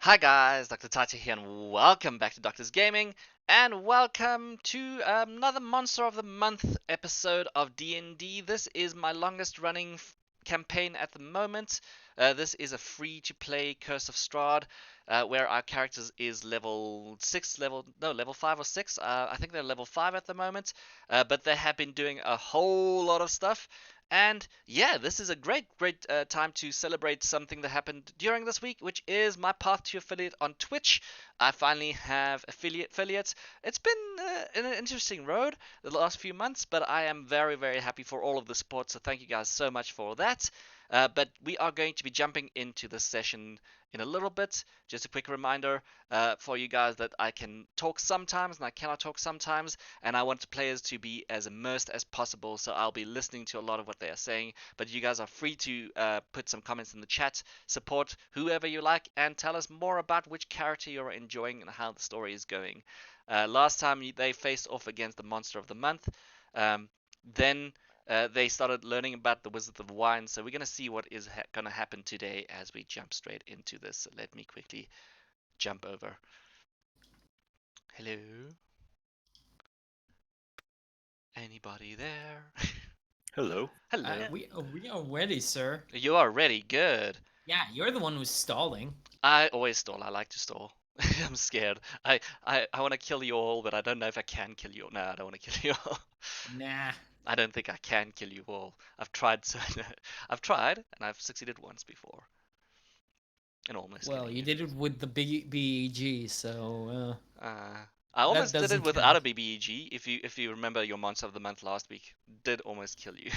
Hi guys, Dr. Tati here, and welcome back to Doctor's Gaming, and welcome to another Monster of the Month episode of D&D. This is my longest running campaign at the moment. This is a free-to-play Curse of Strahd, where our characters is level 6, level 5 or 6. I think they're level 5 at the moment, but they have been doing a whole lot of stuff. And yeah, this is a great time to celebrate something that happened during this week, which is my path to affiliate on Twitch. I finally have affiliates. It's been an interesting road the last few months, but I am very happy for all of the support. So thank you guys so much for that. But we are going to be jumping into this session in a little bit. Just a quick reminder for you guys that I can talk sometimes and I cannot talk sometimes, and I want the players to be as immersed as possible, so I'll be listening to a lot of what they are saying. But you guys are free to put some comments in the chat, support whoever you like, and tell us more about which character you're enjoying and how the story is going. Last time they faced off against the Monster of the Month. Then they started learning about the Wizard of Wine, so we're going to see what is going to happen today as we jump straight into this. So let me quickly jump over. Hello? Anybody there? Hello. Hello. We are ready, sir. You are ready. Good. Yeah, you're the one who's stalling. I always stall. I like to stall. I'm scared. I want to kill you all, but I don't know if I can kill you all. No, I don't want to kill you all. Nah. I don't think I can kill you all. I've tried, I've tried, and I've succeeded once before. And almost Well, killing you did it with the BEG, so I that almost did it doesn't without count. a BBEG. If you remember your Monster of the Month last week, did almost kill you.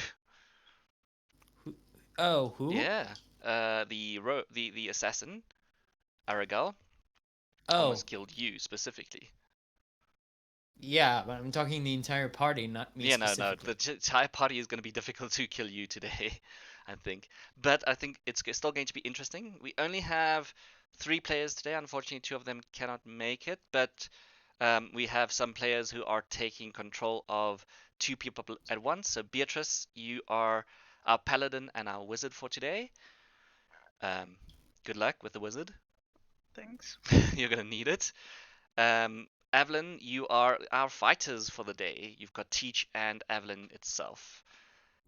Oh, who? Yeah. The assassin, Aragal, Oh, almost killed you specifically. yeah, but I'm talking the entire party, not me Yeah, no. specifically. The entire party is going to be difficult to kill you today, I think. But I think it's still going to be interesting. We only have 3 players today. Unfortunately, 2 of them cannot make it. But we have some players who are taking control of 2 people at once. So Beatrice, you are our paladin and our wizard for today. Um, good luck with the wizard. Thanks. You're going to need it. Evelyn, you are our fighters for the day. You've got Teach and Evelyn itself.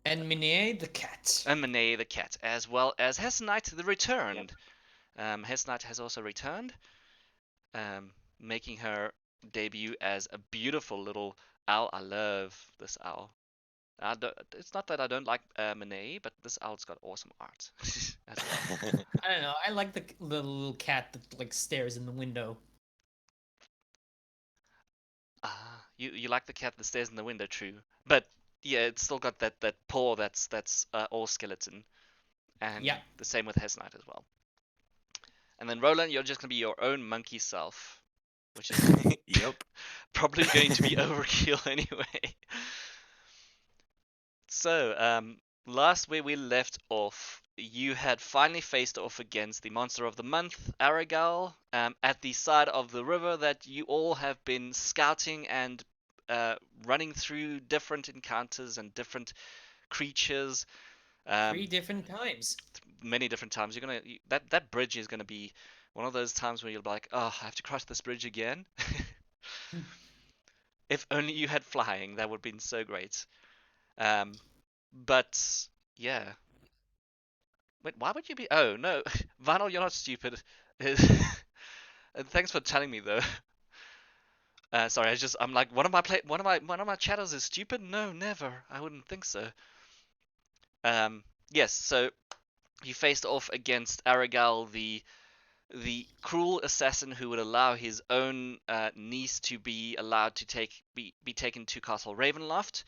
And Miné the cat. And Monet the cat, as well as Hessenite the Yep. Returned. Hessenite has also returned, making her debut as a beautiful little owl. I love this owl. It's not that I don't like Monet, but this owl's got awesome art as well. I don't know. I like the little cat that like stares in the window. Ah, you like the cat that stares in the window, true. But yeah, it's still got that paw that's all skeleton, and Yeah. the same with Hessenite as well. And then Roland, you're just gonna be your own monkey self, which is Yep. probably going to be overkill anyway. So, last where we left off, you had finally faced off against the monster of the month, Aragal, at the side of the river that you all have been scouting and running through different encounters and different creatures. 3 Um, different times. Many different times. That bridge is gonna be one of those times where you're like, oh, I have to cross this bridge again. If only you had flying, that would have been so great. Um, but yeah. Wait, why would you be? Oh no, Vinyl, you're not stupid. Thanks for telling me though. Sorry, I'm like one of my chatters is stupid. No, never. I wouldn't think so. Yes. So you faced off against Aragal, the cruel assassin who would allow his own niece to be allowed to be taken to Castle Ravenloft.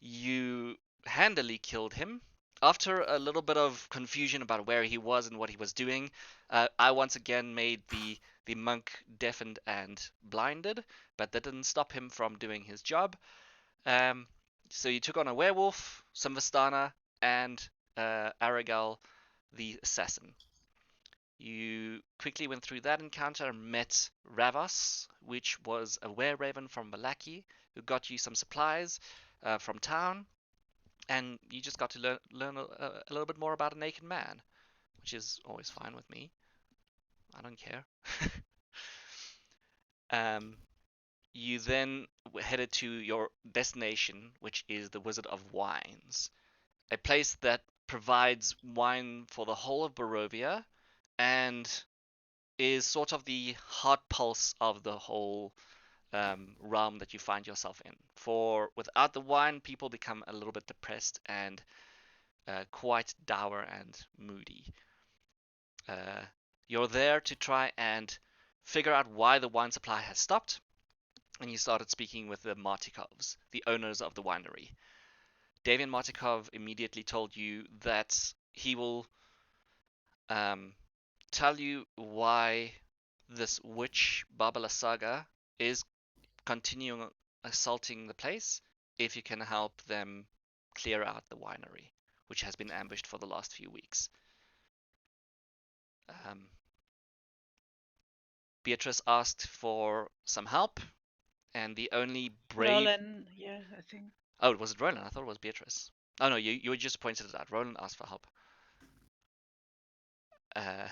You handily killed him. After a little bit of confusion about where he was and what he was doing, I once again made the monk deafened and blinded, but that didn't stop him from doing his job. Um, so you took on a werewolf, some Vistana, and Aragal, the assassin. You quickly went through that encounter and met Ravos, which was a were-raven from Malaki, who got you some supplies from town, and you just got to learn a little bit more about a naked man, which is always fine with me. I don't care. You then headed to your destination, which is the Wizard of Wines, a place that provides wine for the whole of Barovia and is sort of the heart pulse of the whole realm that you find yourself in. For without the wine, people become a little bit depressed and quite dour and moody. Uh, you're there to try and figure out why the wine supply has stopped, and you started speaking with the Martikovs, the owners of the winery. Davian Martikov immediately told you that he will um, tell you why this witch Baba Saga is continuing assaulting the place if you can help them clear out the winery, which has been ambushed for the last few weeks. Um, Beatrice asked for some help, and the only brave. Roland, yeah, I think. Oh, was it Roland? I thought it was Beatrice. Oh no, you just pointed it out. Roland asked for help. Uh,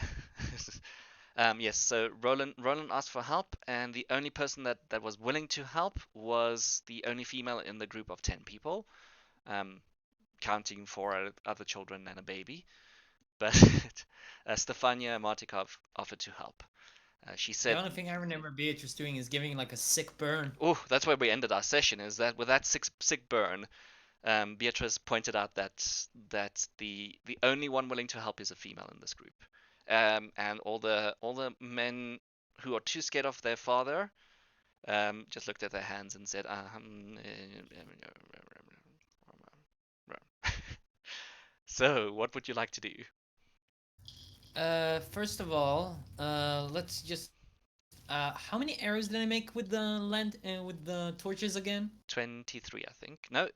yes, so Roland asked for help, and the only person that was willing to help was the only female in the group of 10 people, counting 4 other children and a baby. But Stefania Martikov offered to help. She The said, only thing I remember Beatrice doing is giving like a sick burn. "Oh, that's where we ended our session. Is that with that sick burn?" Beatrice pointed out that the only one willing to help is a female in this group, and all the men who are too scared of their father just looked at their hands and said, So, what would you like to do? First of all, let's just. How many arrows did I make with the with the torches again? 23, I think. No,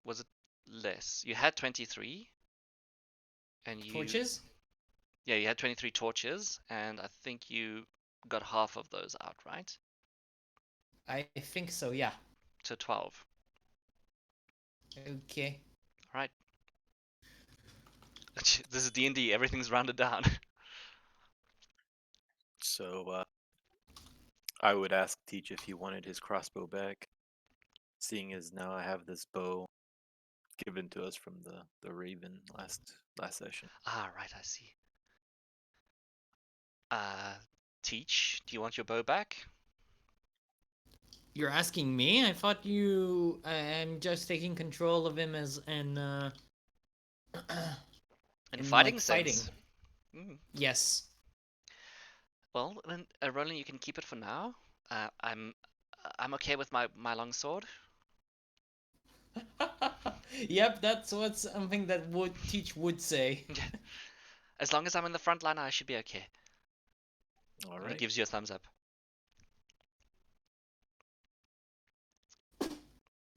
was it less? You had 23, and Torches? yeah, you had 23 torches, and I think you got half of those out, right? I think so. Yeah. So 12. Okay. All right. This is D&D. Everything's rounded down. So, I would ask Teach if he wanted his crossbow back, seeing as now I have this bow given to us from the Raven last session. Ah, right. I see. Teach, do you want your bow back? You're asking me? I thought you. I'm just taking control of him as In in fighting like sense. fighting. Yes. Well, then, Roland, you can keep it for now. I'm okay with my long sword. Yep, that's what something that Teach would say. As long as I'm in the front line, I should be okay. All And he right. gives you a thumbs up.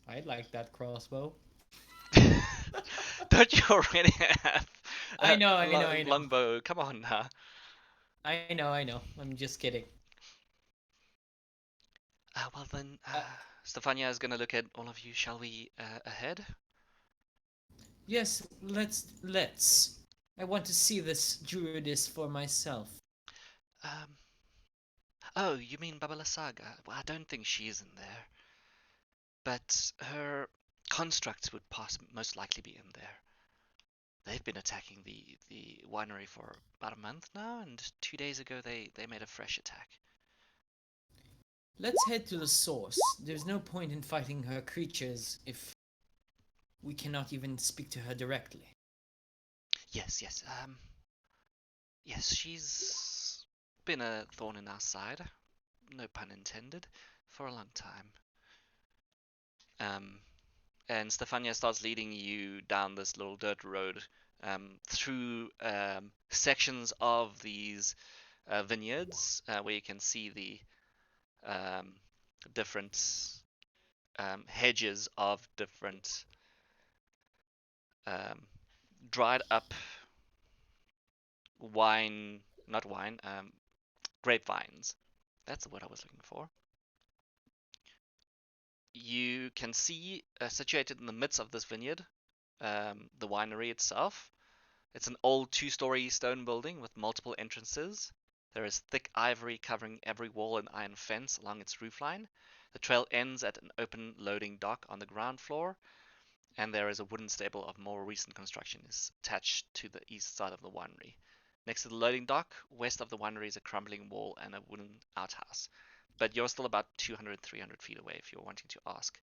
I'd like that crossbow. Don't you already have I know. longbow? Come on now. I know. I'm just kidding. Well then, Stefania is gonna look at all of you. Shall we ahead? Yes, let's. I want to see this druidess for myself. Um. Oh, you mean Babala Saga? Well, I don't think she's in there, but her constructs would most likely be in there. They've been attacking the winery for about a month now, and 2 days ago they made a fresh attack. Let's head to the source. There's no point in fighting her creatures if we cannot even speak to her directly. Yes, yes. Yes, she's been a thorn in our side, no pun intended, for a long time. And Stefania starts leading you down this little dirt road through sections of these vineyards where you can see the different hedges of different um, dried up not wine, grapevines. That's the word I was looking for. You can see situated in the midst of this vineyard, the winery itself. It's an old 2-story stone building with multiple entrances. There is thick ivory covering every wall and iron fence along its roofline. The trail ends at an open loading dock on the ground floor, and there is a wooden stable of more recent construction is attached to the east side of the winery. Next to the loading dock, west of the winery is a crumbling wall and a wooden outhouse. But you're still about 200, 300 feet away if you're wanting to ask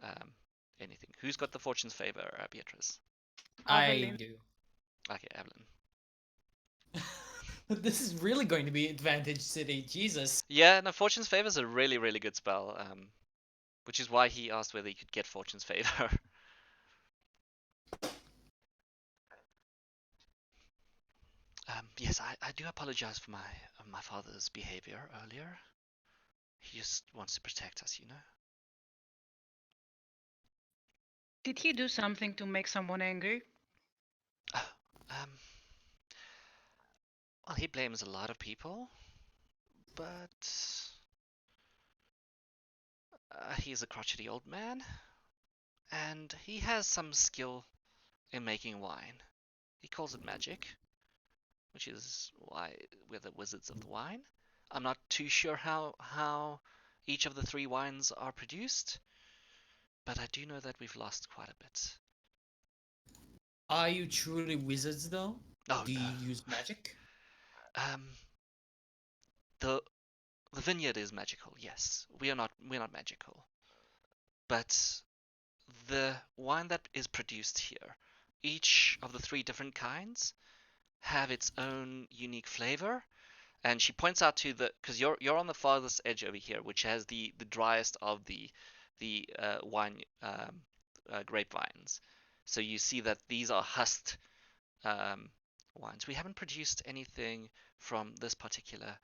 um, anything. Who's got the fortune's favor, Beatrice? I Evelyn. do. Okay, Evelyn. This is really going to be Advantage City. Jesus. Yeah, no, fortune's favor is a really, really good spell, which is why he asked whether he could get fortune's favor. Yes, I do apologize for my father's behavior earlier. He just wants to protect us, you know. Did he do something to make someone angry? Oh, well, he blames a lot of people, but he's a crotchety old man, and he has some skill in making wine. He calls it magic, which is why we're the wizards of the wine. I'm not too sure how each of the three wines are produced, but I do know that we've lost quite a bit. Are you truly wizards though? Oh Do no. you use magic? Um, the the vineyard is magical. Yes, we're not magical, but the wine that is produced here, each of the three different kinds have its own unique flavor. And she points out to the because you're on the farthest edge over here, which has the driest of the wine grapevines. So you see that these are husked um, wines. We haven't produced anything from this particular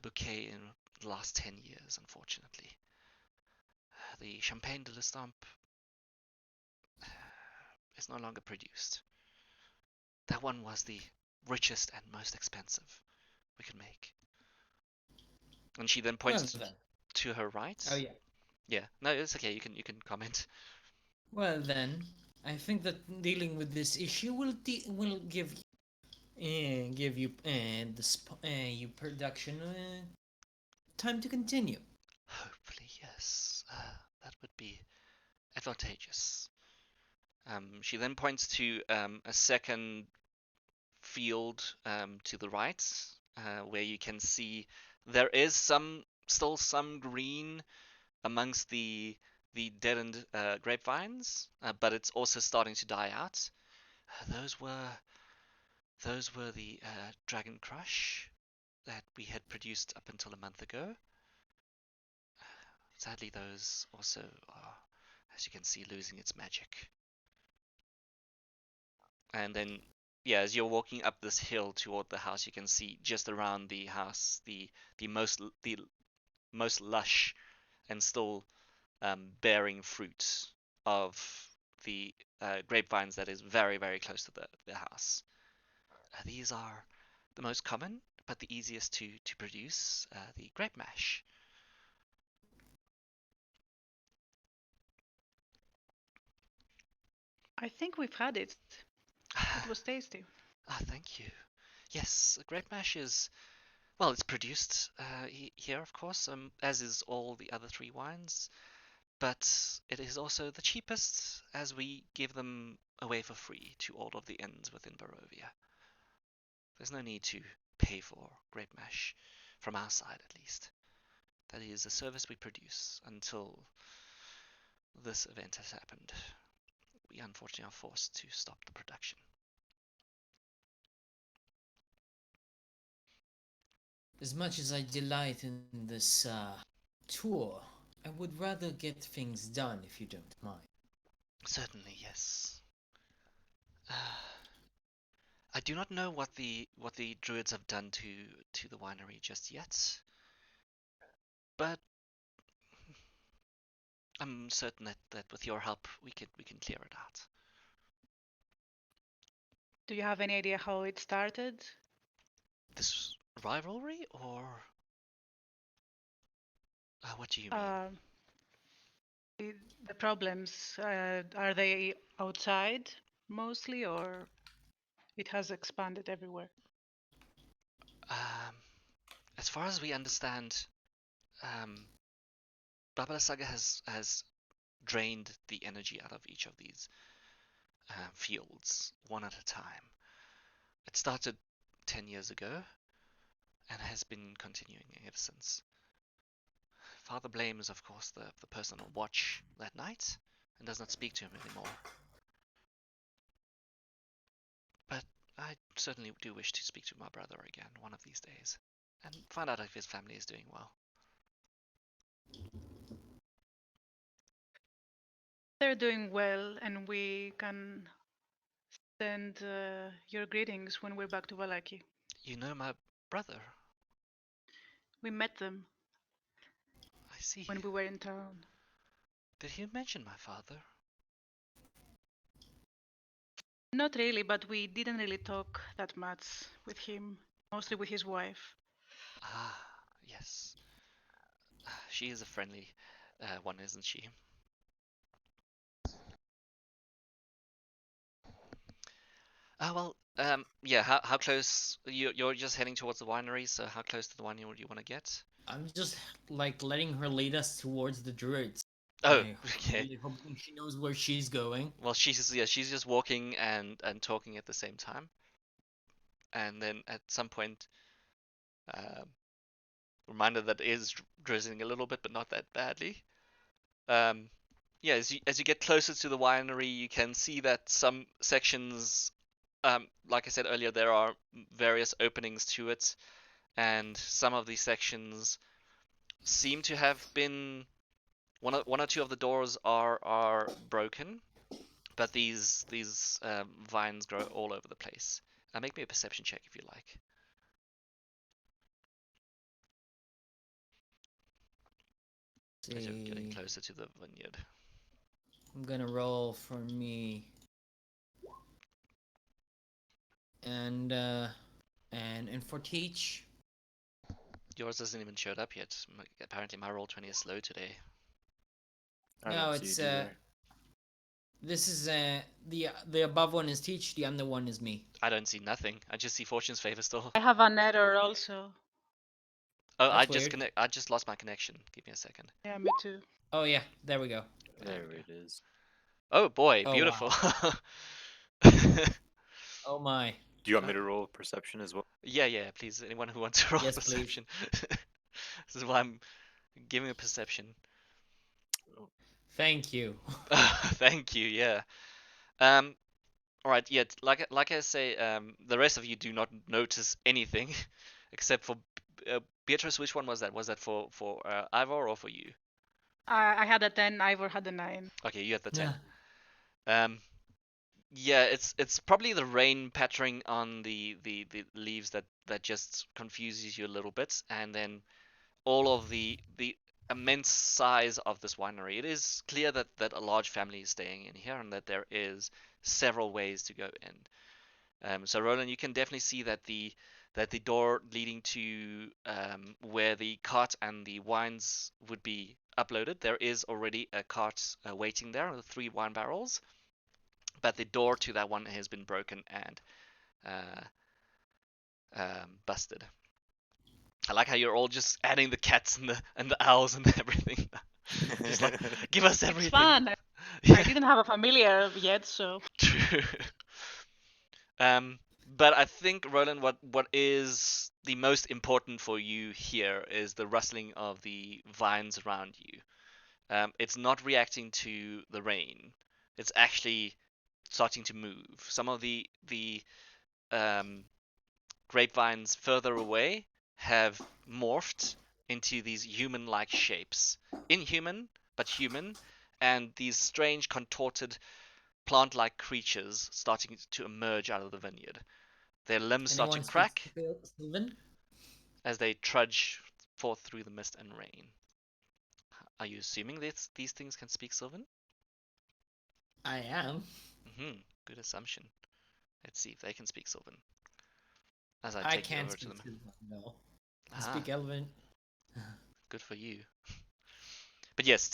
bouquet in the last 10 years, unfortunately. The Champagne de l'Estampe is no longer produced. That one was the richest and most expensive we could make. And she then Well points then. to her right. Oh yeah. Yeah, no, it's okay. You can comment. Well then, I think that dealing with this issue will give you you production time to continue. Hopefully, yes. That would be advantageous. She then points to a second field to the right, where you can see there is still some green amongst the deadened grapevines, but it's also starting to die out. Those were the Dragon Crush that we had produced up until a month ago. Sadly, those also are, as you can see, losing its magic. And then, yeah, as you're walking up this hill toward the house, you can see just around the house the most lush and still bearing fruit of the grapevines that is very, very close to the house. These are the most common, but the easiest to produce, the grape mash. I think we've had it. It was tasty. Thank you. Yes, grape mash is, well, it's produced here, of course, as is all the other three wines, but it is also the cheapest as we give them away for free to all of the inns within Barovia. There's no need to pay for grape mash, from our side at least. That is a service we produce until this event has happened. We unfortunately are forced to stop the production. As much as I delight in this tour, I would rather get things done if you don't mind. Certainly, yes. I do not know what the druids have done to the winery just yet, but I'm certain that with your help we can clear it out. Do you have any idea how it started? This rivalry, or what do you mean? Uh, the problems, are they outside mostly, or it has expanded everywhere? as far as we understand, Baba Saga has drained the energy out of each of these fields one at a time. It started 10 years ago and has been continuing ever since. Father blames, of course, the person on watch that night and does not speak to him anymore. But I certainly do wish to speak to my brother again one of these days and find out if his family is doing well. They're doing well, and we can send your greetings when we're back to Valaki. You know my brother? We met them I see. when we were in town. Did he mention my father? Not really, but we didn't really talk that much with him, mostly with his wife. Ah, yes. She is a friendly one, isn't she? Well, yeah. How close you're just heading towards the winery? So how close to the winery do you want to get? I'm just like letting her lead us towards the druids. Oh, I okay. really hoping she knows where she's going. Well, she's just walking and talking at the same time, and then at some point, um, reminder that it is drizzling a little bit, but not that badly. Um, yeah, as you get closer to the winery, you can see that some sections, like I said earlier, there are various openings to it, and some of these sections seem to have been one or two of the doors are broken, but these vines grow all over the place. Make me a perception check if you like. As you're getting See, closer to the vineyard. I'm gonna roll for me. And for Teach, Yours hasn't even showed up yet. Apparently my roll 20 is slow today. I no, don't see it's it either. this is the above one is Teach, the under one is me. I don't see nothing. I just see Fortune's favor still. I have an error also. Oh, That's weird. I just lost my connection. Give me a second. Yeah, me too. Oh yeah, there we go. There it is. Oh boy, Oh, beautiful. Oh my. Do you want me to roll perception as well? Yeah, please. Anyone who wants to roll Yes, please. perception. This is why I'm giving a perception. Thank you. Thank you. Yeah. All right. Yeah. Like I say, the rest of you do not notice anything, except for Beatrice. Which one was that? Was that for Ivor or for you? I had a 10, Ivor had a 9. Okay, you had the 10. Yeah. Yeah, it's probably the rain pattering on the leaves that just confuses you a little bit, and then all of the immense size of this winery. It is clear that a large family is staying in here, and that there is several ways to go in. So Roland, you can definitely see that the door leading to where the cart and the wines would be uploaded, there is already a cart waiting there with 3 wine barrels, but the door to that one has been broken and busted. I like how you're all just adding the cats and the owls and everything. Just like, give us It's everything. fun. I Yeah, didn't have a familiar yet, so true. But I think Roland, what is the most important for you here is the rustling of the vines around you. It's not reacting to the rain. It's actually starting to move. Some of the um, grapevines further away have morphed into these human-like shapes. Inhuman, but human, and these strange contorted plant-like creatures starting to emerge out of the vineyard. Their limbs start to Anyone speak crack Sylvan? as they trudge forth through the mist and rain. Are you assuming that these things can speak Sylvan? I am. Good assumption. Let's see if they can speak Sylvan. As I I take you can't over to speak them. Sylvan, no. I Ah, speak Elven. good for you. But yes,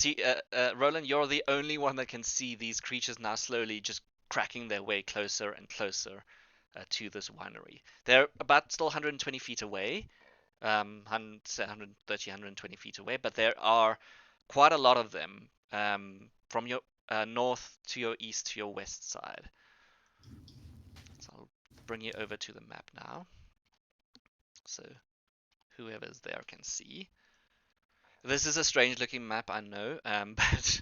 Roland, you're the only one that can see these creatures now slowly just cracking their way closer and closer to this winery. They're about still 120 feet away, say 130, 120 feet away, but there are quite a lot of them from your north to your east to your west side. So I'll bring you over to the map now, so whoever's there can see. This is a strange looking map, I know, but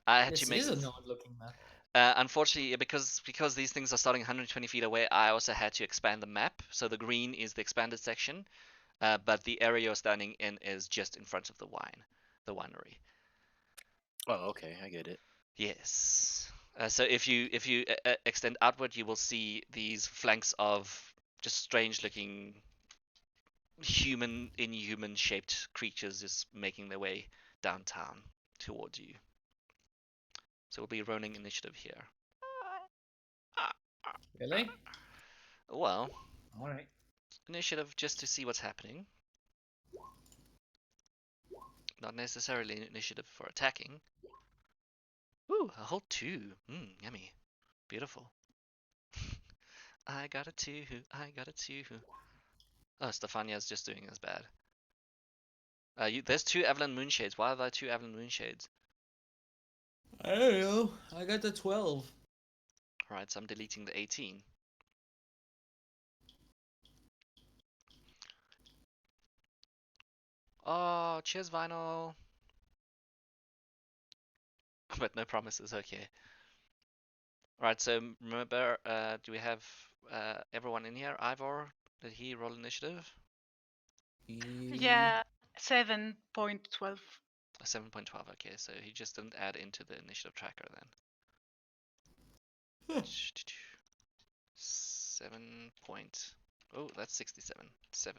I had This to make is a this. odd-looking map. Unfortunately, because these things are starting 120 feet away, I also had to expand the map. So the green is the expanded section, but the area you're standing in is just in front of the winery. Oh, okay, I get it. Yes. So if you extend outward, you will see these flanks of just strange-looking inhuman shaped creatures just making their way downtown towards you. So we'll be rolling initiative here. Really? Well, All right. initiative just to see what's happening. Not necessarily initiative for attacking. Ooh, a whole 2. Yummy. Beautiful. I got a 2. I got a 2. Oh, Stefania's just doing as bad. There's 2 Evelyn Moonshades. Why are there 2 Evelyn Moonshades? I don't know. I got the 12. Alright, so I'm deleting the 18. Oh, cheers, Vinyl. But no promises, okay. Alright, so remember, do we have everyone in here? Ivor, did he roll initiative? Yeah, 7.12. 7.12, okay, so he just didn't add into the initiative tracker then. Huh. 7 point. Oh, that's 67. 7.12.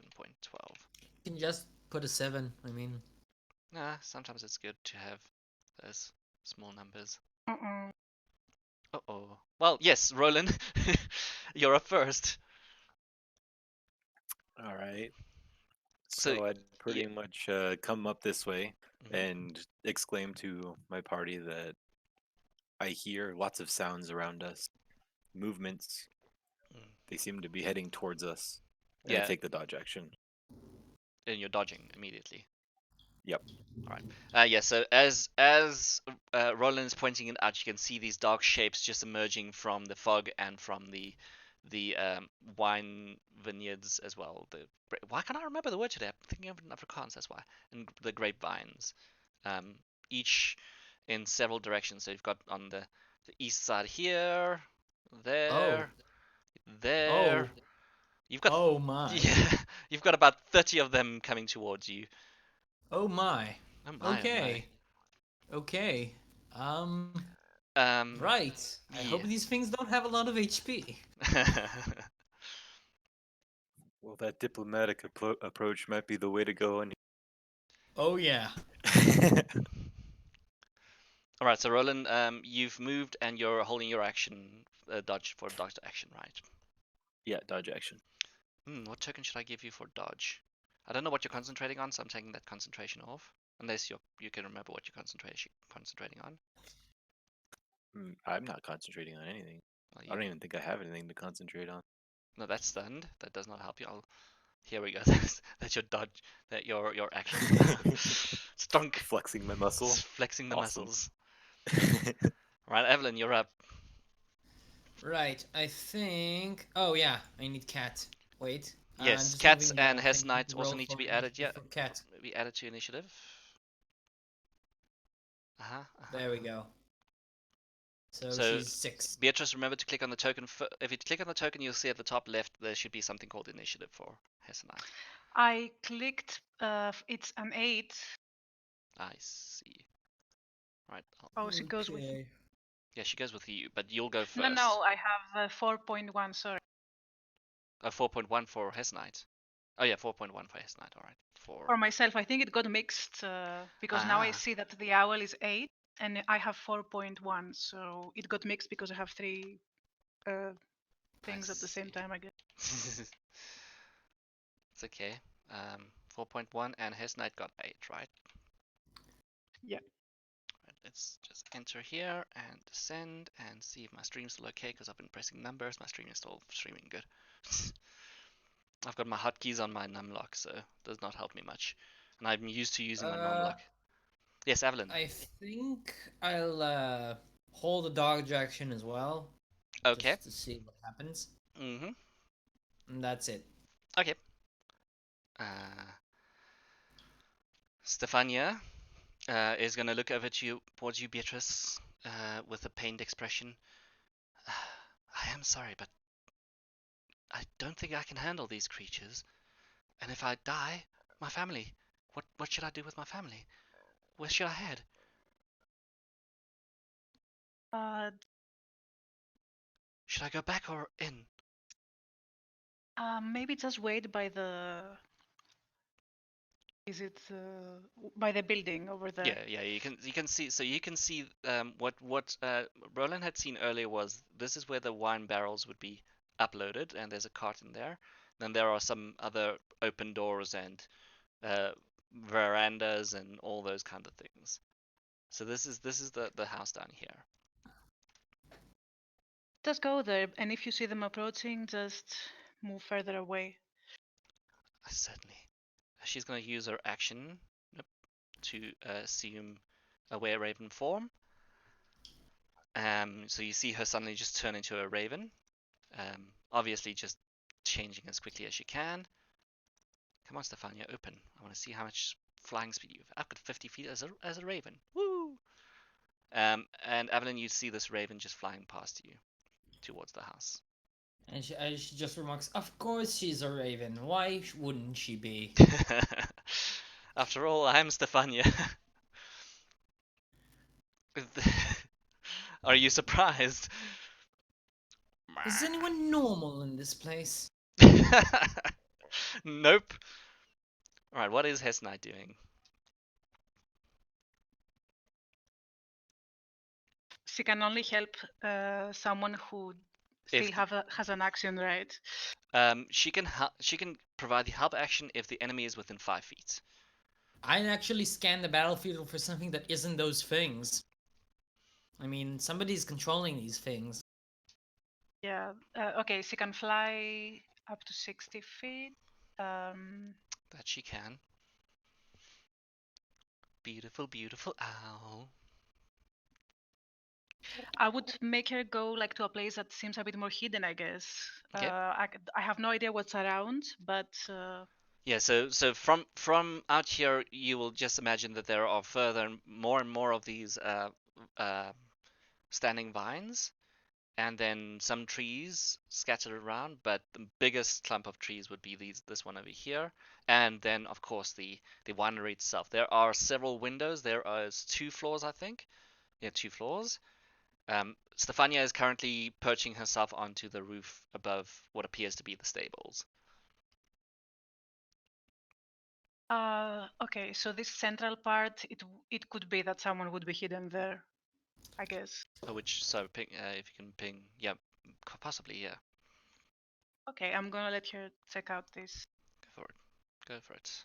You can just put a 7. I mean, Nah, sometimes it's good to have those small numbers. Uh-oh. Uh-oh. Well, yes, Roland, you're up first. All right. So, So I'd yeah. pretty much come up this way Mhm. and exclaim to my party that I hear lots of sounds around us, movements. Mm. They seem to be heading towards us. And I Yeah, take the dodge action. and you're dodging immediately. Yep. All right. Yeah. So as Roland is pointing it out, you can see these dark shapes just emerging from the fog and from the wine vineyards as well. Why can't I remember the word today? I'm thinking of it in Afrikaans. That's why. And the grapevines, um, each in several directions. So you've got on the east side here, oh, there, there. oh, You've got oh my, yeah, you've got about 30 of them coming towards you. oh my. Oh my, oh my. Okay, okay. Um, Um, right. I hope yeah. these things don't have a lot of HP. Well, that diplomatic approach might be the way to go. And Oh yeah. All right, so Roland, you've moved and you're holding your action, dodge for dodge action, right? yeah, dodge action. What token should I give you for dodge? I don't know what you're concentrating on, so I'm taking that concentration off. Unless you can remember what you're concentrating on. I'm not concentrating on anything. Well, I don't even think I have anything to concentrate on. no, that's stunned. That does not help you. Here we go. That's your dodge. That your action. Stunk. Flexing my muscle. Flexing the Awesome. muscles. Right, Evelyn, you're up. Right. I think. Oh yeah. I need cat. Wait. I'm Yes, just cats moving and the Hess thing Knight also roll need to for be added. Yeah, initiative for cat. be added to initiative. There we go. So So she's 6. Beatrice, remember to click on the token. If you click on the token, you'll see at the top left there should be something called initiative for Hess Knight. I clicked, it's an 8. I see. Right. Oh, she goes with. Okay. Yeah, she goes with you, but you'll go No, first. no, I have 4.1, sorry. 4.1 for Hess Knight. Oh yeah, 4.1 for Hess Knight. All right. For myself, I think it got mixed because now I Ah, see that the owl is 8 and I have 4.1. So it got mixed because I have 3 things at the same time, I guess. It's okay. 4.1 and Hess Knight got 8, right? Yeah. Right, let's just enter here and descend and see if my stream's still okay because I've been pressing numbers. My stream is still streaming good. I've got my hotkeys on my numlock, so it does not help me much. And I'm used to using my Uh, numlock. Yes, Evelyn. I think I'll hold the dodge action as well, Okay. just to see what happens. Mm-hmm. And that's it. Okay. Uh, Stefania is gonna look over to you, towards you, Beatrice, with a pained expression. I am sorry, but I don't think I can handle these creatures. And if I die, my family. What should I do with my family? Where should I head? Uh, Should I go back or in? Maybe just wait by the. Is it by the building over there? Yeah. You can see. So you can see what Roland had seen earlier was this is where the wine barrels would be uploaded, and there's a cart in there. Then there are some other open doors and uh, verandas and all those kind of things. So this is the house down here. Just go there, and if you see them approaching, just move further away. Certainly. She's going to use her action to assume a were raven form. So you see her suddenly just turn into a raven. Obviously just changing as quickly as she can. Come on, Stefania, open. I want to see how much flying speed you've. I've got 50 feet as a raven. Woo! And Evelyn, you see this raven just flying past you towards the house. And she just remarks, "Of course she's a raven. Why wouldn't she be?" After all, I'm Stefania. Are you surprised? Is anyone normal in this place? Nope. Alright, what is Hess Knight doing? She can only help someone who still has an action, right? She can provide the help action if the enemy is within 5 feet. I'd actually scan the battlefield for something that isn't those things. I mean, somebody's controlling these things. Yeah. Okay, she can fly up to 60 feet. That she can. Beautiful, beautiful owl. I would make her go like to a place that seems a bit more hidden, I guess. Okay. I have no idea what's around, but Yeah, so from out here, you will just imagine that there are further more and more of these standing vines, and then some trees scattered around. But the biggest clump of trees would be this one over here, and then of course the winery itself. There are several windows. There are 2 floors, I think. Yeah, 2 floors. Stefania is currently perching herself onto the roof above what appears to be the stables. okay, so this central part, it could be that someone would be hidden there, I guess. Ping, if you can ping, yeah, possibly, yeah. Okay, I'm gonna let her check out this. Go for it. Go for it.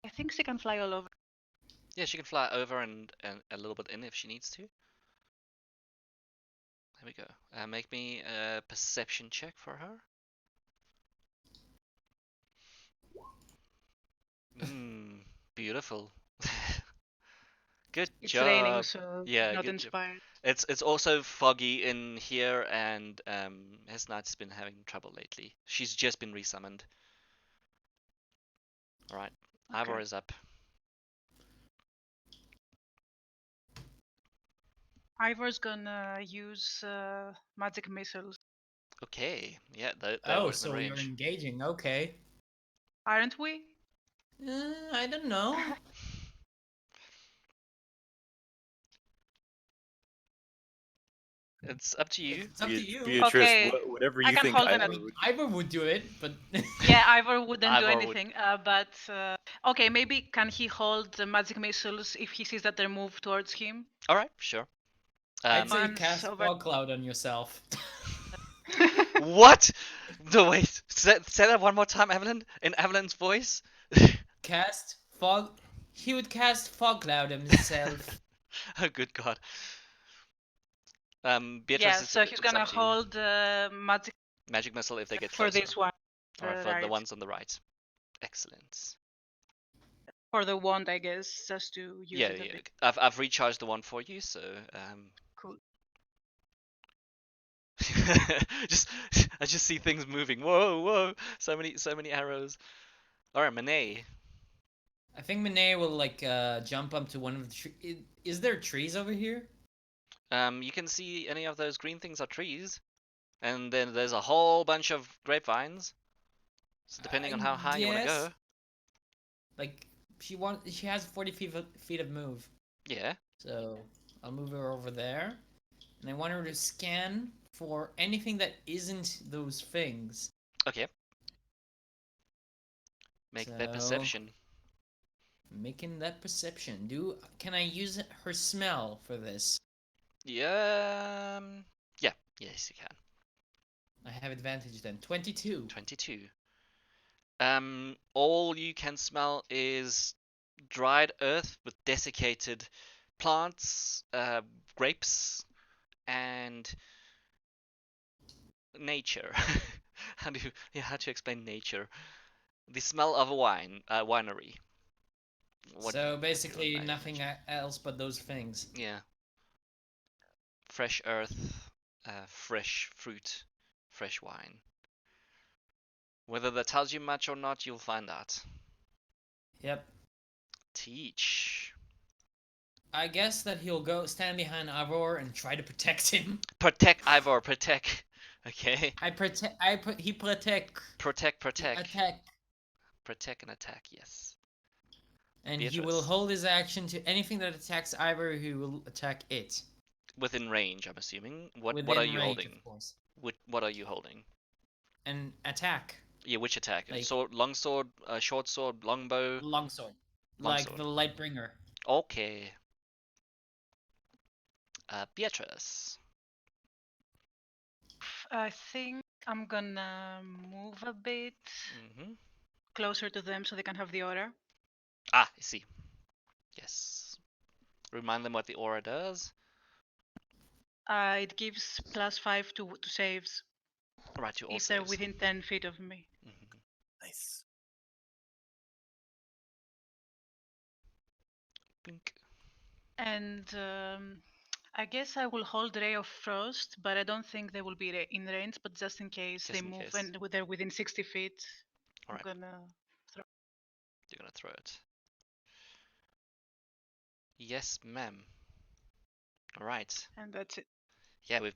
I think she can fly all over. Yeah, she can fly over and a little bit in if she needs to. There we go. Make me a perception check for her. Beautiful. Good It's job. raining, so Yeah, not good job. inspired. It's also foggy in here, and His Knight's been having trouble lately. She's just been resummoned. All right, Ivor is up. Ivor's gonna use magic missiles, Okay, yeah, that Oh, was in so you're range. engaging. Okay. aren't we? I don't know. It's up to you. It's up to you. Beatrice, Okay, whatever I you can think hold Ivor an. would. Ivor would do it, but Yeah, Ivor wouldn't do Ivor would. anything. But okay, maybe can he hold the magic missiles if he sees that they move towards him? All right, sure. I'd say Once cast over. fog cloud on yourself. What? No, wait. Say that one more time, Evelyn. In Evelyn's voice. Cast fog. He would cast fog cloud himself. Oh, good God. Beatrice, Yeah, so he's it's gonna up to you. hold Magic missile if they get for closer. this one. Alright, for the Right. ones on the right. Excellent. For the wand, I guess, just to use Yeah, it a yeah. bit. I've recharged the one for you, so Cool. just I just see things moving. Whoa, whoa! So many arrows. All right, Manet. I think Monet will like jump up to one of the trees. Is there trees over here? You can see any of those green things are trees, and then there's a whole bunch of grapevines. So depending on how high you want to Yes. go. Like she has 40 feet of move. Yeah. So I'll move her over there, and I want her to scan for anything that isn't those things. Okay. Make that So, perception. making that perception. Can I use her smell for this? Yeah. Yeah. Yes, you can. I have advantage then. 22. 22. All you can smell is dried earth with desiccated plants, grapes, and nature. How to explain nature? The smell of a winery. What So you basically imagine. nothing else but those things. Yeah, fresh earth, fresh fruit, fresh wine. Whether that tells you much or not, you'll find out. Yep. Teach. I guess that he'll go stand behind Avor and try to protect him. Protect, Ivor, protect. Okay. He protect. Protect. Attack. Protect and attack, yes. And he will Beatrice. hold his action to anything that attacks Ivor, he will attack it. Within range, I'm assuming. What are Within you range, holding? of course. What are you holding? And attack. Yeah, which attack? Like Sword, long sword, short sword, longbow, longsword. Like longsword. the Lightbringer. Okay. Beatrice. I think I'm gonna move a bit hmm closer to them so they can have the aura. Ah, I see. Yes. Remind them what the aura does. It gives +5 to saves Right, to all if they're saves. within 10 feet of me. Nice. Blink. And I guess I will hold Ray of Frost, but I don't think they will be in range. But just in case Just they in move case. and they're within 60 feet, I'm Alright, gonna. you're gonna throw it. Yes, ma'am. Alright. And that's it. Yeah, we've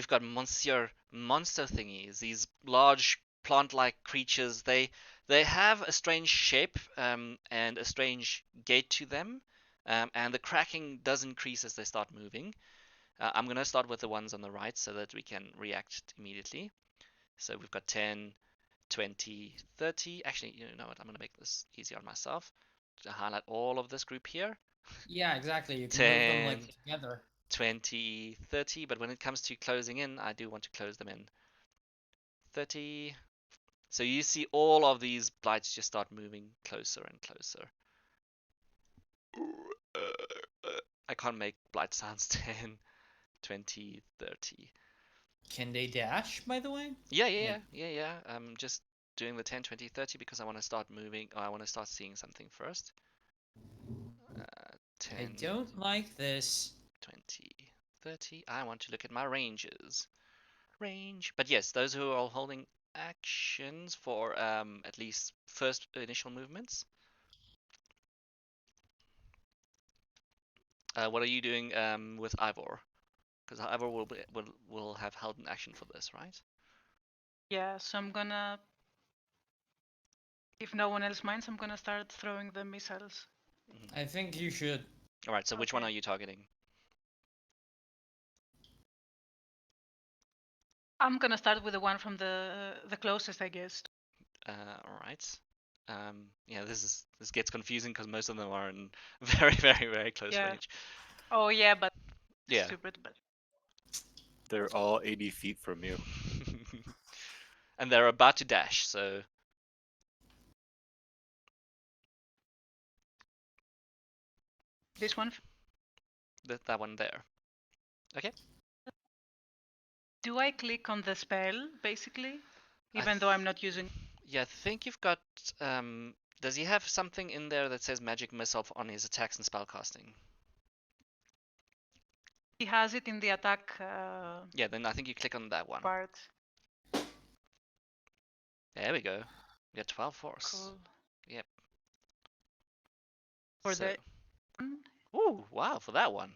got monster thingies. These large plant-like creatures. They have a strange shape and a strange gait to them. And the cracking does increase as they start moving. I'm gonna start with the ones on the right so that we can react immediately. So we've got 10, 20, 30. Actually, you know what? I'm gonna make this easier on myself. To highlight all of this group here. Yeah, exactly. You can move them like 10, together. 20, 30, but when it comes to closing in, I do want to close them in. 30. So you see all of these blights just start moving closer and closer. I can't make blight sounds. 10, 20, 30. Can they dash, by the way? Yeah. I'm just doing the 10, 20, 30 because I want to start moving. I want to start seeing something first. 10, I don't like this. 20, 30. I want to look at my ranges. Range. But yes, those who are holding actions for at least first initial movements. What are you doing with Ivor? Because Ivor will have held an action for this, right? Yeah, so I'm gonna. If no one else minds, I'm gonna start throwing the missiles. I think you should. All right. So which one Okay. are you targeting? I'm gonna start with the one from the closest, I guess. All right. Yeah, this gets confusing because most of them are in very close Yeah. range. Oh yeah, but Yeah. stupid. But They're all 80 feet from you. And they're about to dash, so this one. that one there. Okay. Do I click on the spell, basically? I Even though I'm not using... Yeah, I think you've got. Does he have something in there that says magic missile on his attacks and spellcasting? He has it in the attack Yeah, then I think you click on that one. part. There we go. You got 12 force. Cool. Yep. For So, the... ooh, wow, for that one.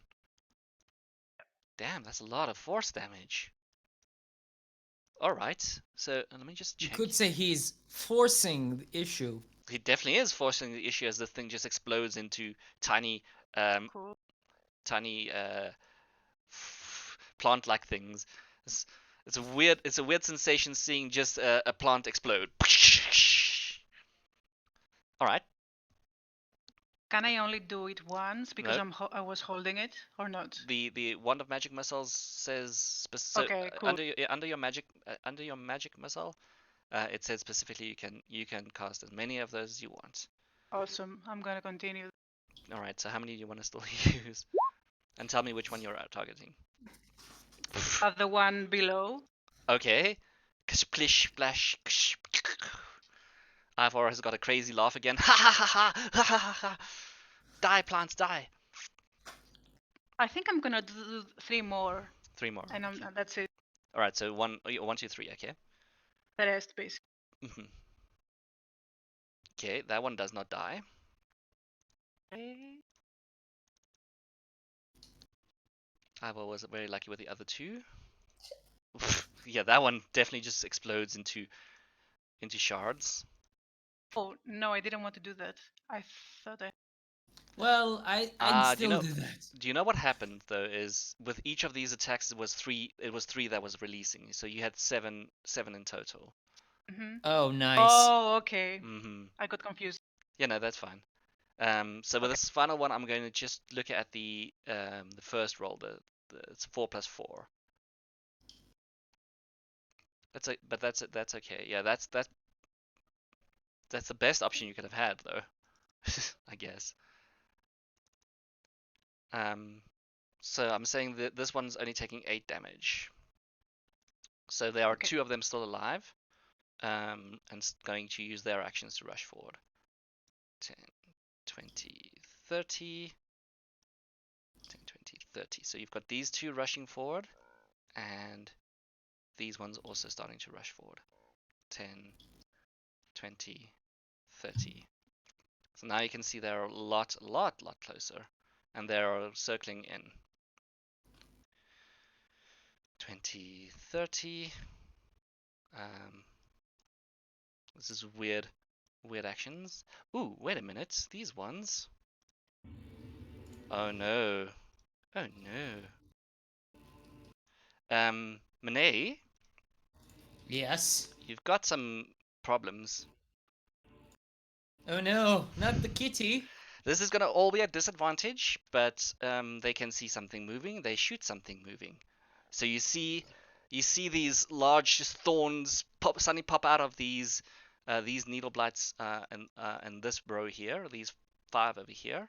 Damn, that's a lot of force damage. Alright, so let me just You check. could say he's forcing the issue. He definitely is forcing the issue as this thing just explodes into tiny, Cool. tiny plant-like things. It's a weird sensation seeing just a plant explode. All right. Can I only do it once because No. I was holding it, or not? The wand of magic missiles says so Okay, cool. under your magic missile, it says specifically you can cast as many of those as you want. Awesome. I'm gonna continue. All right. So how many do you want to still use? And tell me which one you're targeting. The one below. Okay. Splish splash. Ivor has got a crazy laugh again. Ha ha ha ha ha ha ha. Die, plants, die. I think I'm gonna do 3 more, 3 more. and Okay. that's it. All right. So 1, 2, 3. Okay. The rest, basically. Okay. That one does not die. Ivor was very lucky with the other 2. Yeah, that one definitely just explodes into shards. Oh no, I didn't want to do that. I thought I... Well, I'd Do you still know? do that. Do you know what happened though? Is with each of these attacks, it was 3. It was 3 that was releasing. So you had 7 in total. Oh, nice. Oh, okay. Mm-hmm. I got confused. Yeah, no, that's fine. So with this final one, I'm going to just look at the first roll. It's 4 plus 4. That's okay. Yeah, that's the best option you could have had though. I guess. So I'm saying that this one's only taking 8 damage. So there are 2 of them still alive, and going to use their actions to rush forward. 10, 20, 30. 10, 20, 30. So you've got these 2 rushing forward, and these ones also starting to rush forward. 10, 20, 30. So now you can see they're a lot closer, and they're circling in. 20, 30. This is weird actions. Ooh, wait a minute. These ones. Oh no. Oh no. Monet, Yes. you've got some problems. Oh no, not the kitty. This is gonna all be a disadvantage, but they can see something moving. They shoot something moving. So you see these large thorns suddenly pop out of these needle blights and this row here, these 5 over here,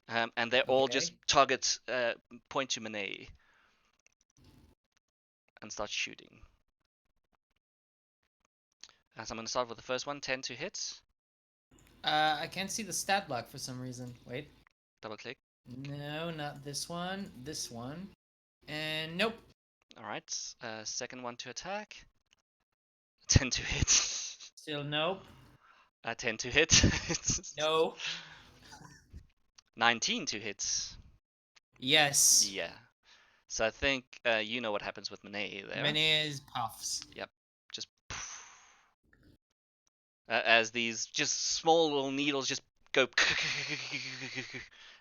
and they're all just target point to Monet and start shooting. So I'm gonna start with the first one, 10 to hit. I can't see the stat block for some reason. Wait. Double click. No, not this one. This one. And nope. Alright, second one to attack. 10 to hit. Still nope. 10 to hit. No. 19 to hit. Yes. Yeah. So I think you know what happens with Monet there. Monet puffs. Yep. Just as these just small little needles just go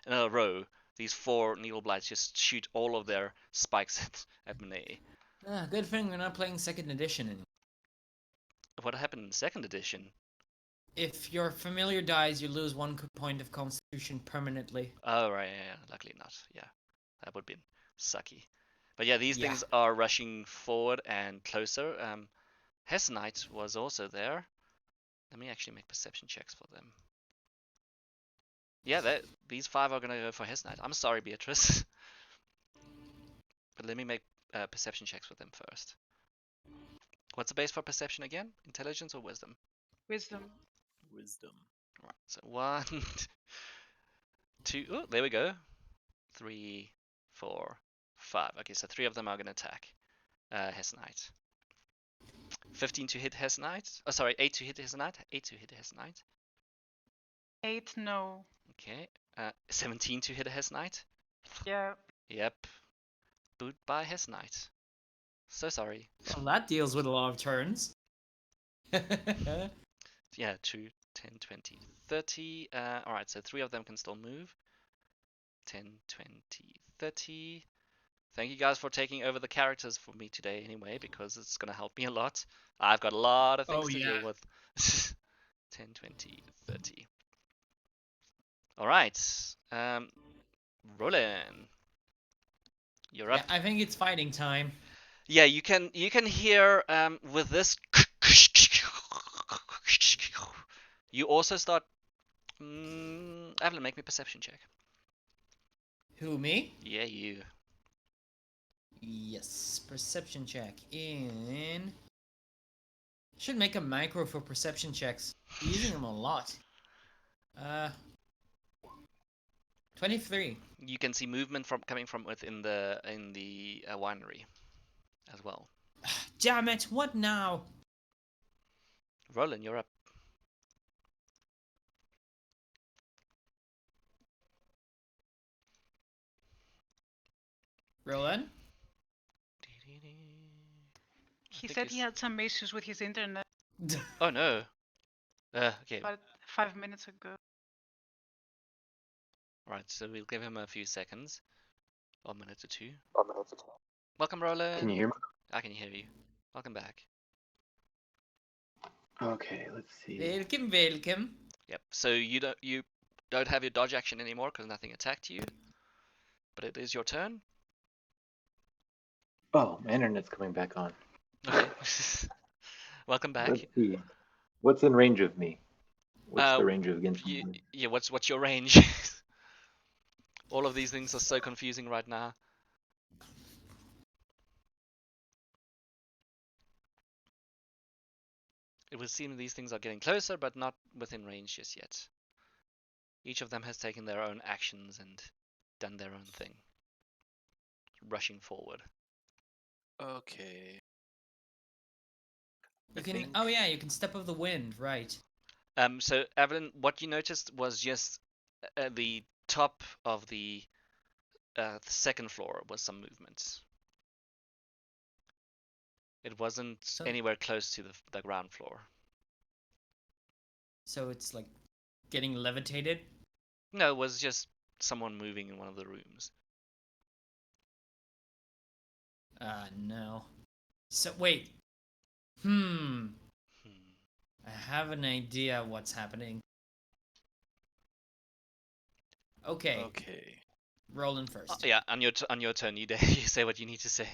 in a row. These 4 needle blights just shoot all of their spikes at Monet. Good thing we're not playing 2nd edition anymore. What happened in 2nd edition? If your familiar dies, you lose 1 point of constitution permanently. Oh, right, yeah, luckily not. Yeah, that would have been sucky. But yeah, these things are rushing forward and closer. Hess Knight was also there. Let me actually make perception checks for them. Yeah, these 5 are gonna go for Hess Knight. I'm sorry, Beatrice. But let me make perception checks with them first. What's the base for perception again? Intelligence or wisdom? Wisdom. Wisdom. Right. So 1, 2. Oh, there we go. 3, 4, 5. Okay, so 3 of them are going to attack Hessenite. 15 to hit Hessenite. Oh, sorry, 8 to hit Hessenite. 8 to hit Hessenite. 8, no. Okay. 17 to hit a Hessenite. Yeah. Yep. Boot by Hessenite. So sorry. Well, that deals with a lot of turns. Yeah, 2, 10, 20, 30. Alright, so 3 of them can still move. 10, 20, 30. Thank you guys for taking over the characters for me today anyway, because it's going to help me a lot. I've got a lot of things Oh, to yeah. deal with. 10, 20, 30. Alright. Roland. You're Yeah, up. I think it's fighting time. Yeah, you can hear with this. You also start. Evelyn, make me a perception check. Who, me? Yeah, you. Yes, perception check in. Should make a micro for perception checks. Using them a lot. 23. You can see movement from coming from within the winery, as well. Damn it! What now? Roland, you're up. Roland? He think said he he's- had some issues with his internet Oh no. Okay. about 5 minutes ago. Right. So we'll give him a few seconds. 1 minute or 2. Welcome, Roland. Can you hear me? I can hear you. Welcome back. Okay, let's see. Welcome, welcome. Yep. So you don't have your dodge action anymore because nothing attacked you. But it is your turn. Oh, my internet's coming back on. Okay. Welcome back. Let's see. What's in range of me? What's Uh, the range of against me? Yeah. What's your range? All of these things are so confusing right now. It would seem these things are getting closer, but not within range just yet. Each of them has taken their own actions and done their own thing. Rushing forward. Okay. You I can. think- Oh yeah, you can step of the wind, right? So Evelyn, what you noticed was just the top of the second floor was some movement. It wasn't So- anywhere close to the ground floor. So it's like getting levitated. No, it was just someone moving in one of the rooms. No. So wait. Hmm. I have an idea what's happening. Okay, Okay. Roland first. Yeah, on your turn, you you say what you need to say.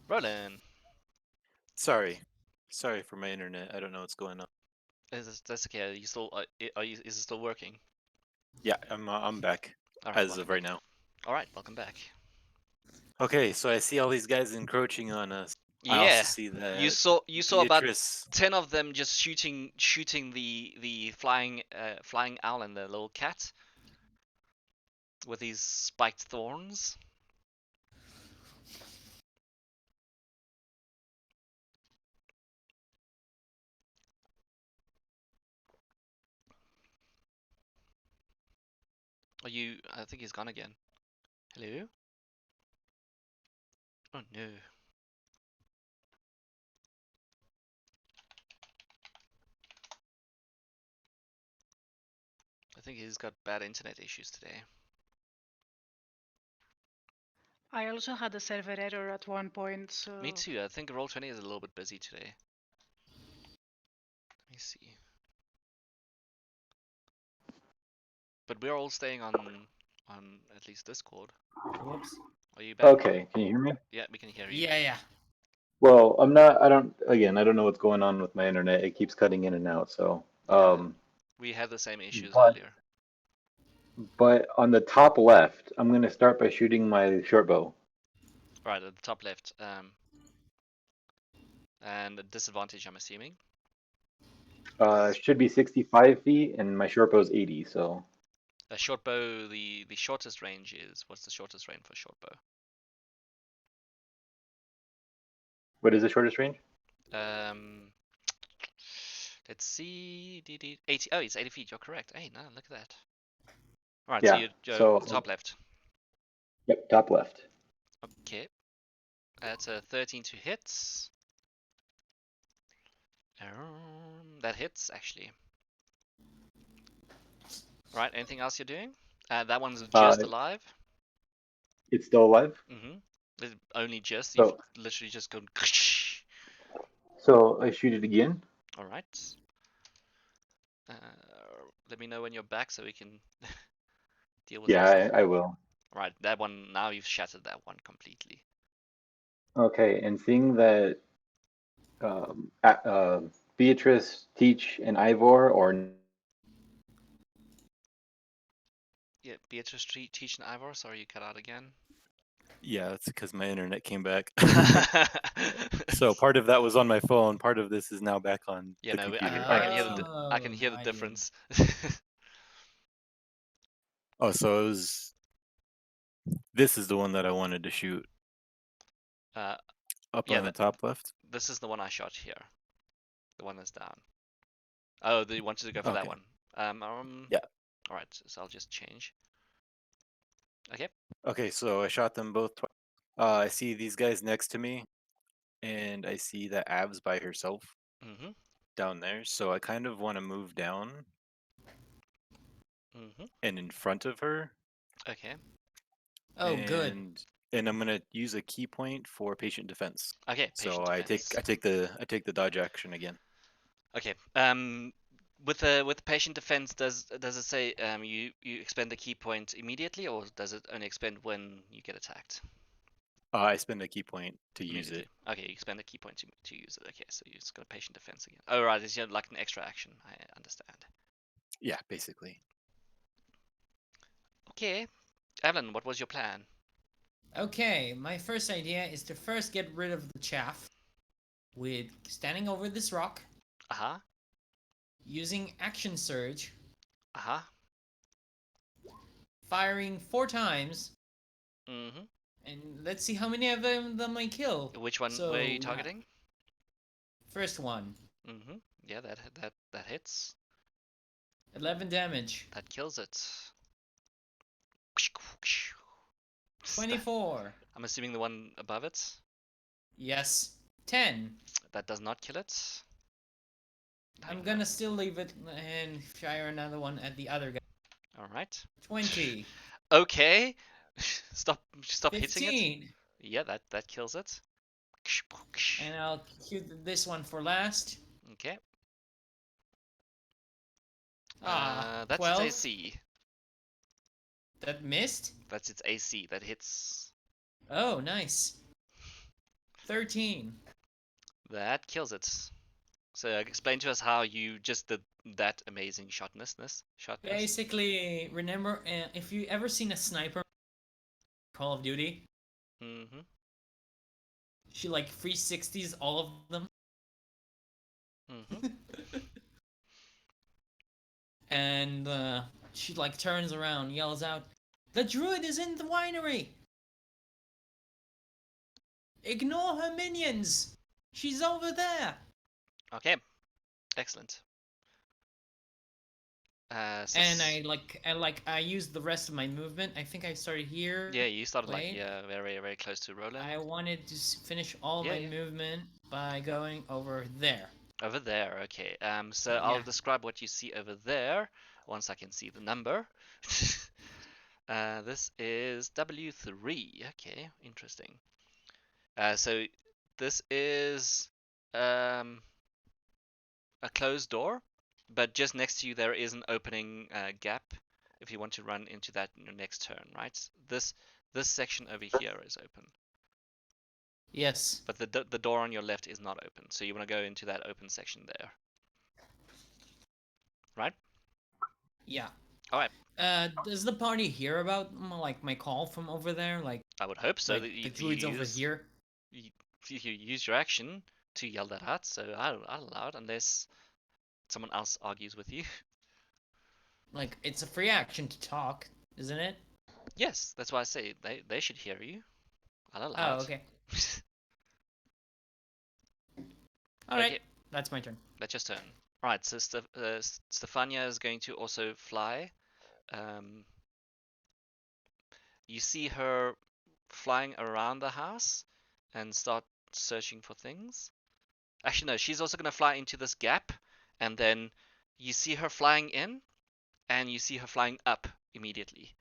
Roland, Sorry. Sorry for my internet. I don't know what's going on. that's okay. Are you still is it still working? Yeah, I'm back All right, as of right now. All right, welcome back. Okay, so I see all these guys encroaching on us. I also Yeah, see that you saw about Beatrice. 10 of them just shooting the flying owl and the little cat with these spiked thorns. Are you? I think he's gone again. Hello? Oh no. I think he's got bad internet issues today. I also had a server error at one point, so Me too. I think Roll20 is a little bit busy today. Let me see. But we're all staying on at least Discord. Whoops. Are you back? Okay, can you hear me? Yeah, we can hear you. Yeah. Well, I'm not. I don't. Again, I don't know what's going on with my internet. It keeps cutting in and out. So, We had the same issues But- earlier. but on the top left, I'm gonna start by shooting my short bow. Right at the top left. And a disadvantage, I'm assuming. Should be 65 feet, and my short bow is 80. So A short bow. The shortest range is what's the shortest range for short bow? what is the shortest range? Um, let's see. 80. Oh, it's 80 feet. You're correct. Hey, no, look at that. All right, so Yeah. you're So top left. yep, top left. Okay. That's a 13 to hit. That hits actually. Right. Anything else you're doing? That one's just alive. It's still alive. Only just. You've So literally just gone. so I shoot it again. All right. Let me know when you're back so we can deal with Yeah, this. I will. Right, that one. Now you've shattered that one completely. Okay, and seeing that Beatrice, Teach, and Ivor, or Yeah, Beatrice, Teach, and Ivor. Sorry, you cut out again. Yeah, that's because my internet came back. So part of that was on my phone. Part of this is now back on Yeah, the no, computer. I Alright. can hear I can Oh, hear the I difference. Oh, so it was. This is the one that I wanted to shoot uh, up yeah, on the top left. this is the one I shot here. The one that's down. Oh, you wanted to go for that Okay. one. Yeah. All right, so I'll just change. Okay. Okay, so I shot them both. I see these guys next to me, and I see that Abs by herself Mhm. down there. So I kind of want to move down Mhm. and in front of her, Okay. Oh, good. and I'm gonna use a key point for patient defense. Okay. So Patient defense. I take the dodge action again. Okay. With the patient defense, does it say you expend the key point immediately, or does it only expend when you get attacked? I spend a key point to use Immediately. it. Okay, you expend a key point to use it. Okay, so you just got a patient defense again. Oh right, it's like an extra action. I understand. Yeah, basically. Okay, Evelyn, what was your plan? Okay, my first idea is to first get rid of the chaff with standing over this rock, Uh-huh. using action surge, Uh-huh. firing 4 times, Mm-hmm. and let's see how many of them I kill. Which one So, were you targeting? First one, Mm-hmm. Yeah, that hits. 11 damage. That kills it. 24. I'm assuming the one above it. Yes. 10. That does not kill it. I'm gonna still leave it and fire another one at the other guy. All right. 20. Okay. Stop hitting it. 15. Yeah, that kills it. And I'll cue this one for last. Okay. That's 12. its AC. That missed? That's its AC. That hits. Oh, nice. 13. That kills it. So explain to us how you just did that amazing shotness. Basically, remember, if you ever seen a sniper Call of Duty, Mm-hmm. she like 360s all of them. Mm-hmm. And she like turns around, yells out, "The druid is in the winery! Ignore her minions! She's over there!" Okay. Excellent. And I used the rest of my movement. I think I started here. Yeah, you started Wait. very very close to Roland. I wanted to finish all my movement by going over there. Over there, okay. So I'll describe what you see over there once I can see the number. This is W3. Okay, interesting. So this is a closed door, but just next to you there is an opening gap if you want to run into that in your next turn, right? This section over here is open. Yes. But the door on your left is not open, so you want to go into that open section there. Right? Yeah. Alright, Does the party hear about my call from over there? Like I would hope so. like That you, the you druids over use here? you use your action to yell that out, so I'll allow it unless someone else argues with you. Like it's a free action to talk, isn't it? Yes, that's why I say they should hear you. I'll allow Oh, it. okay. All right, Okay, that's my turn. that's your turn. Alright, so Stefania is going to also fly. You see her flying around the house and start searching for things. Actually, no, she's also going to fly into this gap, and then you see her flying in, and you see her flying up immediately.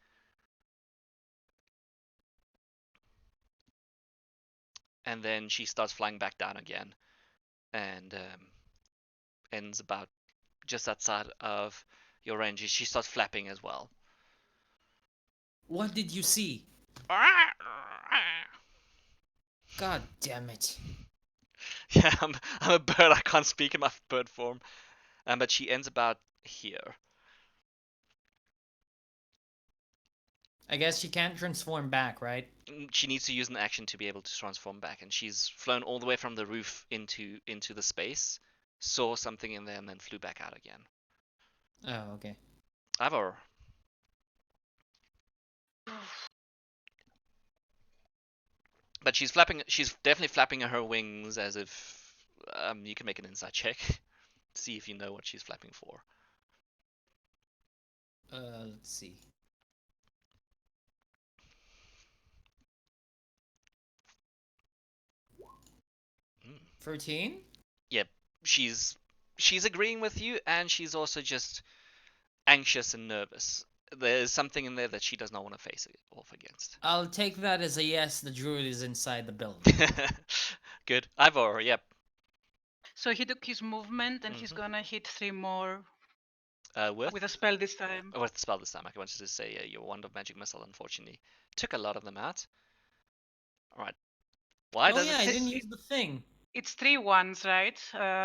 And then she starts flying back down again, and ends about just outside of your range. She starts flapping as well. What did you see? God damn it. Yeah, I'm a bird. I can't speak in my bird form. But she ends about here. I guess she can't transform back, right? She needs to use an action to be able to transform back, and she's flown all the way from the roof into the space, saw something in there, and then flew back out again. Oh, okay. Ivor. But she's flapping. She's definitely flapping her wings as if you can make an insight check, see if you know what she's flapping for. Let's see. 13? Yep, she's agreeing with you, and she's also just anxious and nervous. There's something in there that she does not want to face it off against. I'll take that as a yes, the druid is inside the building. Good. Ivor, yep. So he took his movement and he's gonna hit 3 more with a spell this time. With the spell this time. I wanted to say your Wand of Magic Missile, unfortunately, took a lot of them out. Alright. Why does I it didn't use the thing. It's 3 ones, right?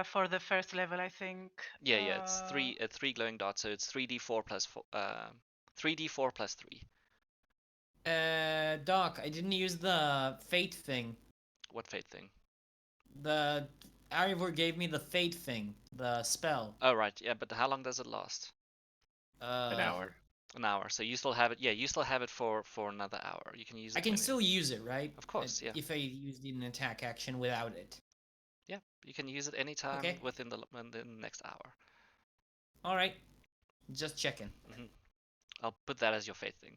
For the first level, I think. Yeah, it's three glowing dots, so it's 3d4 plus 4, 3d4 plus 3. Doc, I didn't use the fate thing. What fate thing? The Arivor gave me the fate thing, the spell. Oh right, yeah, but how long does it last? An hour. An hour. So you still have it. Yeah, you still have it for another hour. You can use it. I can still use it, right? Of course, yeah. If I used an attack action without it. Yeah, you can use it anytime within the next hour. All right, just checking. I'll put that as your fate thing.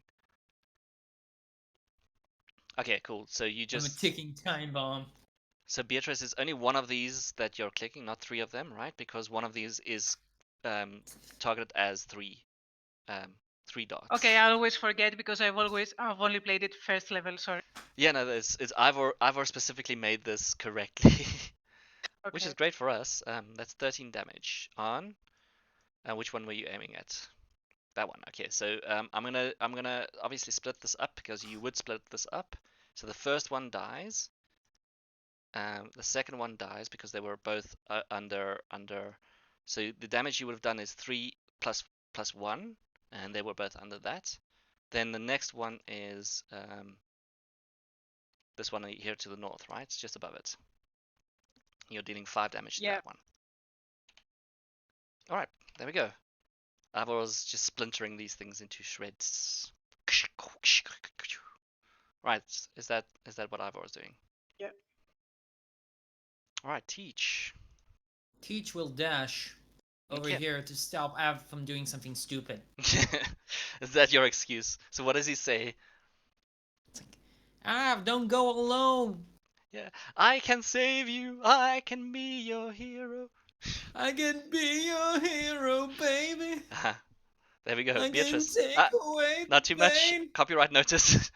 Okay, cool. So you just. I'm a ticking time bomb. So Beatrice, is only one of these that you're clicking, not 3 of them, right? Because one of these is targeted as 3 dots. Okay, I always forget because I've only played it first level. Sorry. Yeah, no, it's Ivor specifically made this correctly, which is great for us. That's 13 damage on. Which one were you aiming at? That one. Okay, so I'm gonna obviously split this up because you would split this up. So the first one dies. The second one dies because they were both under. So the damage you would have done is 3 plus 1, and they were both under that. Then the next one is this one here to the north, right? It's just above it. You're dealing 5 damage to that one. All right, there we go. Ivor was just splintering these things into shreds. Right, is that what Ivor was doing? Yeah. All right, Teach. Teach will dash over here to stop Av from doing something stupid. Is that your excuse? So what does he say? It's like, Av, don't go alone. Yeah, I can save you. I can be your hero. I can be your hero, baby. There we go. I Beatrice. can take away not too much. pain. Copyright notice.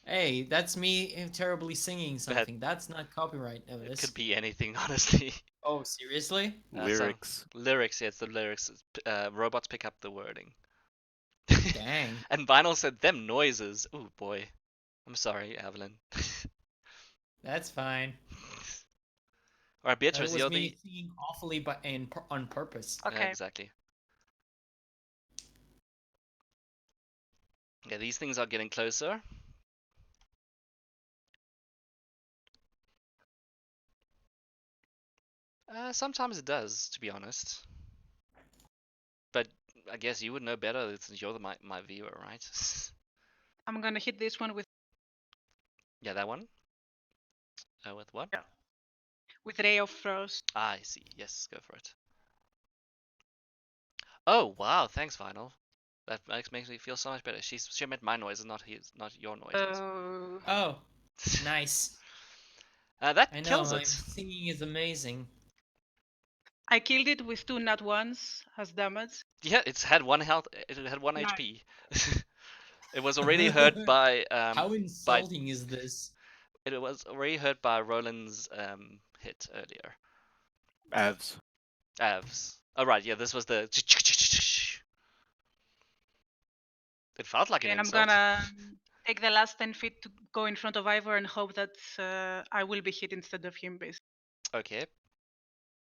Hey, that's me terribly singing something. That's not copyright notice. It could be anything, honestly. Oh, seriously? Lyrics. Lyrics, yeah, it's the lyrics. Robots pick up the wording. Dang. And Vinyl said, them noises. Oh boy. I'm sorry, Evelyn. That's fine. Alright, Beatrice, That you're was me the... singing awfully but on purpose. Okay. Exactly. Yeah, these things are getting closer. Sometimes it does, to be honest. But I guess you would know better since you're my viewer, right? I'm gonna hit this one with Yeah, that one. With what? Ray of Frost. Ah, I see. Yes, go for it. Oh wow, thanks, Vinyl. That makes me feel so much better. She meant my noises, not your noises. Oh, nice. That I know, kills my it. singing is amazing. I killed it with 2 nat 1s as damage. Yeah, it's had 1 health. It had 1 Nice. HP. It was already hurt by How insulting is this? It was already hurt by Roland's hit earlier. Avs. Avs. Oh right, yeah, this was the. It felt like an And I'm insult. gonna take the last 10 feet to go in front of Ivor and hope that I will be hit instead of him, basically. Okay.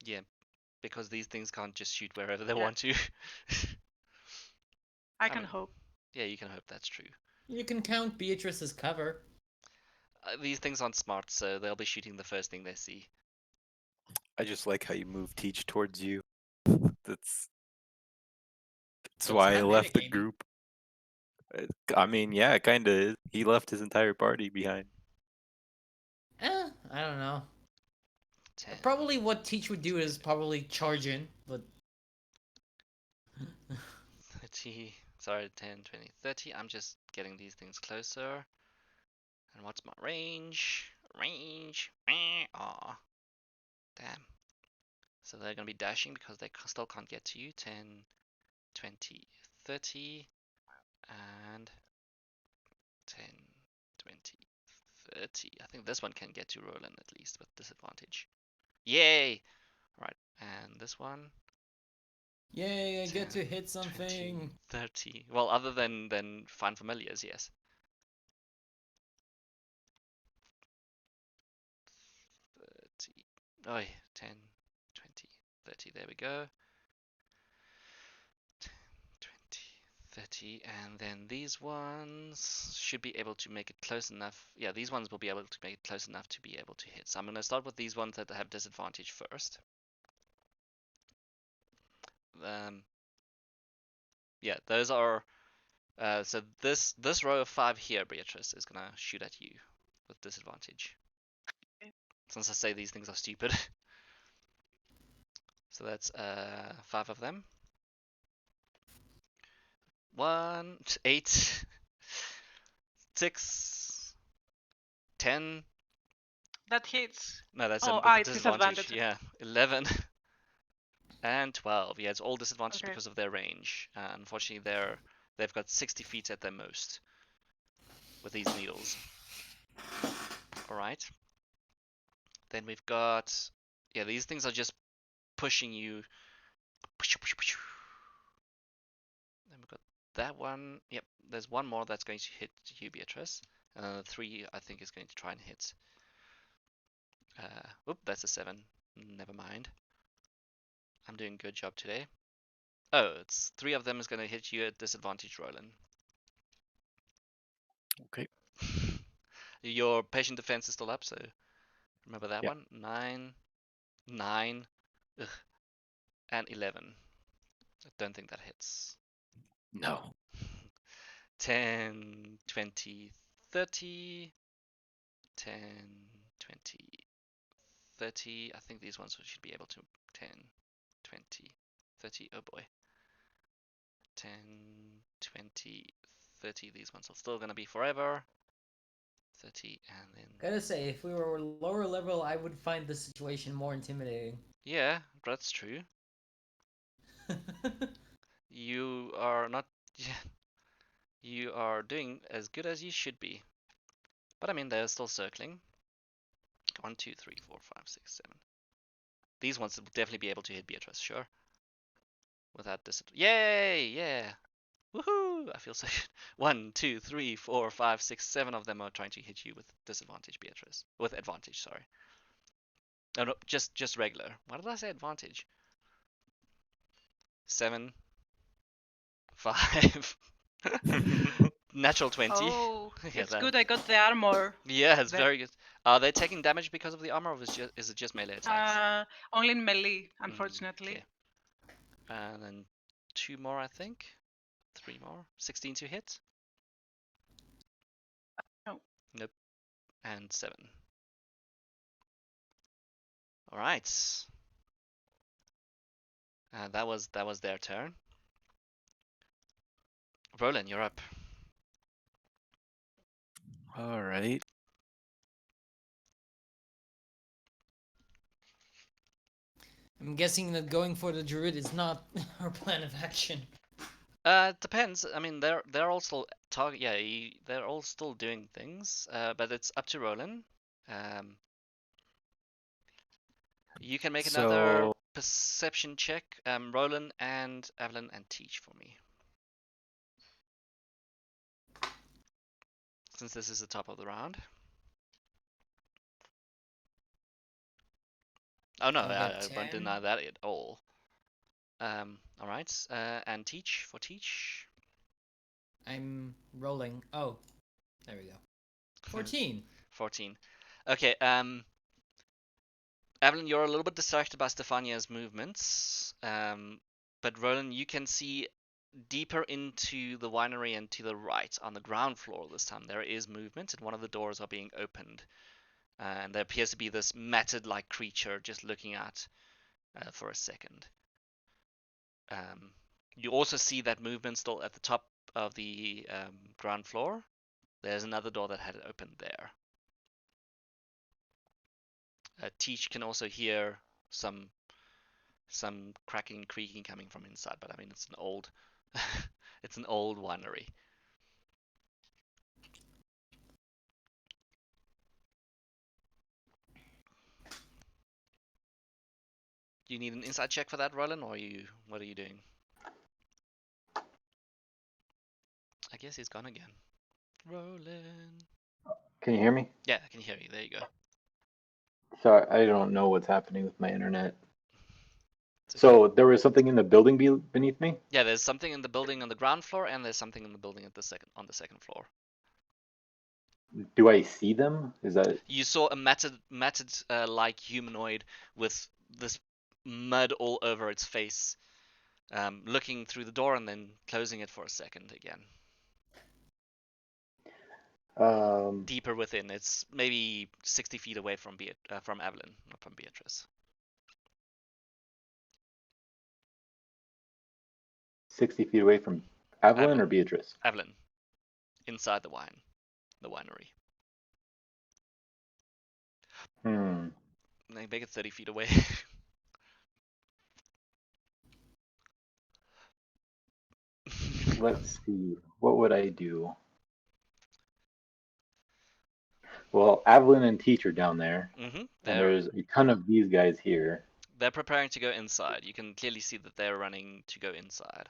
Yeah, because these things can't just shoot wherever they Yeah. want to. I I can mean- hope. Yeah, you can hope that's true. You can count Beatrice as cover. These things aren't smart, so they'll be shooting the first thing they see. I just like how you move Teach towards you. That's It's why I not left the metagaming. group. I mean, yeah, it kinda is. He left his entire party behind. I don't know. 10. Probably what Teach would do is probably charge in, but 30. Sorry, 10, 20, 30. I'm just getting these things closer. And what's my range? Range. Aw. Damn. So they're going to be dashing because they still can't get to you. 10, 20, 30. And 10, 20, 30. I think this one can get to Roland at least with disadvantage. Yay! Right, and this one. yay, I get 10, to hit 20, something. 30. Well, other than Find Familiars, yes. 30. Oh, 10, 20, 30. There we go. 10, 20, 30. And then these ones should be able to make it close enough. Yeah, these ones will be able to make it close enough to be able to hit. So I'm going to start with these ones that have disadvantage first. Yeah, those are. So this row of 5 here, Beatrice, is gonna shoot at you with disadvantage. Okay. Since I say these things are stupid. So that's 5 of them. 1, 8, 6, 10. That hits. No, that's Oh, with it's disadvantage. disadvantage. Yeah, 11 and 12. Yeah, it's all disadvantage Okay. because of their range. Unfortunately, they've got 60 feet at their most with these needles. All right. Then we've got, yeah, these things are just pushing you. Then we've got that one. Yep, there's one more that's going to hit you, Beatrice. And then the 3, I think, is going to try and hit. Whoop, that's a 7. Never mind. I'm doing a good job today. Oh, it's 3 of them is going to hit you at disadvantage, Roland. Okay. Your patient defense is still up, so remember that Yeah. one. 9, 9, ugh, and 11. I don't think that hits. No. 10, 20, 30. 10, 20, 30. I think these ones should be able to. 10, 20, 30. Oh boy. 10, 20, 30. These ones are still going to be forever. 30, and then. Gotta say, if we were lower level, I would find this situation more intimidating. Yeah, that's true. You are not. Yeah, you are doing as good as you should be. But I mean, they're still circling. 1, 2, 3, 4, 5, 6, 7. These ones will definitely be able to hit Beatrice, sure. Without disadvantage. Yay! Yeah! Woohoo! I feel so good. 1, 2, 3, 4, 5, 6, 7 of them are trying to hit you with disadvantage, Beatrice. With advantage, sorry. Oh no, just regular. Why did I say advantage? 7, 5, Natural 20. Oh, Yeah, it's good I got the armor. Yeah, it's There. very good. Are they taking damage because of the armor, or is it just melee attacks? Only in melee, Mm, unfortunately. okay. And then 2 more, I think. 3 more. 16 to hit. No. Nope. And 7. All right. That was their turn. Roland, you're up. All right. I'm guessing that going for the druid is not our plan of action. It depends. I mean, they're all still target. Yeah, they're all still doing things. But it's up to Roland. Um, you can make another So perception check, Roland and Evelyn, and Teach for me. Since this is the top of the round. Oh no, I I got won't 10. deny that at all. All right. And Teach for Teach. I'm rolling. Oh, there we go. 14. 14. Okay. Evelyn, you're a little bit distracted by Stefania's movements. But Roland, you can see deeper into the winery and to the right on the ground floor this time. There is movement, and one of the doors are being opened. And there appears to be this matted-like creature just looking out for a second. You also see that movement still at the top of the ground floor. There's another door that had it opened there. Teach can also hear some cracking, creaking coming from inside, but I mean it's an old it's an old winery. Do you need an inside check for that, Roland, or what are you doing? I guess he's gone again. Roland. Can you hear me? Yeah, I can hear you. There you go. Sorry, I don't know what's happening with my internet. It's okay. So there was something in the building beneath me? Yeah, there's something in the building on the ground floor, and there's something in the building on the second floor. Do I see them? Is that You saw a matted like humanoid with this mud all over its face, looking through the door and then closing it for a second again. Deeper within, it's maybe 60 feet away from Evelyn, not from Beatrice. 60 feet away from Evelyn Evelyn. or Beatrice? Evelyn, inside the winery. They make it 30 feet away. Let's see. What would I do? Well, Evelyn and Teach are down there, and there's a ton of these guys here. They're preparing to go inside. You can clearly see that they're running to go inside.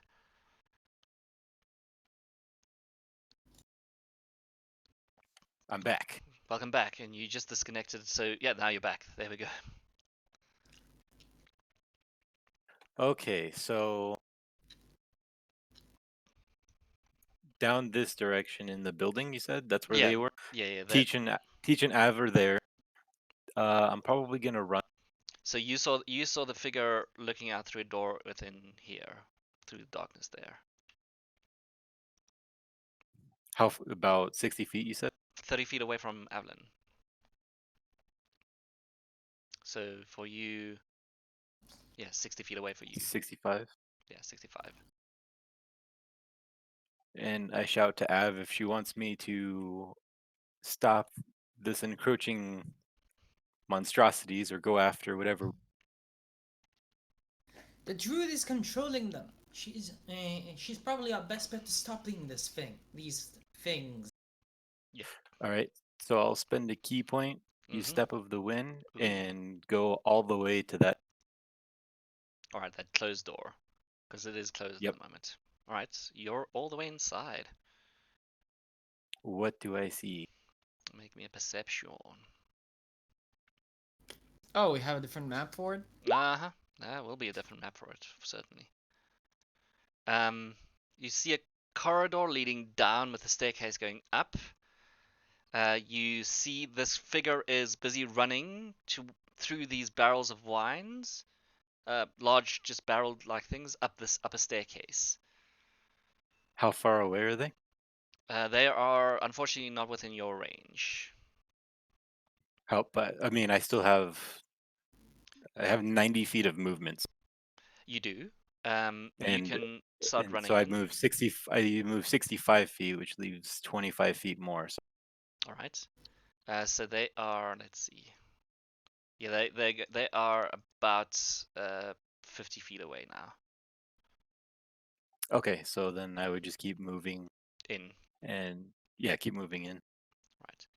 I'm back. Welcome back, and you just disconnected, so yeah, now you're back. There we go. Okay, so down this direction in the building, you said that's where Yeah, they were. yeah. Teach and Av are there. I'm probably gonna run. So you saw the figure looking out through a door within here, through the darkness there. How about 60 feet? You said 30 feet away from Evelyn. So for you, yeah, 60 feet away for you. 65. Yeah, 65. And I shout to Av if she wants me to stop this encroaching monstrosities or go after whatever. The druid is controlling them. She's probably our best bet to stopping these things. Yeah. All right. So I'll spend a key point, use Step of the Wind, and go all the way to that. All right, that closed door, because it is closed at the moment. All right, you're all the way inside. What do I see? Make me a perception. Oh, we have a different map for it? Uh-huh. That will be a different map for it, certainly. You see corridor leading down with the staircase going up. You see this figure is busy running through these barrels of wines, large, just barrel-like things, up this upper staircase. How far away are they? They are unfortunately not within your range. But I mean, I have 90 feet of movement, You do. You and can start and running so I in. move 60. I move 65 feet, which leaves 25 feet more. So All right. So they are. Let's see. Yeah, they are about 50 feet away now. okay, so then I would just keep moving In. and yeah, keep moving in. Right.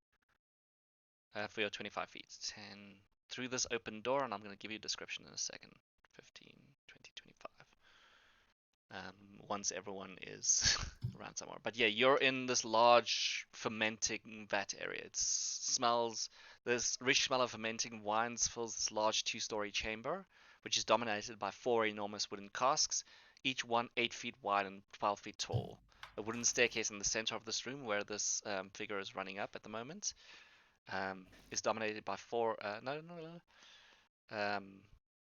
For your 25 feet. 10 through this open door, and I'm going to give you a description in a second. 15, 20, 25. Once everyone is around somewhere. But yeah, you're in this large fermenting vat area. It smells, this rich smell of fermenting wines fills this large 2-story chamber, which is dominated by 4 enormous wooden casks, each one 8 feet wide and 12 feet tall. A wooden staircase in the center of this room, where this figure is running up at the moment, is dominated by 4.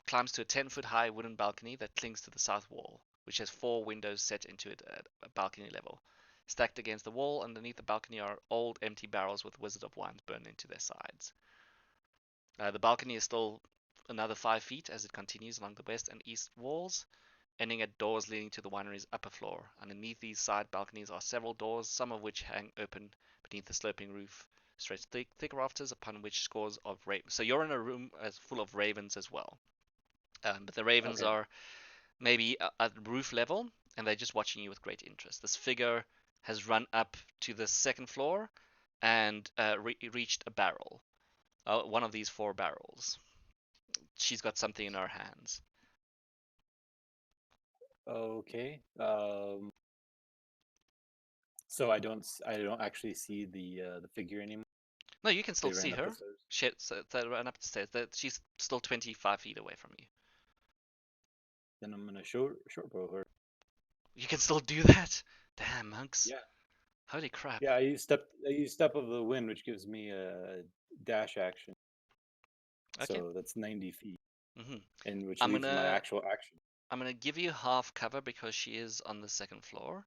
Climbs to a 10-foot high wooden balcony that clings to the south wall, which has 4 windows set into it at a balcony level. Stacked against the wall underneath the balcony are old empty barrels with Wizard of Wines burned into their sides. The balcony is still another 5 feet as it continues along the west and east walls, ending at doors leading to the winery's upper floor. Underneath these side balconies are several doors, some of which hang open beneath the sloping roof, stretch thick rafters upon which scores of ravens. So you're in a room full of ravens as well. But the ravens Okay. are maybe at roof level, and they're just watching you with great interest. This figure has run up to the second floor and reached a barrel, one of these 4 barrels. She's got something in her hands. Okay. So I don't actually see the figure anymore. No, you can still They see ran up the her. stairs. They ran up the stairs. She's still 25 feet away from you. Then I'm gonna short bow her. You can still do that? Damn, monks. Yeah. Holy crap. Yeah, I use step of the wind, which gives me a dash action. Okay. So that's 90 feet, hmm and which I'm leaves my gonna actual action. I'm gonna give you half cover because she is on the second floor.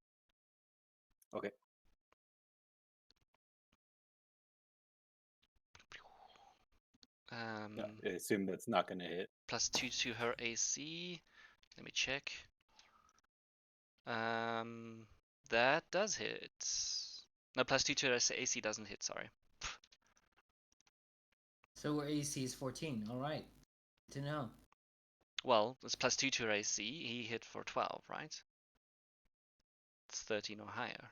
Okay. Yeah, I assume that's not gonna hit. +2 to her AC. Let me check. That does hit. No, +2 to her AC doesn't hit. Sorry. So her AC is 14. All right. Good to know. Well, it's +2 to her AC. He hit for 12, right? It's 13 or higher.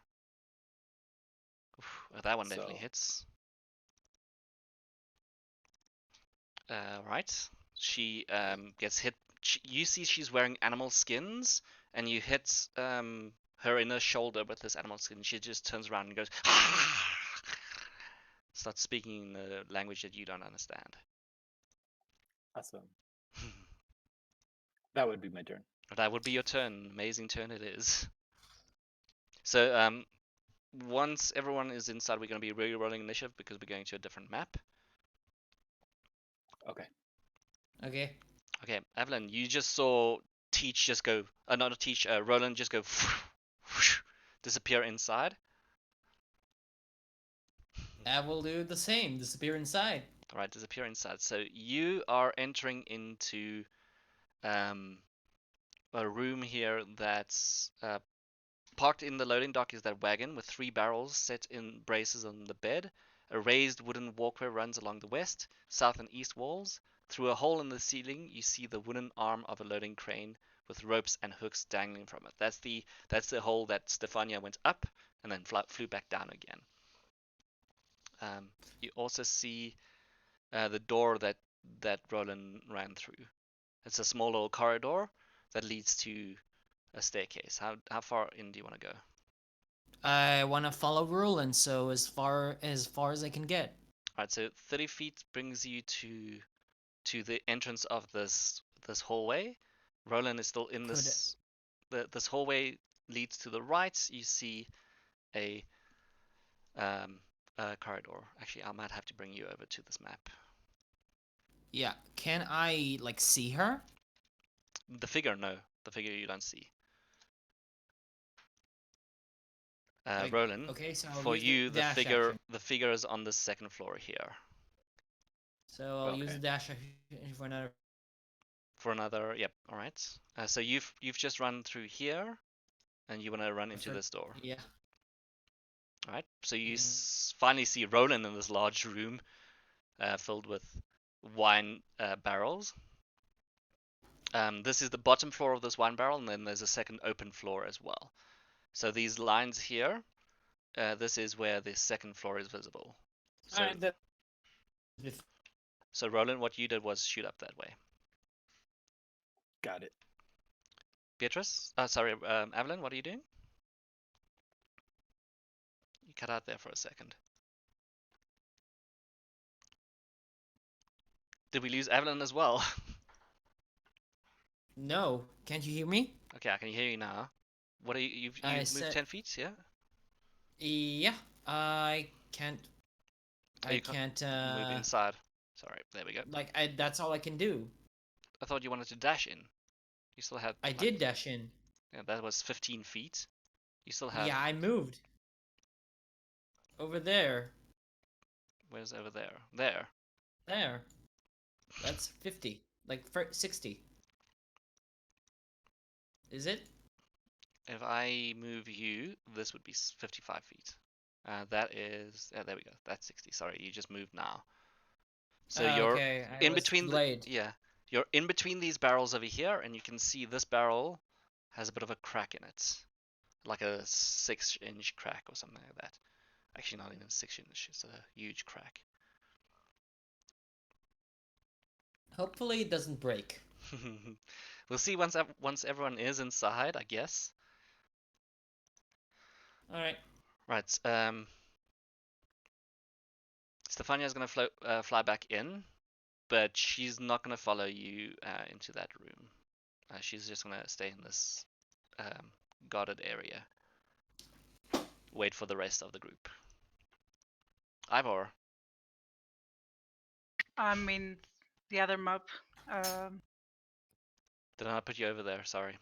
Oof, that one definitely So hits. Right. She gets hit. You see she's wearing animal skins, and you hit her in the shoulder with this animal skin. She just turns around and goes, starts speaking in a language that you don't understand. awesome. That would be my turn. That would be your turn. Amazing turn it is. So once everyone is inside, we're going to be re-rolling initiative because we're going to a different map. Okay. Okay. Okay, Evelyn, you just saw Teach just go, not Teach, Roland just go, disappear inside. I will do the same. Disappear inside. All right, disappear inside. So you are entering into a room here that's parked in the loading dock is that wagon with 3 barrels set in braces on the bed. A raised wooden walkway runs along the west, south, and east walls. Through a hole in the ceiling, you see the wooden arm of a loading crane with ropes and hooks dangling from it. That's the hole that Stefania went up and then flew back down again. You also see the door that Roland ran through. It's a small little corridor that leads to a staircase. How far in do you want to go? I want to follow Roland, so as far as I can get. All right, so 30 feet brings you to the entrance of this hallway. Roland is still in this hallway leads to the right, you see a corridor. Actually, I might have to bring you over to this map. Yeah. Can I like see her? The figure, no. The figure you don't see. Like, Roland, okay, so I'll for use you, the dash action. the figure is on the second floor here. So I'll use Okay. the dash action for another. For another, yep, all right. So you've just run through here, and you want to run into this door. Yeah. All right. So you finally see Roland in this large room, filled with wine barrels. This is the bottom floor of this wine barrel, and then there's a second open floor as well. So these lines here, this is where the second floor is visible. So, Alright, so Roland, what you did was shoot up that way. Got it. Beatrice, sorry, Evelyn, what are you doing? You cut out there for a second. Did we lose Evelyn as well? No, can't you hear me? Okay, I can hear you now. What are you've I moved said- 10 feet, yeah? Yeah, I can't. Oh, I you can't can't. Move inside. Sorry, there we go. Like that's all I can do. I thought you wanted to dash in. You still had. I like, did dash in. Yeah, that was 15 feet. You still have. Yeah, I moved. Over there. Where's over there? There. There. That's 50. Like 60. Is it? If I move you, this would be 55 feet. That is. Yeah, there we go. That's 60. Sorry, you just moved now. So you're okay. I in was between delayed. yeah, you're in between these barrels over here, and you can see this barrel has a bit of a crack in it, like a 6-inch crack or something like that. Actually, not even 6 inch. It's a huge crack. Hopefully it doesn't break. We'll see once everyone is inside, I guess. All right. Right. Stefania's gonna fly back in, but she's not gonna follow you into that room. She's just gonna stay in this guarded area. Wait for the rest of the group. Ivor. I'm in the other map. Did I not put you over there? Sorry.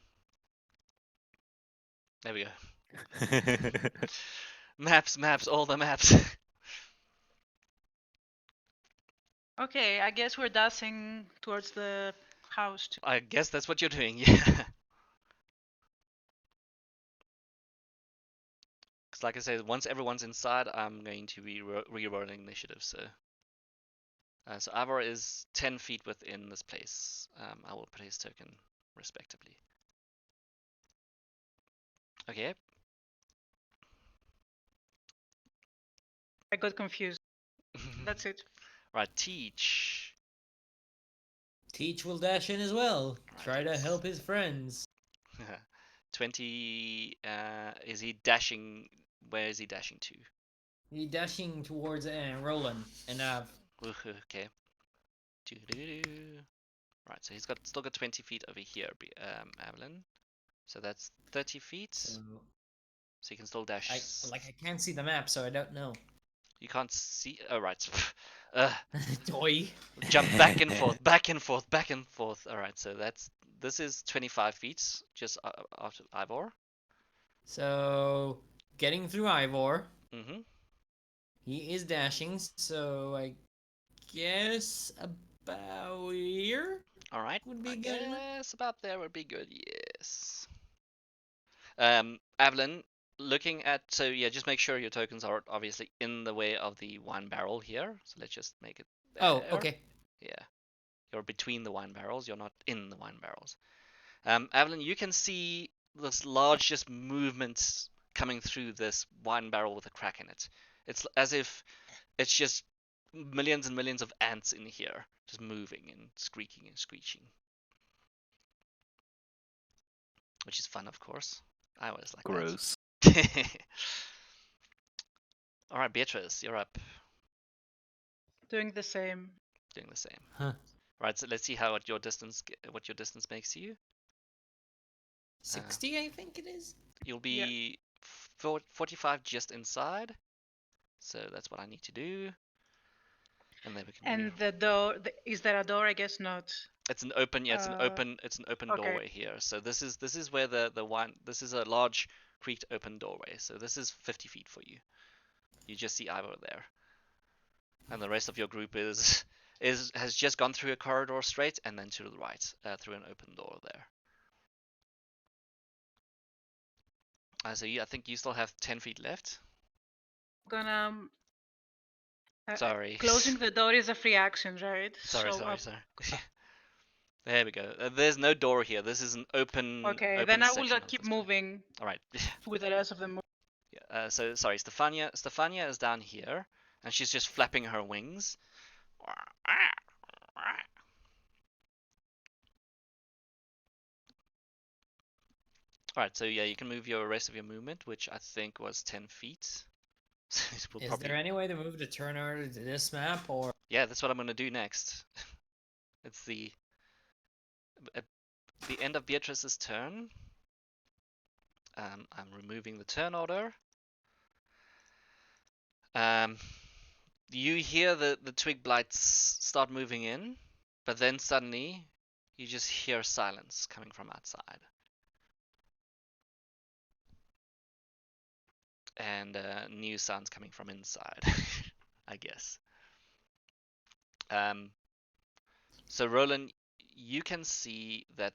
There we go. Maps, all the maps. Okay, I guess we're dashing towards the house too. I guess that's what you're doing, yeah. Because like I said, once everyone's inside, I'm going to be re-rolling initiative, so... so Ivor is 10 feet within this place. I will put his token respectively. Okay. I got confused. That's it. Right, Teach. Teach will dash in as well. Right. Try to help his friends. 20, is he dashing, where is he dashing to? He dashing towards Roland and Av. Okay. Right, so he's still got 20 feet over here, Evelyn. So that's 30 feet. So So you can still dash. I can't see the map, so I don't know. You can't see. Oh right. Toy. Jump back and forth, back and forth, back and forth. All right. So this is 25 feet just after Ivor. So getting through Ivor. Mhm. He is dashing, so I guess about here All right. would be I good enough. guess about there would be good. Yes. Evelyn, looking at, so yeah, just make sure your tokens are obviously in the way of the wine barrel here. So let's just make it there. Oh, okay. Yeah. You're between the wine barrels. You're not in the wine barrels. Evelyn, you can see this large just movement coming through this wine barrel with a crack in it. It's as if it's just millions and millions of ants in here, just moving and squeaking and screeching. Which is fun, of course. I always like Gross. that. All right, Beatrice, you're up. Doing the same. Doing the same. Huh. Right, so let's see what your distance makes you. 60, I think it is. You'll Yeah. be 45 just inside. So that's what I need to do. And then we can And the door, is there a door? I guess not. It's an open, yeah, Uh, it's an open okay. doorway here. So this is where the one, this is a large creaked open doorway. So this is 50 feet for you. You just see Ivor there. And the rest of your group has just gone through a corridor straight and then to the right, through an open door there. So I think you still have 10 feet left. Gonna Sorry. closing the door is a free action, right? Sorry. So, There we go. There's no door here. This is an open. okay, open then I will section of keep this place. moving All right. with the rest of the move. Yeah, so sorry, Stefania is down here, and she's just flapping her wings. Alright, so yeah, you can move your rest of your movement, which I think was 10 feet. We'll Is there any way to move the turn order to this map, or? Yeah, that's what I'm gonna do next. It's at the end of Beatrice's turn. I'm removing the turn order. You hear the twig blights start moving in, but then suddenly you just hear silence coming from outside. And new sounds coming from inside, I guess. So Roland, you can see that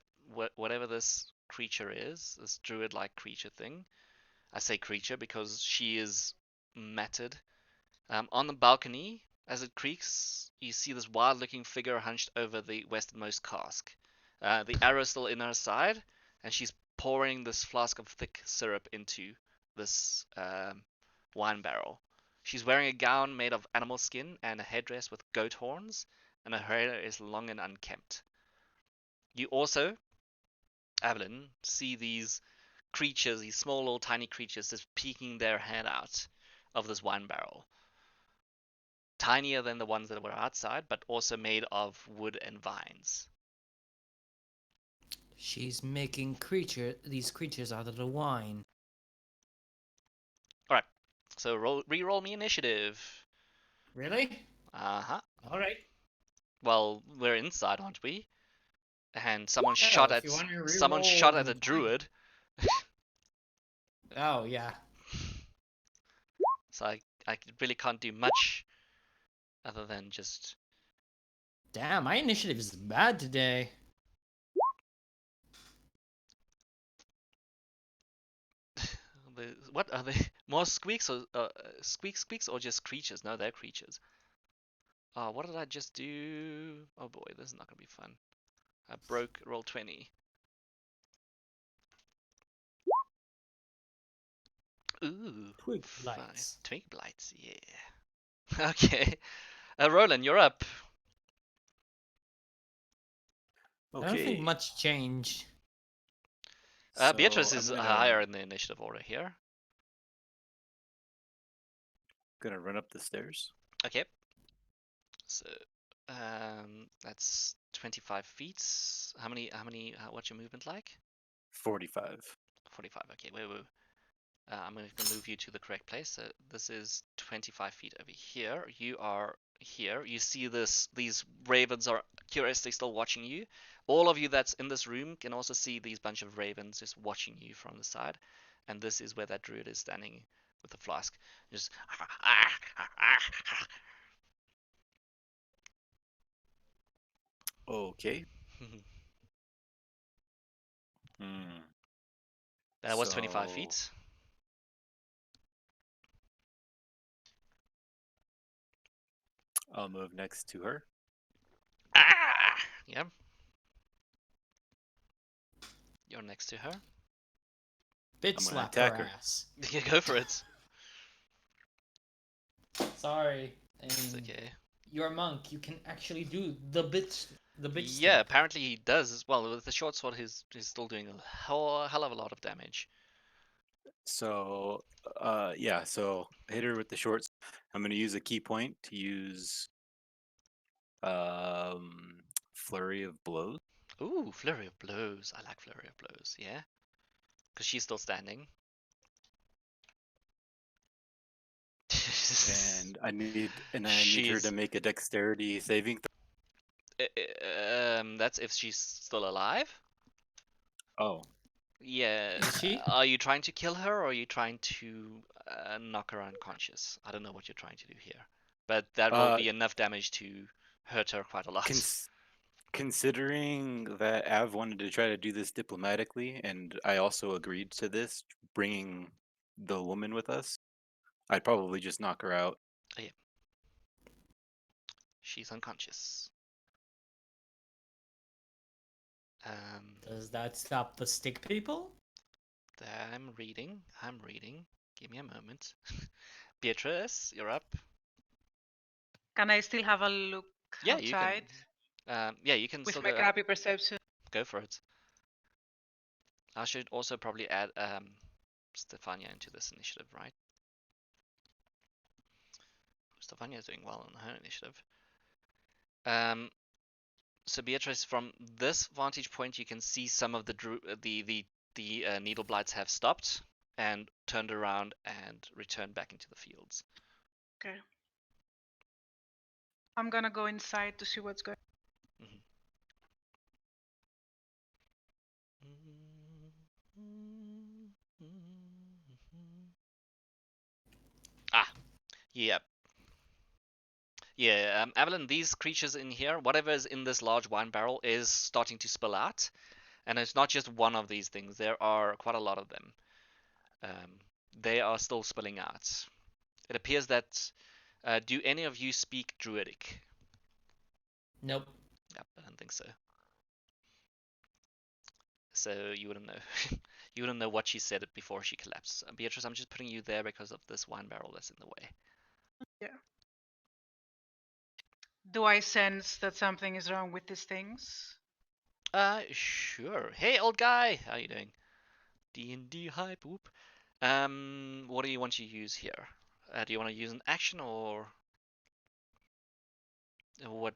whatever this creature is, this druid-like creature thing, I say creature because she is matted. On the balcony, as it creaks, you see this wild-looking figure hunched over the westernmost cask. The arrow's still in her side, and she's pouring this flask of thick syrup into this wine barrel. She's wearing a gown made of animal skin and a headdress with goat horns, and her hair is long and unkempt. You also, Evelyn, see these creatures, these small little tiny creatures, just peeking their head out of this wine barrel. Tinier than the ones that were outside, but also made of wood and vines. She's making these creatures out of the wine. Alright, so re-roll me initiative. Really? Uh-huh. All right. Well, we're inside, aren't we? And someone Yeah, shot if at you want to someone re-roll, shot at a then fine. druid. Oh yeah. So I really can't do much other than just Damn, my initiative is bad today. what are they? More squeaks or squeaks or just creatures? No, they're creatures. Oh, what did I just do? Oh boy, this is not gonna be fun. I broke roll 20. Ooh, Twig fine. blights. Twig blights, yeah. Okay, Roland, you're up. I don't think Okay. much changed. Beatrice So is I'm higher in the initiative order here. gonna run up the stairs. Okay. So, that's 25 feet. What's your movement like? 45. 45. Okay, wait. I'm going to move you to the correct place. So this is 25 feet over here. You are here. You see these ravens are curiously still watching you. All of you that's in this room can also see these bunch of ravens just watching you from the side. And this is where that druid is standing with the flask. Just Okay. Hmm. That was 25 So- feet. I'll move next to her. Yeah. You're next to her. Bitch I'm gonna slap attack her her. ass. Yeah, go for it. Sorry. It's okay. You're a monk. You can actually do the bitch. The bitch. Yeah, slap. apparently he does. Well, with the short sword, he's still doing a hell of a lot of damage. So, yeah. So hit her with the shorts. I'm gonna use a key point to use flurry of blows. Ooh, flurry of blows. I like flurry of blows. Yeah. because she's still standing. And I need her She's- to make a dexterity saving. That's if she's still alive. Oh, Yeah. Is she? Are you trying to kill her, or are you trying to knock her unconscious? I don't know what you're trying to do here, but that will be enough damage to hurt her quite a lot. Considering that Av wanted to try to do this diplomatically, and I also agreed to this, bringing the woman with us, I'd probably just knock her out. She's unconscious. Does that stop the stick people? I'm reading. Give me a moment. Beatrice, you're up. Can I still have a look Yeah, you can. outside Yeah, you can with still my go. crappy perception? Go for it. I should also probably add Stefania into this initiative, right? Stefania is doing well on her initiative. So Beatrice, from this vantage point, you can see some of the needle blights have stopped and turned around and returned back into the fields. Okay. I'm gonna go inside to see what's going. Ah, yep. Yeah, Evelyn, these creatures in here, whatever is in this large wine barrel is starting to spill out. And it's not just one of these things, there are quite a lot of them. They are still spilling out. It appears that... do any of you speak Druidic? Nope. Yep, I don't think so. So you wouldn't know. You wouldn't know what she said before she collapsed. Beatrice, I'm just putting you there because of this wine barrel that's in the way. Yeah. Do I sense that something is wrong with these things? Sure. Hey, old guy, how you doing? D&D hype, whoop. What do you want to use here? Do you want to use an action, or what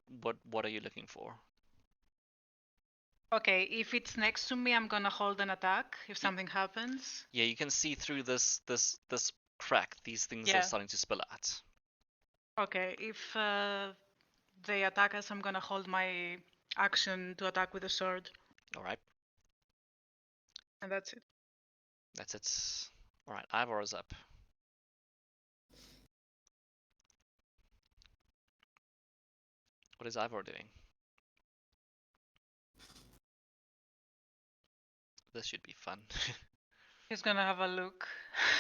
are you looking for? Okay, if it's next to me, I'm gonna hold an attack if something happens. Yeah, you can see through this crack. These things are Yeah. starting to spill out. Okay, if they attack us, I'm gonna hold my action to attack with a sword, All right, and that's it. that's it. All right, Ivor is up. What is Ivor doing? This should be fun. He's gonna have a look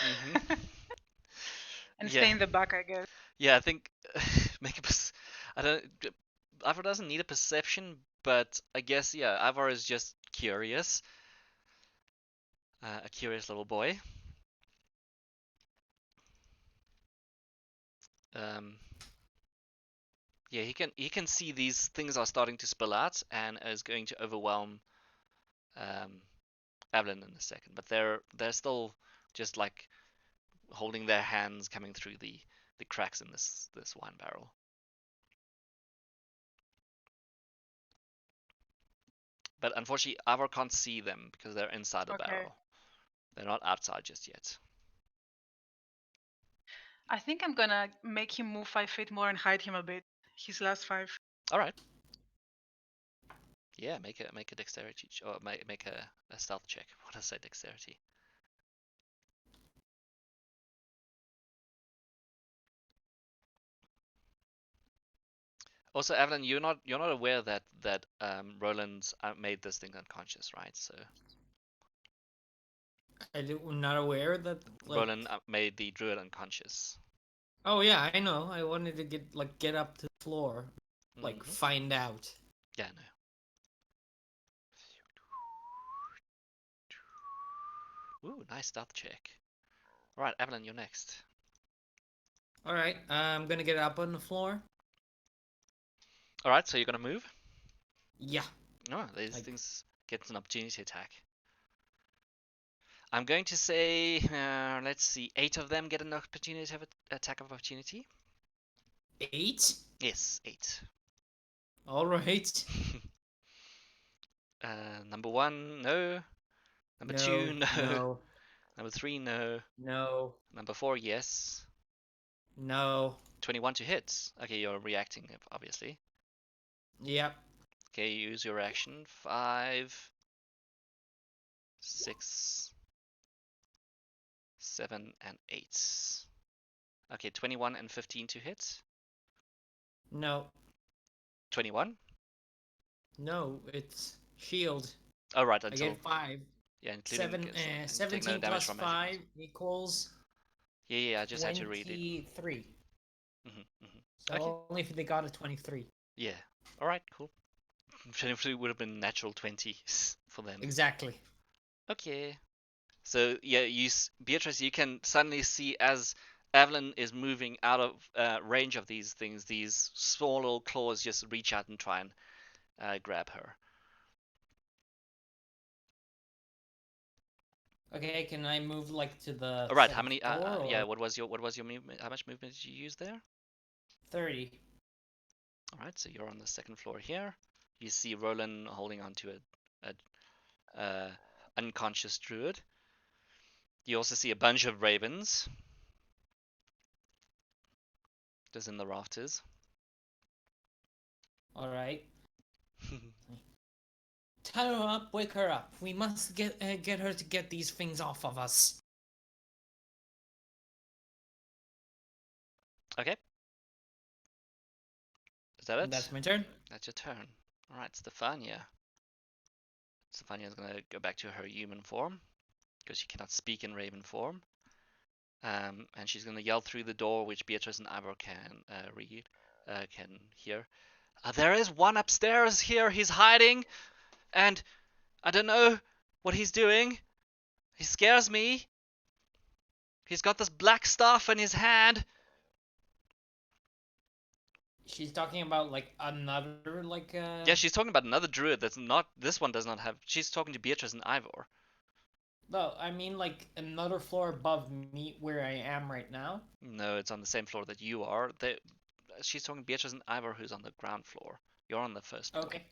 Mhm. and Yeah. stay in the back, I guess. Yeah, I think make a. I don't. Ivor doesn't need a perception, but I guess yeah, Ivor is just curious. A curious little boy. Yeah, he can see these things are starting to spill out and is going to overwhelm Evelyn in a second. But they're still just like holding their hands coming through the cracks in this wine barrel. But unfortunately, Ivor can't see them because they're inside the Okay. barrel. They're not outside just yet. I think I'm gonna make him move 5 feet more and hide him a bit. His last 5. All right. Yeah, make a dexterity or make a stealth check. What did I say, dexterity? Also, Evelyn, you're not aware that Roland made this thing unconscious, right? So I'm not aware that. Like... Roland made the druid unconscious. Oh yeah, I know. I wanted to get up to the floor, like find out. Yeah, no. Ooh, nice stealth check. All right, Evelyn, you're next. All right, I'm gonna get up on the floor. All right, so you're gonna move. Yeah. No, these things get an opportunity attack. I'm going to say, let's see, 8 of them get an opportunity to have an attack of opportunity. 8? Yes, 8. All right. Number 1, no. Number No, 2, no. no, Number 3, no. no, Number 4, yes. no. 21 to hit. Okay, you're reacting, obviously. Yep. Okay, use your action. 5, 6, 7, and 8. Okay, 21 and 15 to hit. No, 21? no. It's shield. Oh, right, I until... get 5. Yeah, including... and take no 17 damage plus from magic 5 missile. equals Yeah, I just had to read it. 23. So Okay. only if they got a 23. Yeah. Alright, cool. 23 would have been natural 20s for them. Exactly. Okay. So yeah, Beatrice, you can suddenly see as Evelyn is moving out of range of these things, these small little claws just reach out and try and grab her. Okay, can I move like to the All right, how second many? floor Yeah, or what was your movement? How much movement did you use there? 30? All right, so you're on the second floor here. You see Roland holding onto a unconscious druid. You also see a bunch of ravens just in the rafters. All right. Tell her up, wake her up. We must get her to get these things off of us. Okay. Is that it? That's my turn. That's your turn. All right, Stefania. Stefania's gonna go back to her human form because she cannot speak in raven form. And she's gonna yell through the door, which Beatrice and Ivor can can hear. There is one upstairs here. He's hiding, and I don't know what he's doing. He scares me. He's got this black stuff in his hand. She's talking about like another like Yeah, she's talking about another druid that's not. This one does not have. She's talking to Beatrice and Ivor. No, I mean like another floor above me where I am right now. No, it's on the same floor that you are. She's talking to Beatrice and Ivor, who's on the ground floor. You're on the first floor. Okay.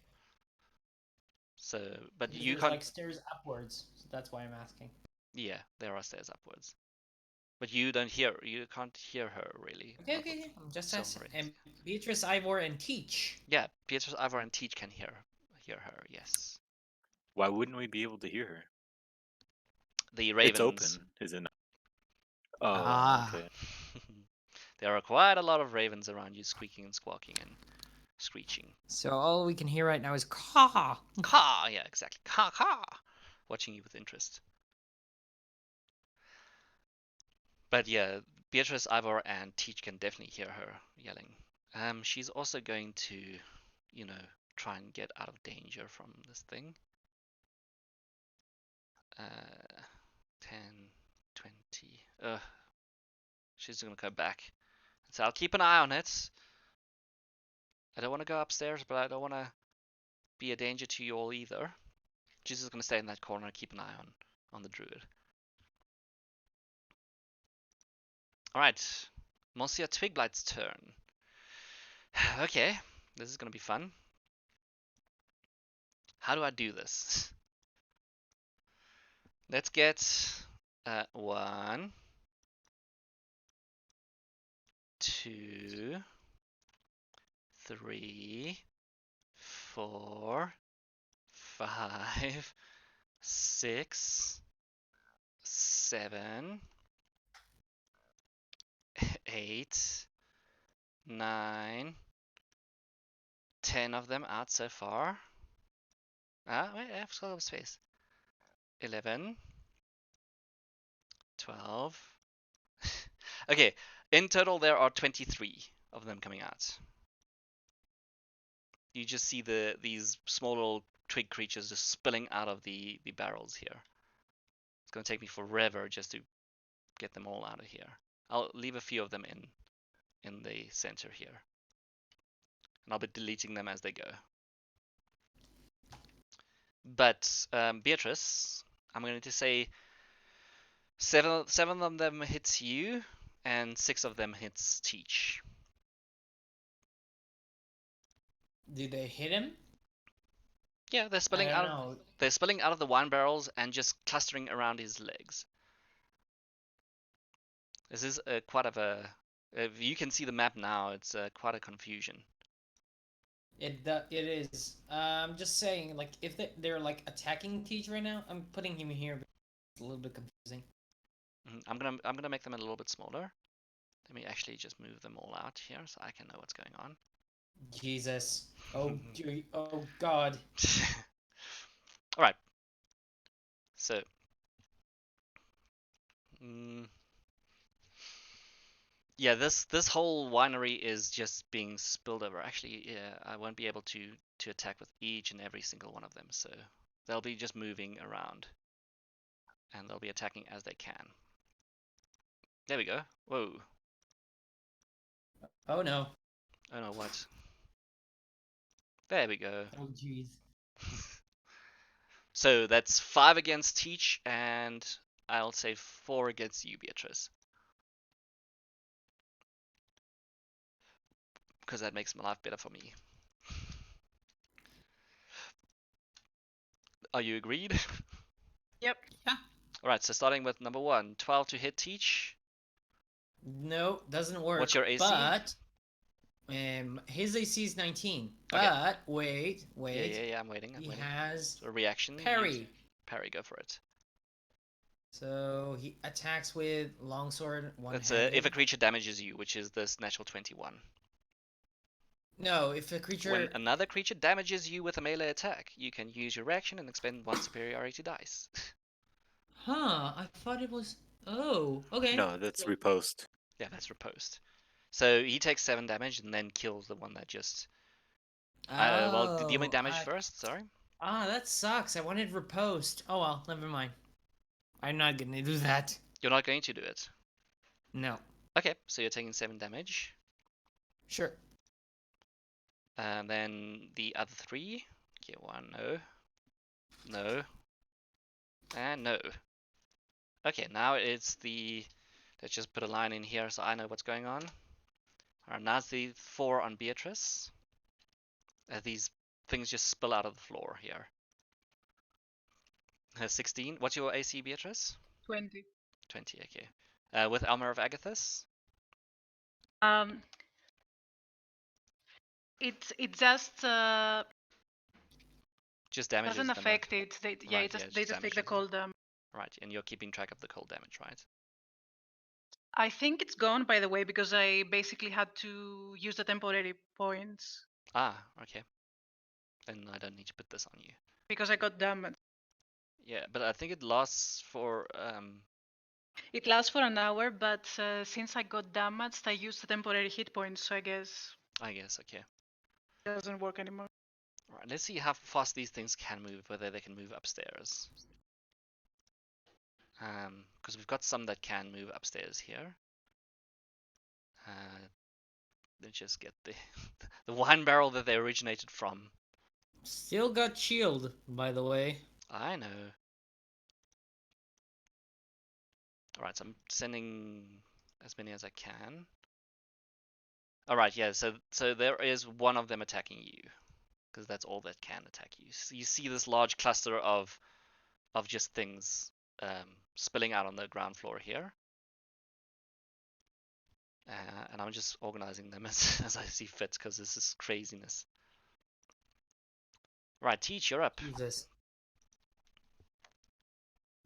So, but Because you there's can't. like stairs upwards, so that's why I'm asking. Yeah, there are stairs upwards. But you don't hear. You can't hear her really. Okay. I'm just some asking. rings. And Beatrice, Ivor, and Teach. Yeah, Beatrice, Ivor, and Teach can hear her. Yes. Why wouldn't we be able to hear her? The ravens. It's open, is it not? Oh, Ah. okay. There are quite a lot of ravens around you, squeaking and squawking and screeching. So all we can hear right now is caw. Caw! Yeah, exactly. Caw, caw! Watching you with interest. But yeah, Beatrice, Ivor, and Teach can definitely hear her yelling. She's also going to, try and get out of danger from this thing. 10, 20. She's gonna go back. So I'll keep an eye on it. I don't want to go upstairs, but I don't want to be a danger to you all either. She's just gonna stay in that corner and keep an eye on the druid. Alright, Monsieur Twigblight's turn. Okay, this is gonna be fun. How do I do this? Let's get 1, 2, 3, 4, 5, 6, 7, 8, 9, 10 of them out so far. Wait, I have got space. 11, 12. Okay, in total there are 23 of them coming out. You just see these small little twig creatures just spilling out of the barrels here. It's gonna take me forever just to get them all out of here. I'll leave a few of them in the center here. And I'll be deleting them as they go. But Beatrice, I'm going to say seven of them hits you, and 6 of them hits Teach. Did they hit him? Yeah, they're I spilling don't out of know. they're spilling out of the wine barrels and just clustering around his legs. This is quite of a. If you can see the map now, it's quite a confusion. It is. I'm just saying, like, if they're like attacking Teach right now, I'm putting him here. But it's a little bit confusing. I'm gonna make them a little bit smaller. Let me actually just move them all out here so I can know what's going on. Jesus. Oh, oh God. All right. So. Mm, yeah, this whole winery is just being spilled over. Actually, yeah, I won't be able to attack with each and every single one of them, so they'll be just moving around, and they'll be attacking as they can. There we go. Whoa. Oh no. Oh no, what? There we go. Oh jeez. So that's 5 against Teach, and I'll say 4 against you, Beatrice. Because that makes my life better for me. Are you agreed? Yep. Alright, so starting with number 1, 12 to hit Teach. No, doesn't work. What's your AC? But his AC is 19. Okay. But wait. Yeah, I'm waiting. He has So reaction. parry. Parry, go for it. So he attacks with longsword That's one-handed. if a creature damages you, which is this natural 21. No, if a creature. When another creature damages you with a melee attack, you can use your reaction and expend 1 superiority dice. Huh? I thought it was. Oh, okay. No, that's riposte. Yeah, that's riposte. So he takes 7 damage and then kills the one that just. Well, deal me damage first. Sorry. That sucks. I wanted riposte. Oh well, never mind. I'm not gonna do that. You're not going to do it. No. Okay, so you're taking 7 damage. Sure. And then the other 3. Okay, 1, no, and no. Okay, now it's the. Let's just put a line in here so I know what's going on. Alright, now it's the 4 on Beatrice. These things just spill out of the floor here. 16. What's your AC, Beatrice? 20. 20, okay. With Armor of Agathis? It just Just damages doesn't them. affect it. They Right, yeah, they just just take the damages them. cold. Right, and you're keeping track of the cold damage, right? I think it's gone, by the way, because I basically had to use the temporary points Ah, okay. Then I don't need to put this on you. because I got damaged. Yeah, but I think it lasts for It lasts for an hour, but since I got damaged, I used the temporary hit points, so I guess okay. it doesn't work anymore. Alright, let's see how fast these things can move, whether they can move upstairs. Because we've got some that can move upstairs here. Let's just get the the wine barrel that they originated from. Still got shield, by the way. I know. Alright, so I'm sending as many as I can. Alright, yeah, so there is one of them attacking you. Because that's all that can attack you. So you see this large cluster of just things spilling out on the ground floor here. And I'm just organizing them as I see fit, because this is craziness. Right, Teach, you're up. Jesus.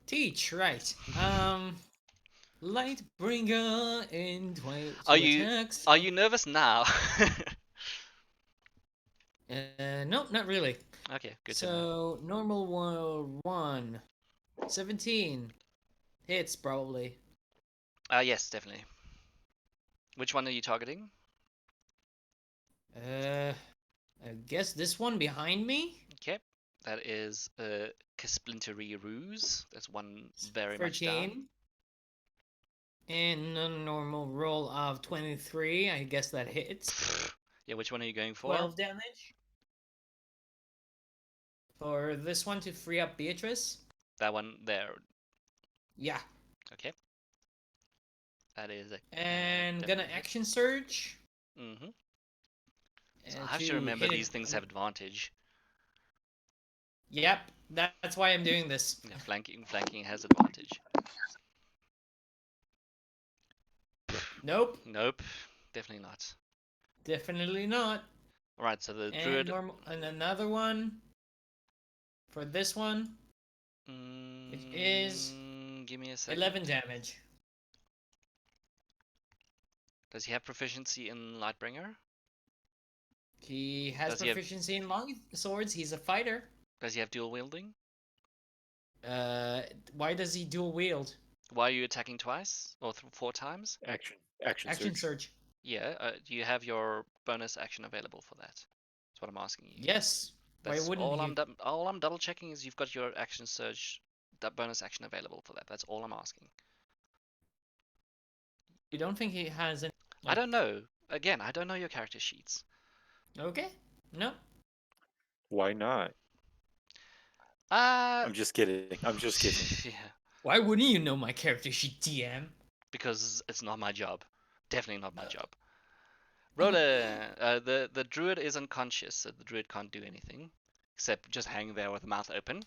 Teach, right. Lightbringer in 22 attacks. Are you nervous now? No, not really. Okay, good to know. So, normal 1. 17. Hits, probably. Yes, definitely. Which one are you targeting? I guess this one behind me? Okay, that is Splintery Ruse. That's one very much 13. down. And a normal roll of 23. I guess that hits. Yeah, which one are you going for? 12 damage. For this one to free up Beatrice? That one there. Yeah. Okay. That is a. And gonna definitely hit. action surge. Mm-hmm. So And I have to remember hit these it- things have advantage. Yep, that's why I'm doing this. Yeah, flanking has advantage. Nope, Nope, definitely not. definitely not. All right, so the And druid. normal, and another one for this one, which is Give me a second. 11 damage. Does he have proficiency in Lightbringer? He has Does he have- proficiency in long swords. He's a fighter. Does he have dual wielding? Why does he dual wield? Why are you attacking twice or 4 times? Action Action surge. surge. Yeah. Do you have your bonus action available for that? That's what I'm asking you. Yes. Why That's wouldn't all he? all I'm double checking is you've got your action surge, that bonus action available for that. That's all I'm asking. You don't think he has any? I don't know. Again, I don't know your character sheets. Okay. No. Why not? Uh, I'm just kidding. I'm just kidding. yeah, Why wouldn't you know my character sheet, DM? because it's not my job. Definitely not my job. Roller, the druid is unconscious, so the druid can't do anything except just hang there with the mouth open.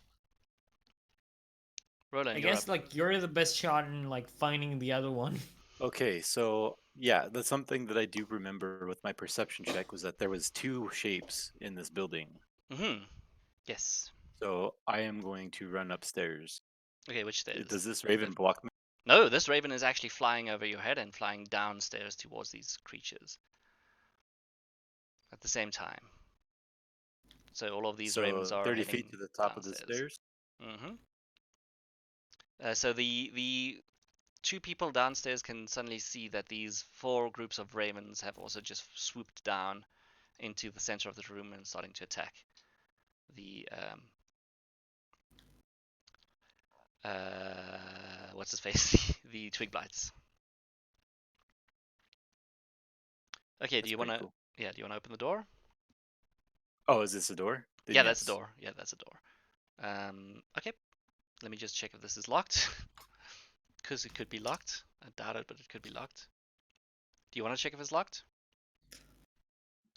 Roland, I you're guess up. like you're the best shot in like finding the other one. Okay, so yeah, that's something that I do remember with my perception check was that there was 2 shapes in this building. Mm-hmm. Yes. So I am going to run upstairs. Okay, which stairs? Does this raven block me? No, this raven is actually flying over your head and flying downstairs towards these creatures at the same time. So all of these ravens So are 30 heading feet to the top of the downstairs. stairs. Mm-hmm. So the 2 people downstairs can suddenly see that these 4 groups of ravens have also just swooped down into the center of the room and starting to attack the what's his face? the twig blights. Okay, do That's you pretty wanna cool. yeah, do you wanna open the door? Oh, is this a door? Then Yeah, that's a yes. door. Yeah, that's a door. Okay. Let me just check if this is locked. Because it could be locked. I doubt it, but it could be locked. Do you want to check if it's locked?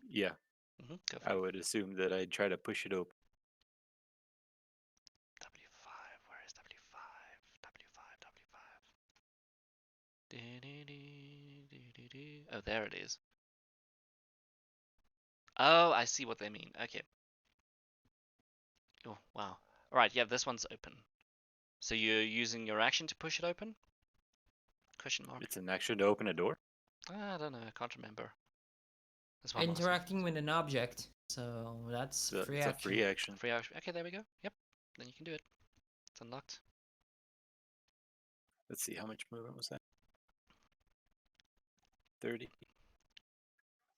Yeah, Go for I it. would assume that I'd try to push it open. W5. Where is W5? W5. W5. Oh, there it is. Oh, I see what they mean. Okay. Oh, wow. Alright, yeah, this one's open. So you're using your action to push it open? Question mark. It's an action to open a door. I don't know. I can't remember. That's what I'm asking. Interacting with an object. So that's free It's a action. free action. Free action. Okay, there we go. Yep. Then you can do it. It's unlocked. Let's see, how much movement was that? 30,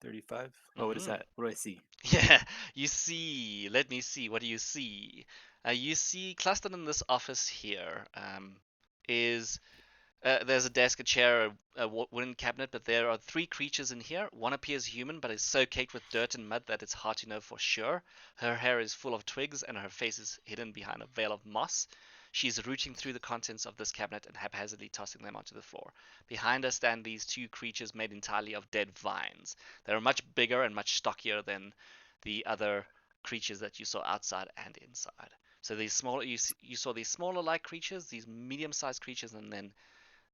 35. Oh, what is Mhm. that? What do I see? Yeah, you see. Let me see. What do you see? You see clustered in this office here is there's a desk, a chair, a wooden cabinet, but there are 3 creatures in here. One appears human, but is so caked with dirt and mud that it's hard to know for sure. Her hair is full of twigs, and her face is hidden behind a veil of moss. She's rooting through the contents of this cabinet and haphazardly tossing them onto the floor. Behind her stand these 2 creatures made entirely of dead vines. They are much bigger and much stockier than the other creatures that you saw outside and inside. So these smaller, you saw these smaller like creatures, these medium-sized creatures, and then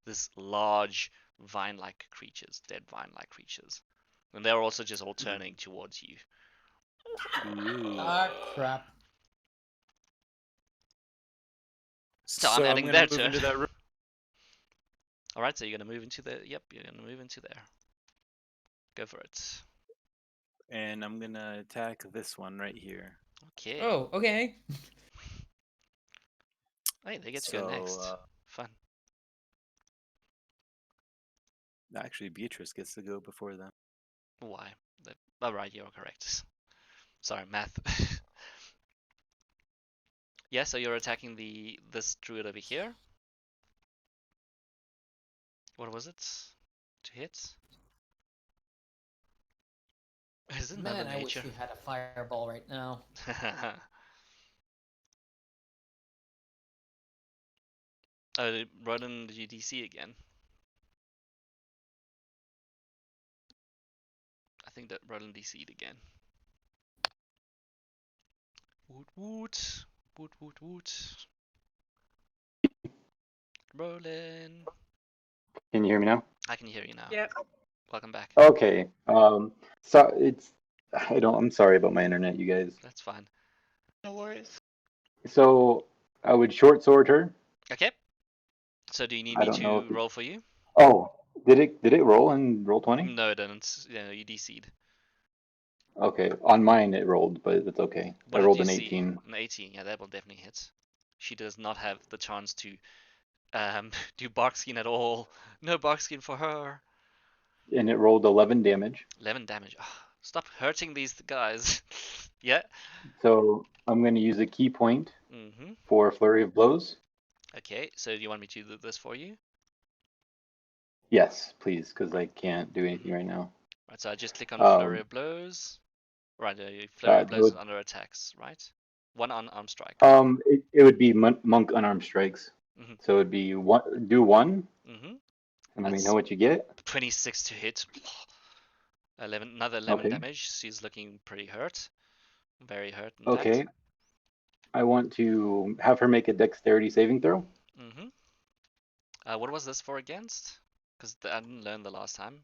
this large vine-like creatures, dead vine-like creatures, and they're also just all turning towards you. Ooh. Ah, crap. So I'm adding gonna their move turn. into that room. All right, so you're gonna move into the. Yep, you're gonna move into there. Go for it. And I'm gonna attack this one right here. Okay. Oh, okay. Hey, they get to go next. Fun. Actually, Beatrice gets to go before them. Why? Oh, right, you're correct. Sorry, math. Yeah, so you're attacking this druid over here. What was it? To hit? Is it Man, Mother I wish Nature? we had a fireball right now. Oh, Roland, did you DC again? I think that Roland DC'd again. Woot woot. Woot woot woot. Rolling. Can you hear me now? I can hear you now. Yeah. Welcome back. Okay. So I'm sorry about my internet, you guys. That's fine. No worries. So I would short sword her. Okay. So do you need I me don't know to if it- roll for you? Oh, did it roll in roll 20? No, it didn't. Yeah, you DC'd. Okay, on mine it rolled, but it's okay. I What did rolled you an see? 18. An 18. Yeah, that will definitely hit. She does not have the chance to do bark skin at all. No bark skin for her. And it rolled 11 damage. 11 damage. Ah, stop hurting these guys. Yeah. So I'm going to use a key point Mm-hmm. for flurry of blows. Okay, so do you want me to do this for you? Yes, please, because I can't do anything right now. Right, so I just click on Flurry Um, of Blows. Right, Flurry of that Blows would, is under attacks, right? One unarmed strike. it would be monk unarmed strikes. Mm-hmm. So it'd be do one, Mm-hmm. and let me That's know what you get. 26 to hit. 11, another 11 Okay. damage. She's looking pretty hurt. Very hurt, in Okay. fact. I want to have her make a dexterity saving throw. Mm-hmm. What was this for against? Because I didn't learn the last time.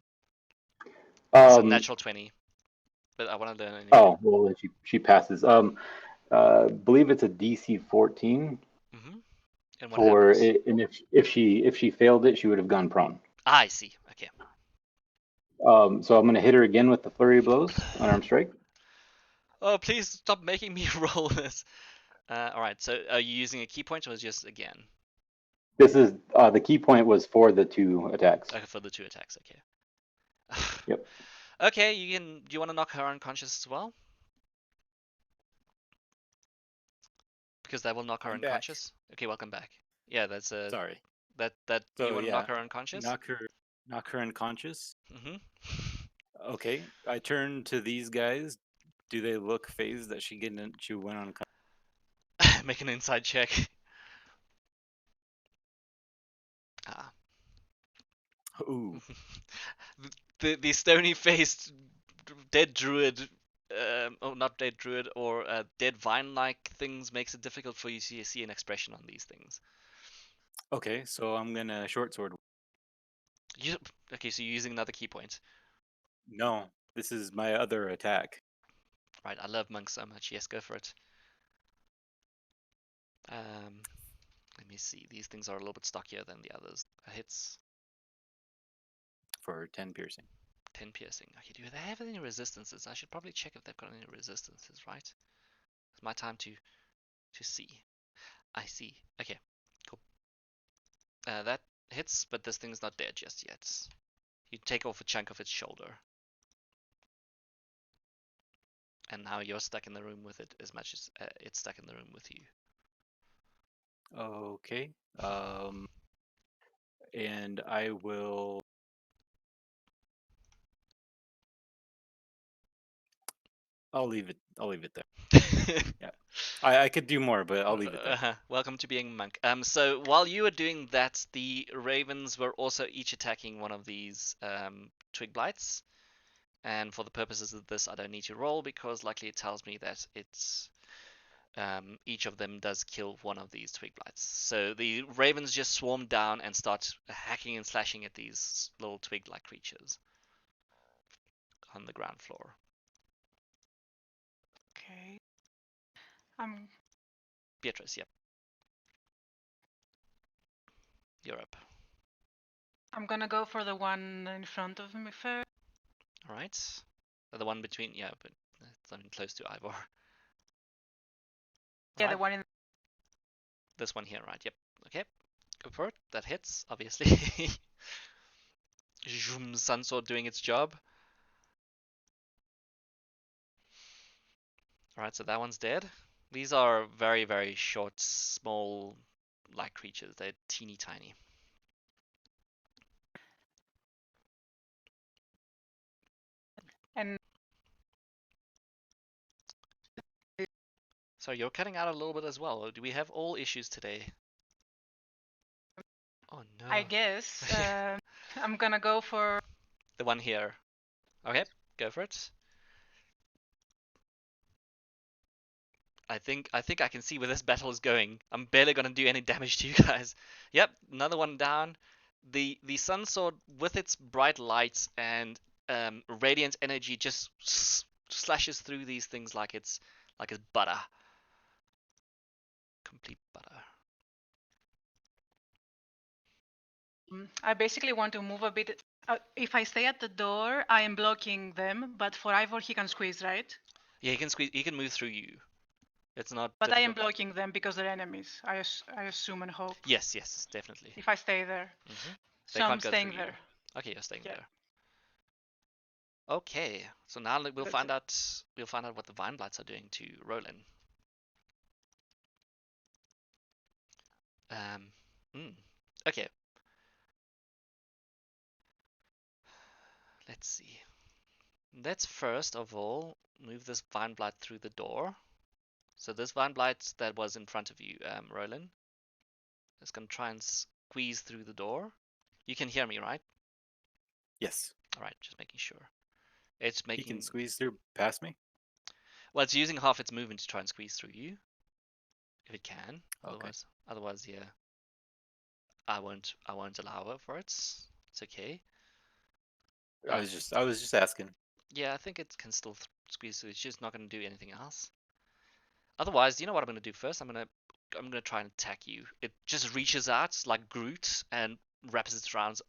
It's a natural 20. But I want to learn anyway. Oh, well, then she passes. Believe it's a DC 14 Mm-hmm. And what for happens? it, and if she failed it, she would have gone prone. Ah, I see. Okay. So I'm gonna hit her again with the flurry of blows, unarmed strike. Oh, please stop making me roll this. Alright, so are you using a key point or just again? This is the key point was for the 2 attacks. Okay, for the 2 attacks, okay. Yep. Okay, do you want to knock her unconscious as well? Because that will knock her I'm back. unconscious. Okay, welcome back. Yeah, that's Sorry. that So you want to yeah, knock her unconscious? knock her unconscious. Mm-hmm. Okay. I turn to these guys. Do they look phased that she went on? Make an inside check. Ah. Ooh. The stony faced dead druid, oh not dead druid, or dead vine like things makes it difficult for you to see an expression on these things. Okay, so I'm gonna short sword. You, okay, so you're using another key point. No, this is my other attack. Right, I love monks so much. Yes, go for it. Let me see. These things are a little bit stockier than the others. Hits For 10 piercing. 10 piercing. Okay, do they have any resistances? I should probably check if they've got any resistances, right? It's my time to see. I see. Okay, cool. That hits, but this thing's not dead just yet. You take off a chunk of its shoulder. And now you're stuck in the room with it as much as it's stuck in the room with you. Okay. And I will. I'll leave it there. Yeah. I could do more, but I'll leave it there. Welcome to being monk. So while you were doing that, the ravens were also each attacking one of these twig blights. And for the purposes of this, I don't need to roll because luckily it tells me that it's each of them does kill one of these twig blights. So the ravens just swarm down and start hacking and slashing at these little twig-like creatures on the ground floor. Okay. I'm Beatrice, yep. You're up. I'm gonna go for the one in front of me first. All right. The one between, yeah, but it's not even close to Ivor. Yeah, Right. the one in. This one here, right? Yep. Okay. Go for it. That hits, obviously. Zoom, Sunsword doing its job. Alright, so that one's dead. These are very, very short, small, like creatures. They're teeny tiny. And So you're cutting out a little bit as well. Do we have all issues today? Oh no. I guess I'm gonna go for. The one here. Okay, go for it. I think I can see where this battle is going. I'm barely gonna do any damage to you guys. Yep, another one down. The sun sword with its bright lights and radiant energy just slashes through these things like it's butter. Complete butter. I basically want to move a bit. If I stay at the door, I am blocking them, but for Ivor, he can squeeze, right? Yeah, he can squeeze. He can move through you. It's not. But I am difficult. blocking them because they're enemies. I assume and hope. Yes, yes, definitely. If I stay there. Mhm. They So I'm can't go staying through you. there. Okay, you're staying Yeah. there. Okay, so now we'll That's find it. out. We'll find out what the Vine Blights are doing to Roland. Um. Okay. Let's see. Let's first of all move this Vine Blight through the door. So this Vine Blight that was in front of you, Roland, is gonna try and squeeze through the door. You can hear me, right? Yes. All right, just making sure. It's He making. can squeeze through past me. Well, it's using half its movement to try and squeeze through you, if it can. Okay. Otherwise, yeah, I won't allow it for it. It's okay. I was just asking. Yeah, I think it can still squeeze through. It's just not going to do anything else. Otherwise, you know what I'm going to do first? I'm gonna try and attack you. It just reaches out like Groot and wraps its arms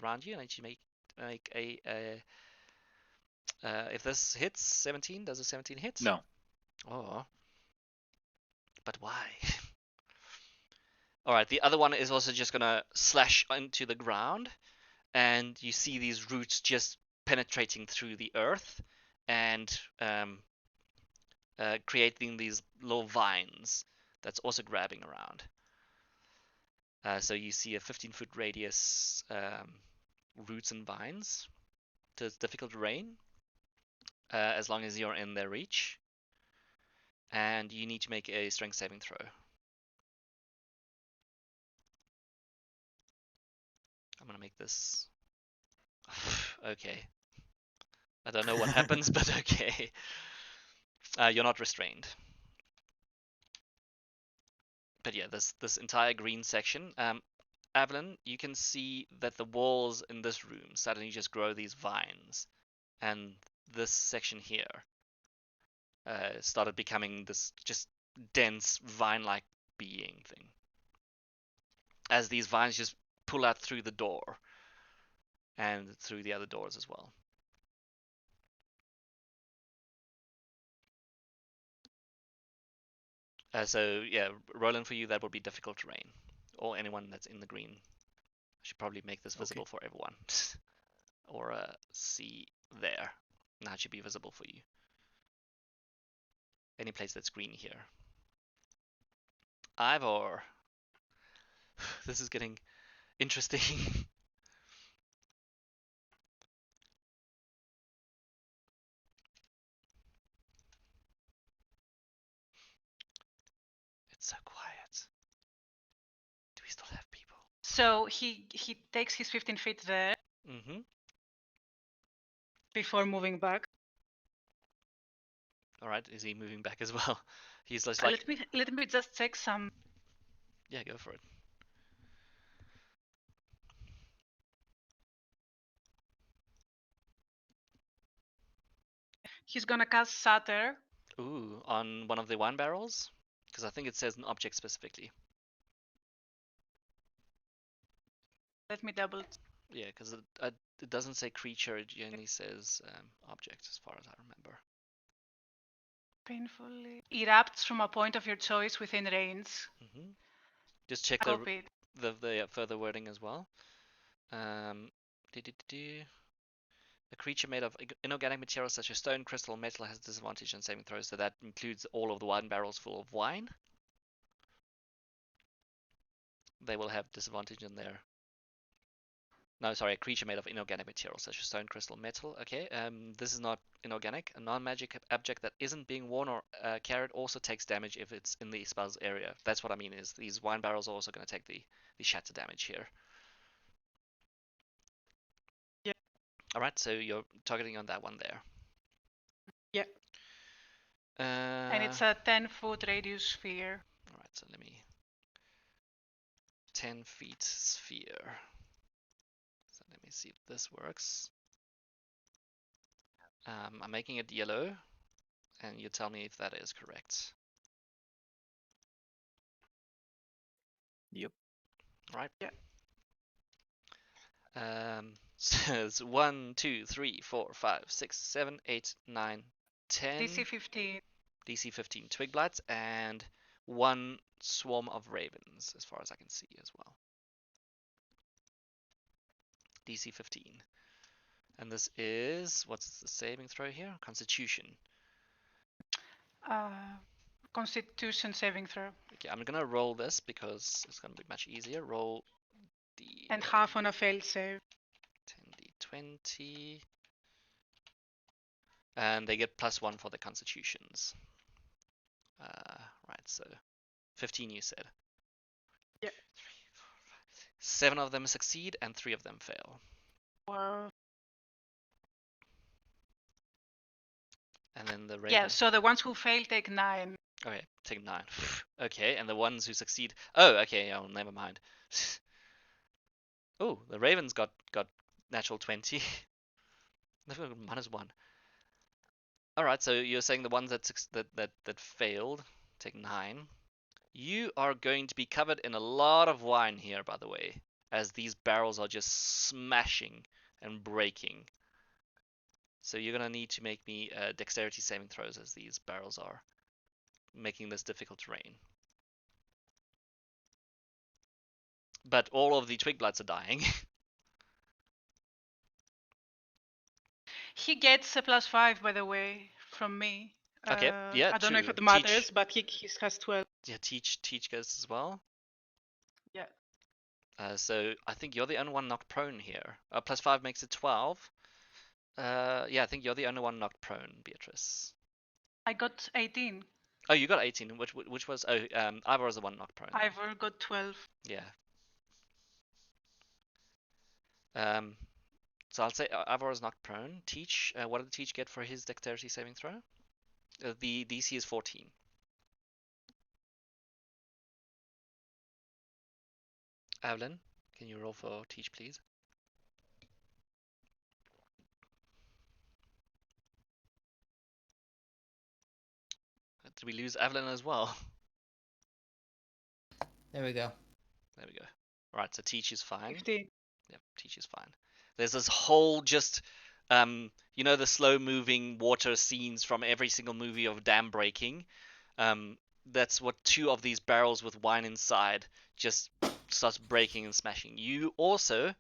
around you, and then you make a if this hits 17, does a 17 hit? No. Oh, but why? All right, the other one is also just gonna slash into the ground, and you see these roots just penetrating through the earth and creating these little vines that's also grabbing around. So you see a 15-foot radius roots and vines. So it's difficult terrain as long as you're in their reach. And you need to make a strength saving throw. I'm gonna make this. Okay. I don't know what happens, but okay. You're not restrained. But yeah, this entire green section. Avalon, you can see that the walls in this room suddenly just grow these vines, and this section here started becoming this just dense vine-like being thing. As these vines just pull out through the door and through the other doors as well. So yeah, Roland, for you that would be difficult terrain, or anyone that's in the green. I should probably make this visible for everyone, or see there. Now it should be visible for you. Any place that's green here. Ivor, this is getting interesting. It's so quiet. Do we still have people? So he takes his 15 feet there Mm-hmm. before moving back. All right, is he moving back as well? He's just like, Let me just check some. yeah, go for it. He's gonna cast Shatter. Ooh, on one of the wine barrels? Because I think it says an object specifically. Let me double. Yeah, because it doesn't say creature, it only says object, as far as I remember. Painfully erupts from a point of your choice within range. Mm-hmm. Just check Copy. the further wording as well. A creature made of inorganic materials such as stone, crystal, or metal has disadvantage on saving throws, so that includes all of the wine barrels full of wine. They will have disadvantage in there. No, sorry, a creature made of inorganic materials such as stone, crystal, metal. Okay, this is not inorganic. A non-magic object that isn't being worn or carried also takes damage if it's in the spell's area. That's what I mean, is these wine barrels are also going to take the shatter damage here. Yeah. Alright, so you're targeting on that one there. Yeah. And it's a 10-foot radius sphere. All right, so let me 10 feet sphere. So let me see if this works. I'm making it yellow, and you tell me if that is correct. Yep. Right. Yeah. So it's 1, 2, 3, 4, 5, 6, 7, 8, 9, 10. DC 15. DC 15 twig blights and 1 swarm of ravens, as far as I can see as well. DC 15. And this is, what's the saving throw here? Constitution. Constitution saving throw. Okay, I'm gonna roll this because it's gonna be much easier. Roll the And half on a failed save. 10d20. And they get +1 for the constitutions. Right, so 15 you said. Yeah. 7 of them succeed and 3 of them fail. Wow. And then the raven. Yeah, so the ones who fail take 9. Okay, take 9. Okay, and the ones who succeed. Oh, okay, oh, never mind. Oh, the ravens got natural 20. They've got -1. All right, so you're saying the ones that failed take 9. You are going to be covered in a lot of wine here, by the way, as these barrels are just smashing and breaking. So you're gonna need to make me dexterity saving throws as these barrels are making this difficult terrain. But all of the twig blights are dying. He gets a +5, by the way, from me. Okay, yeah, I don't know if true. it matters, Teach. but he has 12. Yeah, teach goes as well. Yeah. So I think you're the only one knocked prone here. +5 makes it 12. Yeah, I think you're the only one knocked prone, Beatrice. I got 18. Oh, you got 18. Which was Ivor was the one knocked prone. Ivor got 12. Yeah. So I'll say Ivor is knocked prone. Teach. What did Teach get for his dexterity saving throw? The DC is 14. Evelyn, can you roll for Teach, please? Did we lose Evelyn as well? There we go. There we go. Right, so Teach is fine. 15. Yep, Teach is fine. There's this whole just, you know, the slow-moving water scenes from every single movie of dam breaking. That's what 2 of these barrels with wine inside just starts breaking and smashing. You also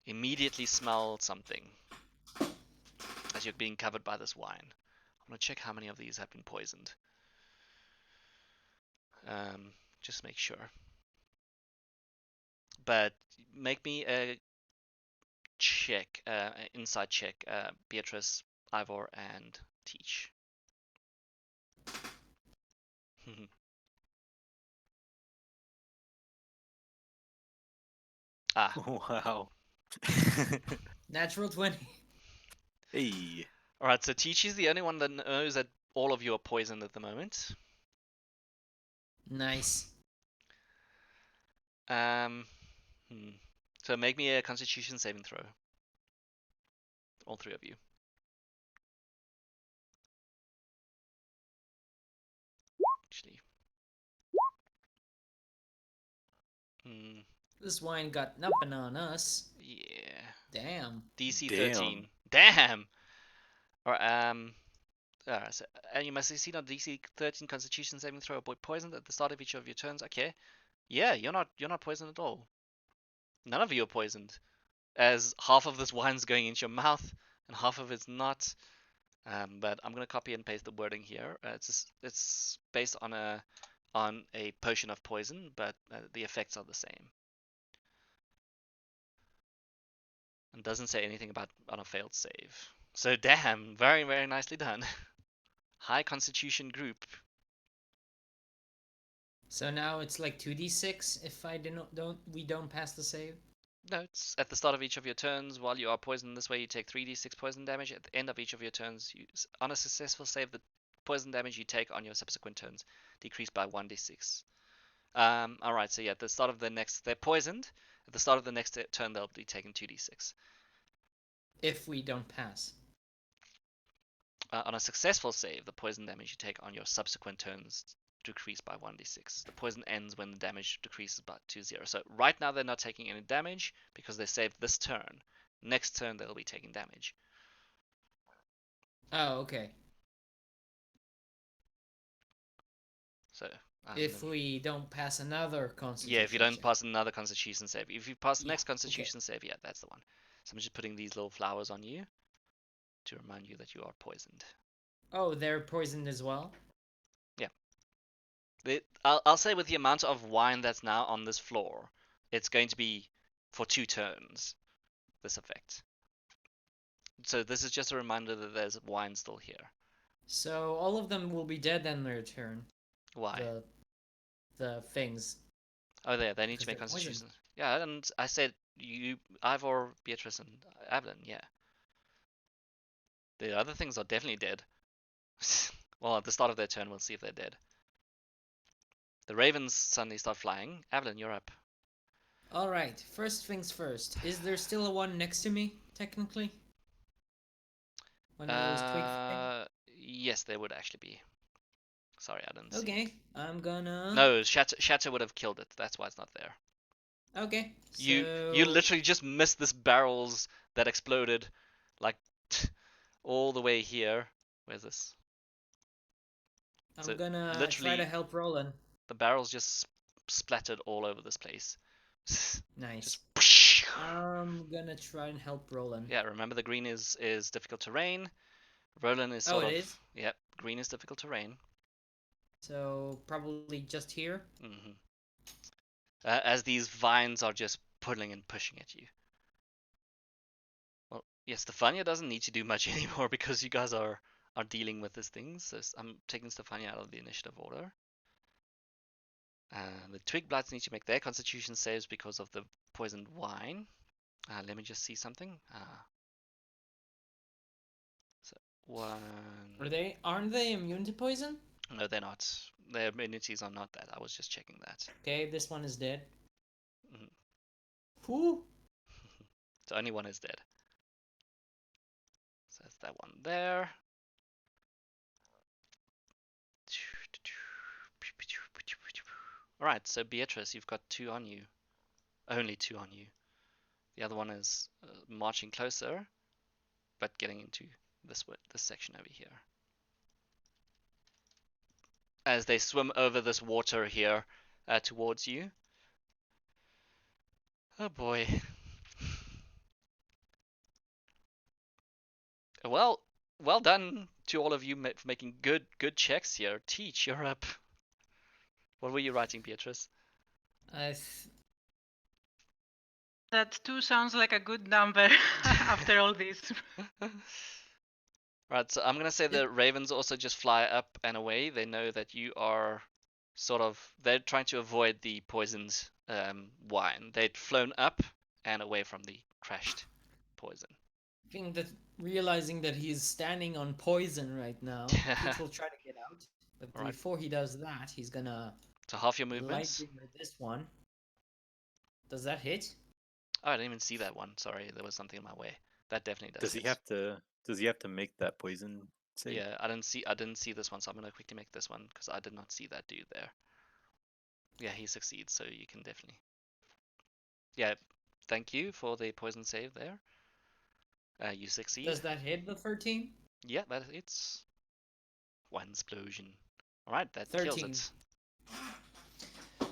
immediately smell something as you're being covered by this wine. I'm gonna check how many of these have been poisoned. Just make sure. But make me a check, inside check, Beatrice, Ivor, and Teach. Ah, Wow. Natural 20. Hey. alright, so Teach is the only one that knows that all of you are poisoned at the moment. Nice. So make me a Constitution saving throw. All 3 of you. Actually. This wine got nothing on us. Yeah. Damn. DC Damn. 13. Damn! Or so, and you must succeed on DC 13 Constitution saving throw. Avoid poison at the start of each of your turns. Okay. Yeah, you're not poisoned at all. None of you are poisoned, as half of this wine's going into your mouth and half of it's not. But I'm gonna copy and paste the wording here. It's based on a potion of poison, but the effects are the same. And doesn't say anything about on a failed save. So damn, very very nicely done. High Constitution group. So now it's like 2d6 if we don't pass the save. No, it's at the start of each of your turns. While you are poisoned this way, you take 3d6 poison damage. At the end of each of your turns, on a successful save, the poison damage you take on your subsequent turns decreased by 1d6. Alright, so yeah, at the start of the next, they're poisoned. At the start of the next turn, they'll be taking 2d6. If we don't pass. On a successful save, the poison damage you take on your subsequent turns decrease by 1d6. The poison ends when the damage decreases by to 0. So right now they're not taking any damage because they saved this turn. Next turn they'll be taking damage. Oh, okay. So If we don't pass another constitution. yeah, if you don't save. pass another constitution save. If you pass the Yeah, next okay. constitution save, yeah, that's the one. So I'm just putting these little flowers on you to remind you that you are poisoned. Oh, they're poisoned as well? I'll say with the amount of wine that's now on this floor, it's going to be for 2 turns, this effect. So this is just a reminder that there's wine still here. So all of them will be dead on their turn. Why? The things. Oh, they need because to make they're poisoned. constitutions. Yeah, and I said you, Ivor, Beatrice, and Evelyn, yeah. The other things are definitely dead. Well, at the start of their turn, we'll see if they're dead. The ravens suddenly start flying. Evelyn, you're up. Alright, first things first. Is there still a one next to me, technically? One of those twig things? Yes, there would actually be. Sorry, I didn't see. Okay, I'm gonna... No, Shatter would have killed it. That's why it's not there. Okay, so... You literally just missed this barrels that exploded, like all the way here. Where's this? I'm so gonna try literally- to help Roland. The barrels just splattered all over this place. Nice. Just I'm gonna try and help Roland. yeah, remember the green is difficult terrain. Roland is Oh, sort it of is? Yep, green is difficult terrain. So, probably just here? hmm As these vines are just pulling and pushing at you. Well, yes, Stefania doesn't need to do much anymore because you guys are dealing with these things. So I'm taking Stefania out of the initiative order. The twig blights need to make their constitution saves because of the poisoned wine. Let me just see something. So Aren't they immune to poison? no, they're not. Their immunities are not that. I was just checking that. Okay, this one is dead. Mhm. Whew! So only one is dead. So that's that one there. Alright, so Beatrice, you've got 2 on you. Only 2 on you. The other one is marching closer, but getting into this section over here. As they swim over this water here towards you. Oh boy. Well done to all of you for making good checks here. Teach, you're up. What were you writing, Beatrice? That 2 sounds like a good number after all this. Right, so I'm gonna say the ravens also just fly up and away. They know that you are they're trying to avoid the poisoned wine. They'd flown up and away from the crashed poison. I think that realizing that he's standing on poison right now, Peach will try to get out. But Alright. before he does that, he's gonna So half your light movements. trigger this one. Does that hit? Oh, I didn't even see that one. Sorry, there was something in my way. That definitely does. Does he have to? Does he have to make that poison save? Yeah, I didn't see this one, so I'm gonna quickly make this one because I did not see that dude there. Yeah, he succeeds, so you can definitely. Yeah, thank you for the poison save there. You succeed. Does that hit the 13? Yeah, that hits. One explosion. All right, that 13. kills it.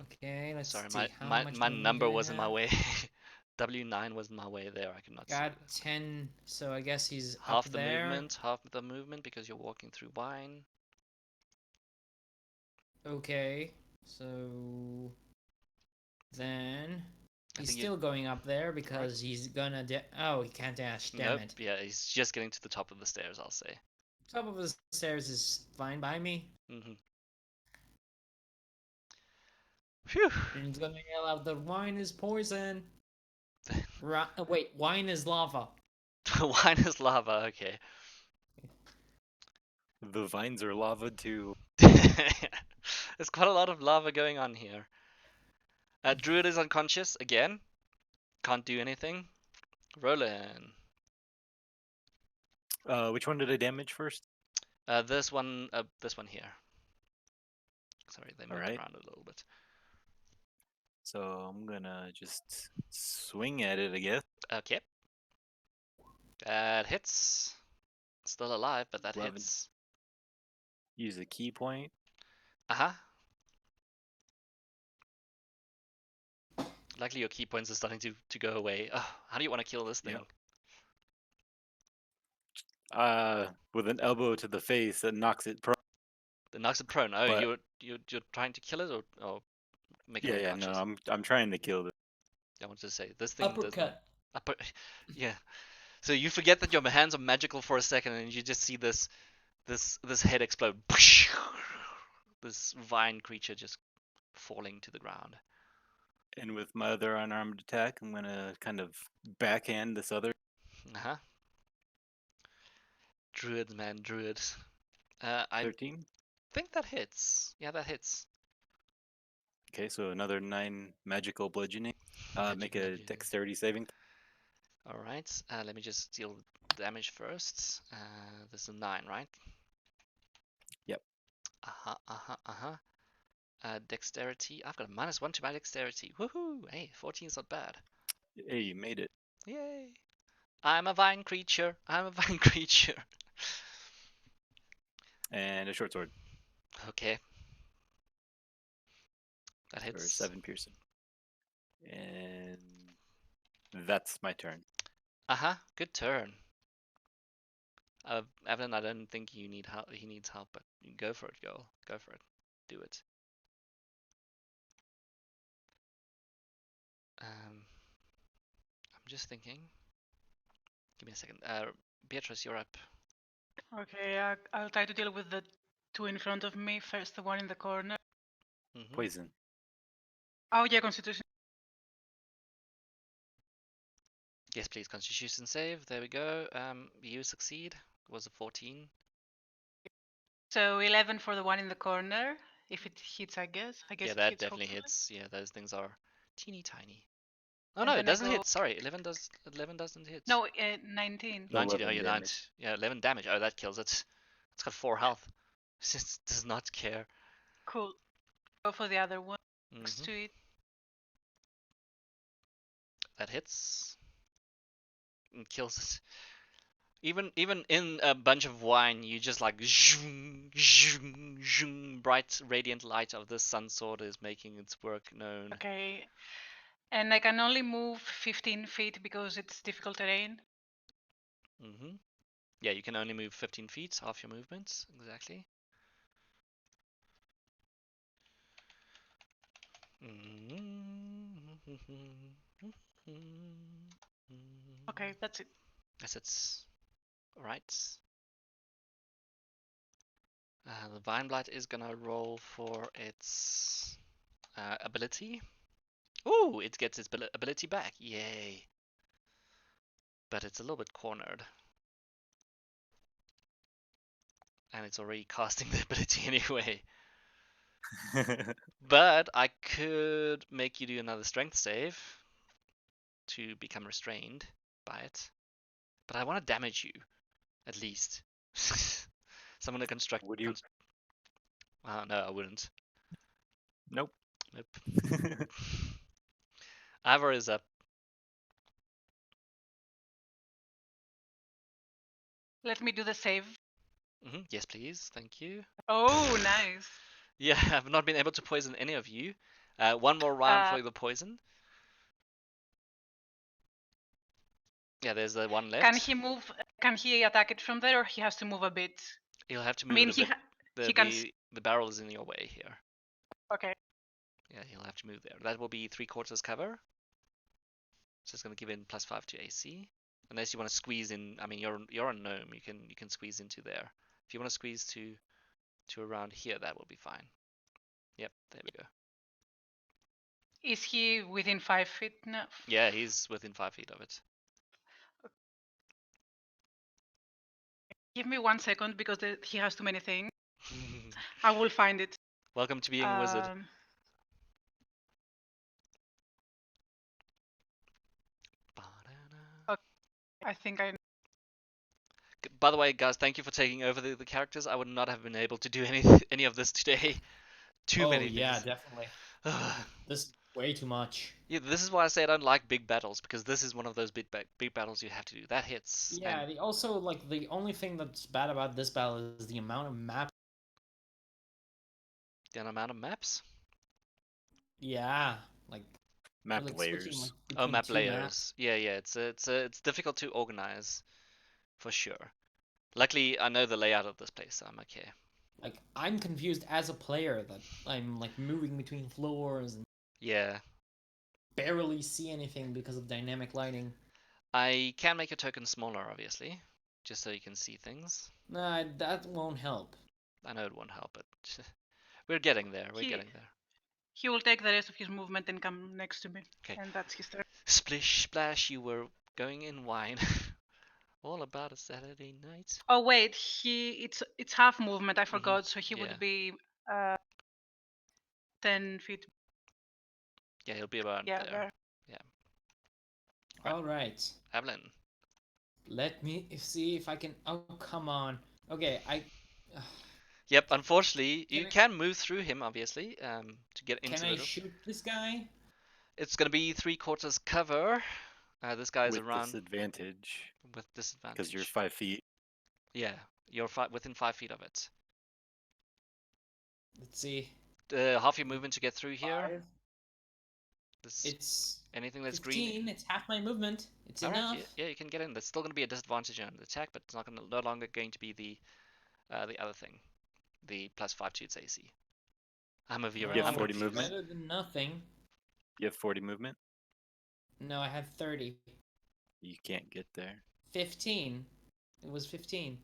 Okay, let's Sorry, see how my much my movement number do I was in my have? way. W9 was in my way there. I could not see Got it. 10, so I guess he's Half up the there. movement, half the movement because you're walking through wine. Okay, so then I he's think still going up there because he's gonna oh, he can't dash, damn Nope. it. Yeah, he's just getting to the top of the stairs, I'll say. Top of the stairs is fine by me. Phew. And he's gonna yell out, the wine is poison. Wait, wine is lava. Wine is lava. Okay. The vines are lava too. There's quite a lot of lava going on here. Druid is unconscious again. Can't do anything. Roland. Which one did I damage first? This one here. Sorry, they moved Alright. around a little bit. So I'm gonna just swing at it, I guess. Okay. That hits. Still alive, but that 11. hits. Use a key point. Uh-huh. Luckily your key points are starting to go away. Oh, how do you want to kill this thing? Yep. With an elbow to the face that knocks it prone. It knocks it prone. Oh, But- you're trying to kill it or make it Yeah, unconscious? no, I'm trying to kill it. I wanted to say this thing does not. Uppercut. Yeah. So you forget that your hands are magical for a second, and you just see this head explode. This vine creature just falling to the ground. And with my other unarmed attack, I'm gonna kind of backhand this other. Uh-huh. Druids, man, druids. I 13. think that hits. Yeah, that hits. Okay, so another 9 magical bludgeoning. Magic Make a bludgeoning. dexterity saving. All right. Let me just deal damage first. This is 9, right? Yep. Dexterity. I've got a -1 to my dexterity. Woohoo! Hey, 14 is not bad. Hey, you made it. Yay! I'm a vine creature. I'm a vine creature. And a short sword Okay. That for hits. 7 piercing. And that's my turn. Good turn. Evan, I don't think you need help. He needs help, but go for it, girl. Go for it. Do it. I'm just thinking. Give me a second. Beatrice, you're up. Okay, I'll try to deal with the two in front of me. First, the one in the corner. Mm-hmm. Poison. Oh yeah, Constitution. Yes, please. Constitution save. There we go. You succeed. It was a 14. So 11 for the one in the corner. If it hits, I guess. I guess Yeah, it that hits, definitely hopefully. hits. Yeah, those things are teeny tiny. Oh And no, it then I doesn't go- hit. Sorry, 11 does. 11 doesn't hit. No, 19. 19. Oh, 11 yeah, damage. Yeah, 11 damage. Oh, that kills it. It's got 4 health. It just does not care. Cool. Go for the other one next Mhm. to it. That hits. And kills it. Even in a bunch of wine, you just like zoom, zoom, zoom, bright radiant light of the sun sword is making its work known. Okay. And I can only move 15 feet because it's difficult terrain. Mm-hmm. Yeah, you can only move 15 feet, half your movements, exactly. Okay, that's it. Yes, it's alright. The Vine Blight is gonna roll for its ability. Ooh, it gets its ability back. Yay. But it's a little bit cornered. And it's already casting the ability anyway. But I could make you do another strength save to become restrained by it. But I want to damage you, at least. So I'm gonna construct. Would you? No, I wouldn't. Nope. Nope. Ivor is up. Let me do the save. Yes, please. Thank you. Oh, nice. Yeah, I've not been able to poison any of you. One more round for the poison. Yeah, there's the one left. Can he move? Can he attack it from there, or he has to move a bit? He'll have to I move mean, it a bit. he can. The barrel is in your way here. Okay. Yeah, he'll have to move there. That will be 3/4 cover. So it's gonna give in +5 to AC. Unless you want to squeeze in. I mean, you're a gnome. You can squeeze into there. If you want to squeeze to around here, that will be fine. Yep, there we go. Is he within 5 feet now? Yeah, he's within 5 feet of it. Give me 1 second because he has too many things. I will find it. Welcome to being a wizard. I think I. By the way, guys, thank you for taking over the characters. I would not have been able to do any of this today. Too many yeah, things. definitely. This is way too much. Yeah, this is why I say I don't like big battles, because this is one of those big battles you have to do. That hits. Yeah, And also like the only thing that's bad about this battle is the amount of maps. the amount of maps. Yeah, like Map like layers. switching, like, Oh, between map two layers. maps. Yeah, yeah. It's difficult to organize, for sure. Luckily, I know the layout of this place, so I'm okay. Like I'm confused as a player that I'm like moving between floors and Yeah. barely see anything because of dynamic lighting. I can make a token smaller, obviously, just so you can see things. Nah, that won't help. I know it won't help, but we're getting there. We're getting there. He will take the rest of his movement and come next to me. Okay. And that's his turn. Splish splash, you were going in wine. All about a Saturday night. Oh wait, it's half movement. I forgot, so he Yeah. would be 10 feet. Yeah, he'll be about there. Yeah. All right. Evelyn. Let me see if I can. Oh, come on. Okay, Yep, unfortunately, Can you I- can move through him, obviously, to get into Can the I door. shoot this guy? It's going to be 3/4 cover. This guy's with around disadvantage with disadvantage. because you're 5 feet. Yeah, you're within 5 feet of it. Let's see. Half your movement to get through here. 5. This It's anything that's 15. green. It's half my movement. It's All right, enough. yeah, you can get in. There's still going to be a disadvantage on the attack, but it's no longer going to be the other thing, the +5 to its AC. I'm over here. You have I'm 40 it's movement? better than nothing. You have 40 movement. No, I have 30. You can't get there. 15. It was 15.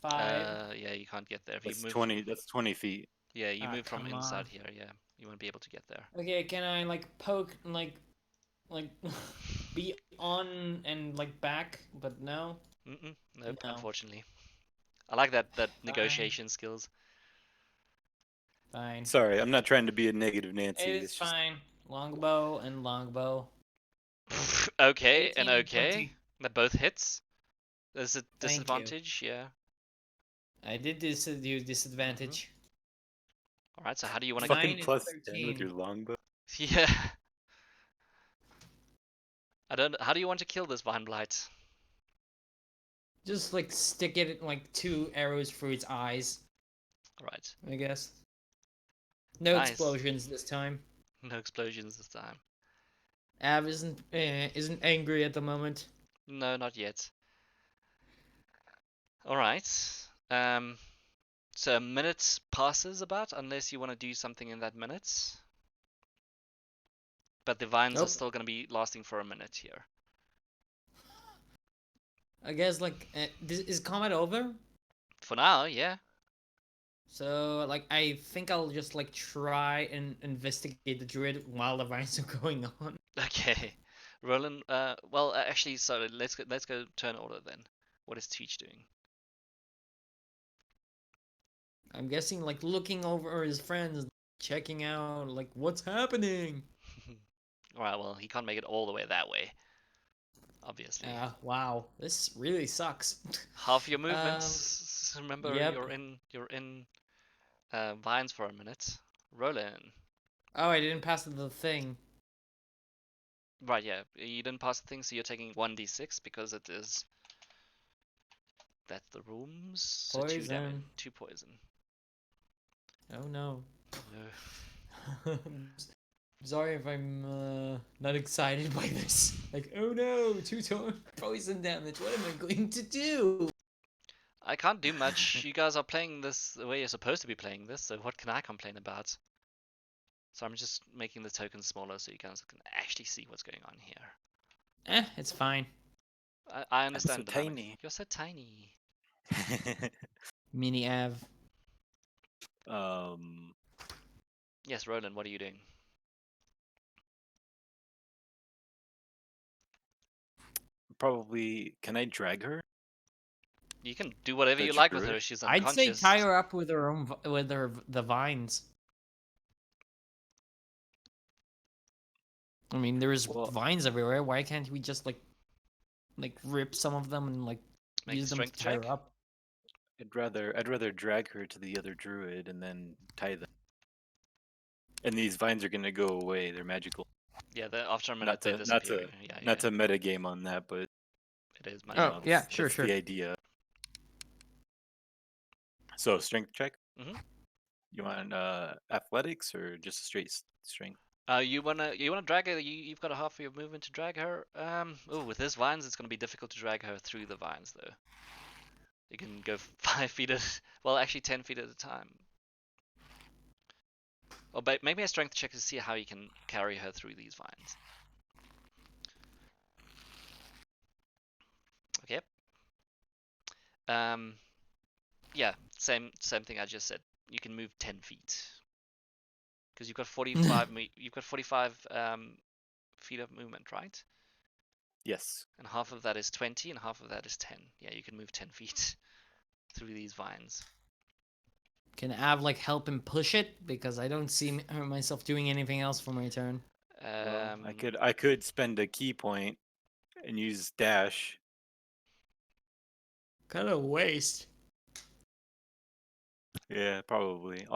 5. Yeah, you can't get there if That's you move. 20. That's 20 feet. Yeah, you move from Come inside on. here. Yeah, you won't be able to get there. Okay, can I like poke like be on and like back? But no. Nope, No. unfortunately. I like that negotiation skills. Fine. Sorry, I'm not trying to be a negative Nancy. It's fine. Longbow and longbow. Okay 18 and and okay. 20. That both hits. There's a Thank you. disadvantage. Yeah. I did this use disadvantage. All right. So how do you want to? Fine. Fucking and plus 10 with 13. your longbow. Yeah. I don't. How do you want to kill this vine blight? Just like stick it like 2 arrows through its eyes. All right. I guess. No Nice. explosions this time. No explosions this time. Av isn't angry at the moment. No, not yet. All right. So a minute passes about, unless you want to do something in that minute. But the vines are Nope. still going to be lasting for a minute here. I guess like is combat over? For now, yeah. So like I think I'll just like try and investigate the druid while the vines are going on. Okay. Roland. Well, actually, sorry. Let's go turn order then. What is Teach doing? I'm guessing like looking over his friends, checking out like what's happening. All right. Well, he can't make it all the way that way. Obviously. Wow, this really sucks. Half your movements. Remember, yep. you're in vines for a minute. Roland. Oh, I didn't pass the thing. Right. Yeah. You didn't pass the thing, so you're taking 1d6 because it is. That's the rooms. So 2 damage. Poison. 2 poison. Oh no. No. Sorry if I'm not excited by this. Like, oh no, 2 poison damage. What am I going to do? I can't do much. You guys are playing this the way you're supposed to be playing this, so what can I complain about? So I'm just making the tokens smaller so you guys can actually see what's going on here. It's fine. I understand. so the dynamic. tiny. You're so tiny. Mini Av. Yes, Roland, what are you doing? probably. Can I drag her? You can do whatever The you like with druid? her. She's I'd unconscious. say tie her up with her own the vines. I mean, there's Well- vines everywhere. Why can't we just like rip some of them and like Make a use them to strength tie her check. up? I'd rather drag her to the other druid and then tie them. And these vines are gonna go away. They're magical. Yeah, after a minute Not they to disappear. Yeah, not to metagame on that, but it is Oh, magical. yeah, sure, that's sure. the idea. So strength check. Mhm. You want athletics or just a straight strength? You wanna drag her? You've got a half of your movement to drag her. Oh, with this vines, it's gonna be difficult to drag her through the vines though. You can go 5 feet at, well, actually 10 feet at a time. Or maybe a strength check to see how you can carry her through these vines. Okay. Yeah, same thing I just said. You can move 10 feet because you've got 45 you've got 45 feet of movement, right? Yes. And half of that is 20 and half of that is 10. Yeah, you can move 10 feet through these vines. Can Av like help him push it? Because I don't see myself doing anything else for my turn. Well, I could spend a key point and use dash. Kind of waste. Yeah, probably.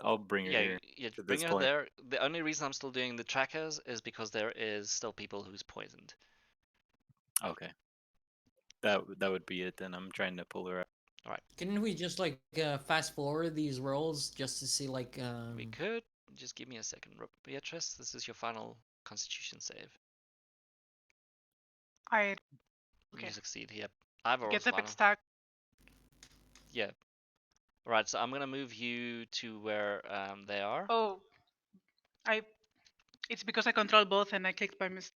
I'll bring her yeah, here. yeah, to bring this her point. there. The only reason I'm still doing the trackers is because there is still people who's poisoned. Okay. That would be it then. I'm trying to pull her out. Couldn't we just like fast forward these rolls just to see like We could. Just give me a second. Beatrice, this is your final constitution save. I Okay. You succeed here. Ivor get was the bit final. stuck. Yeah. Alright, so I'm gonna move you to where they are. Oh, it's because I control both and I clicked by mistake.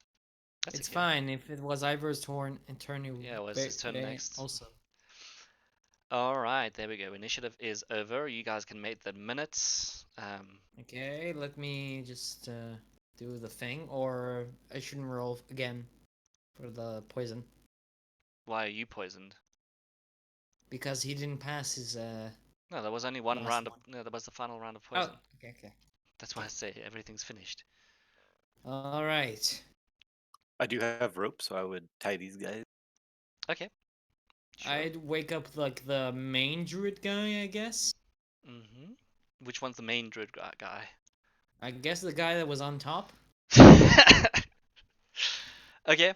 That's it's okay. fine. If it was Ivor's turn, he Yeah, it was his turn next. Also. Alright, there we go. Initiative is over. You guys can make the minutes. Okay, let me just do the thing, or I shouldn't roll again for the poison Why are you poisoned? because he didn't pass his No, there was only one Last round one. of. No, that was the final round of Oh, poison. okay. That's why I say everything's finished. All right. I do have rope, so I would tie these guys. Okay. Sure. I'd wake up like the main druid guy, I guess. Mm-hmm. Which one's the main druid guy? I guess the guy that was on top. Okay.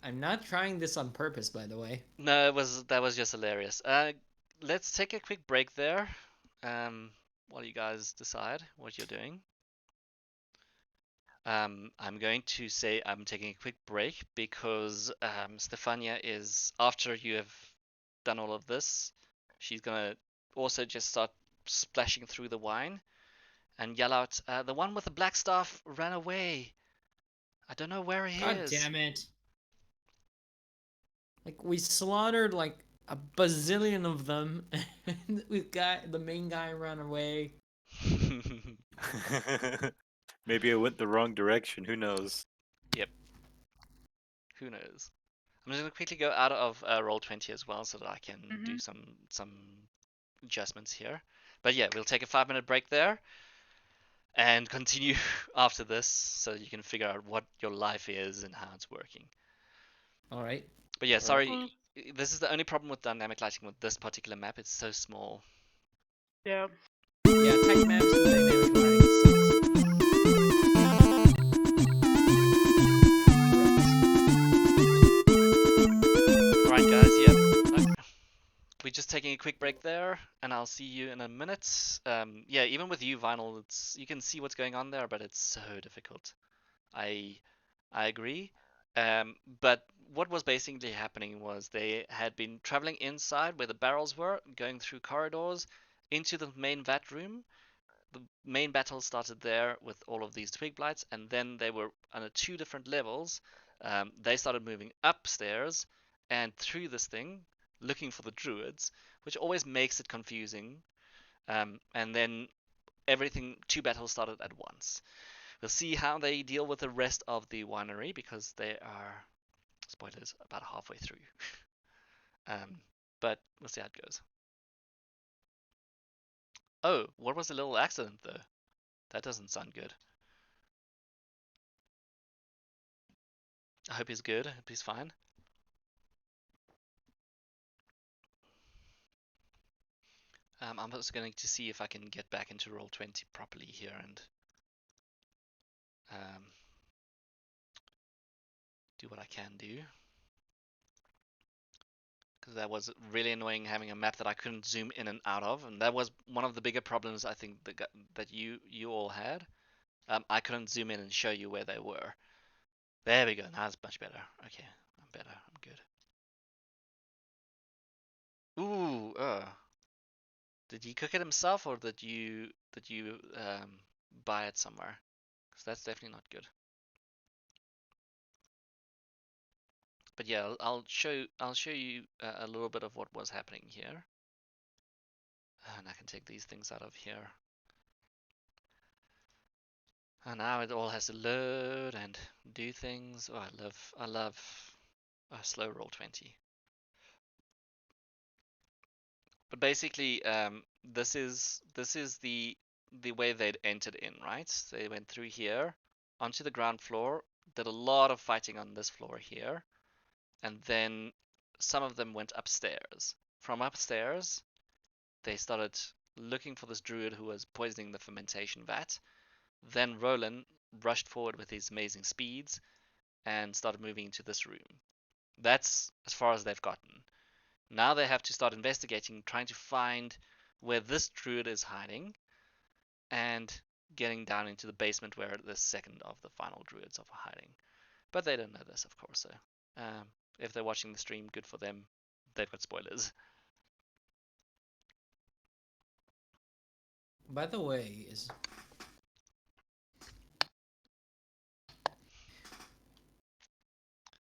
I'm not trying this on purpose, by the way. No, that was just hilarious. Let's take a quick break there. While you guys decide what you're doing. I'm going to say I'm taking a quick break because Stefania is, after you have done all of this, she's gonna also just start splashing through the wine and yell out, the one with the black staff ran away. I don't know where he God is. damn it. Like, we slaughtered like a bazillion of them, and the main guy ran away. Maybe I went the wrong direction. Who knows? Yep. Who knows? I'm just gonna quickly go out of Roll20 as well so that I can do some adjustments here. But yeah, we'll take a 5-minute break there and continue after this so you can figure out what your life is and how it's working. All right. But yeah, sorry, Cool. this is the only problem with dynamic lighting with this particular map. It's so small. Yeah. Yeah, tight maps and dynamic lighting sucks. Alright guys, yeah. We're just taking a quick break there, and I'll see you in a minute. Yeah, even with you, Vinyl, you can see what's going on there, but it's so difficult. I agree. But what was basically happening was they had been traveling inside where the barrels were, going through corridors into the main vat room. The main battle started there with all of these twig blights, and then they were on 2 different levels. They started moving upstairs and through this thing, looking for the druids, which always makes it confusing. And then 2 battles started at once. We'll see how they deal with the rest of the winery because they are Spoilers, about halfway through. But we'll see how it goes. Oh, what was the little accident though? That doesn't sound good. I hope he's good. I hope he's fine. I'm also going to see if I can get back into Roll20 properly here and do what I can do. Because that was really annoying having a map that I couldn't zoom in and out of, and that was one of the bigger problems I think that you all had. I couldn't zoom in and show you where they were. There we go. Now it's much better. Okay, I'm better. I'm good. Ooh, did he cook it himself or did you buy it somewhere? Because that's definitely not good. But yeah, I'll show you a little bit of what was happening here, and I can take these things out of here. And now it all has to load and do things. Oh, I love a slow Roll20. But basically, this is the way they'd entered in, right? They went through here onto the ground floor, did a lot of fighting on this floor here, and then some of them went upstairs. From upstairs, they started looking for this druid who was poisoning the fermentation vat. Then Roland rushed forward with his amazing speeds and started moving into this room. That's as far as they've gotten. Now they have to start investigating, trying to find where this druid is hiding, and getting down into the basement where the second of the final druids are hiding. But they don't know this, of course, so if they're watching the stream, good for them. They've got spoilers. By the way, is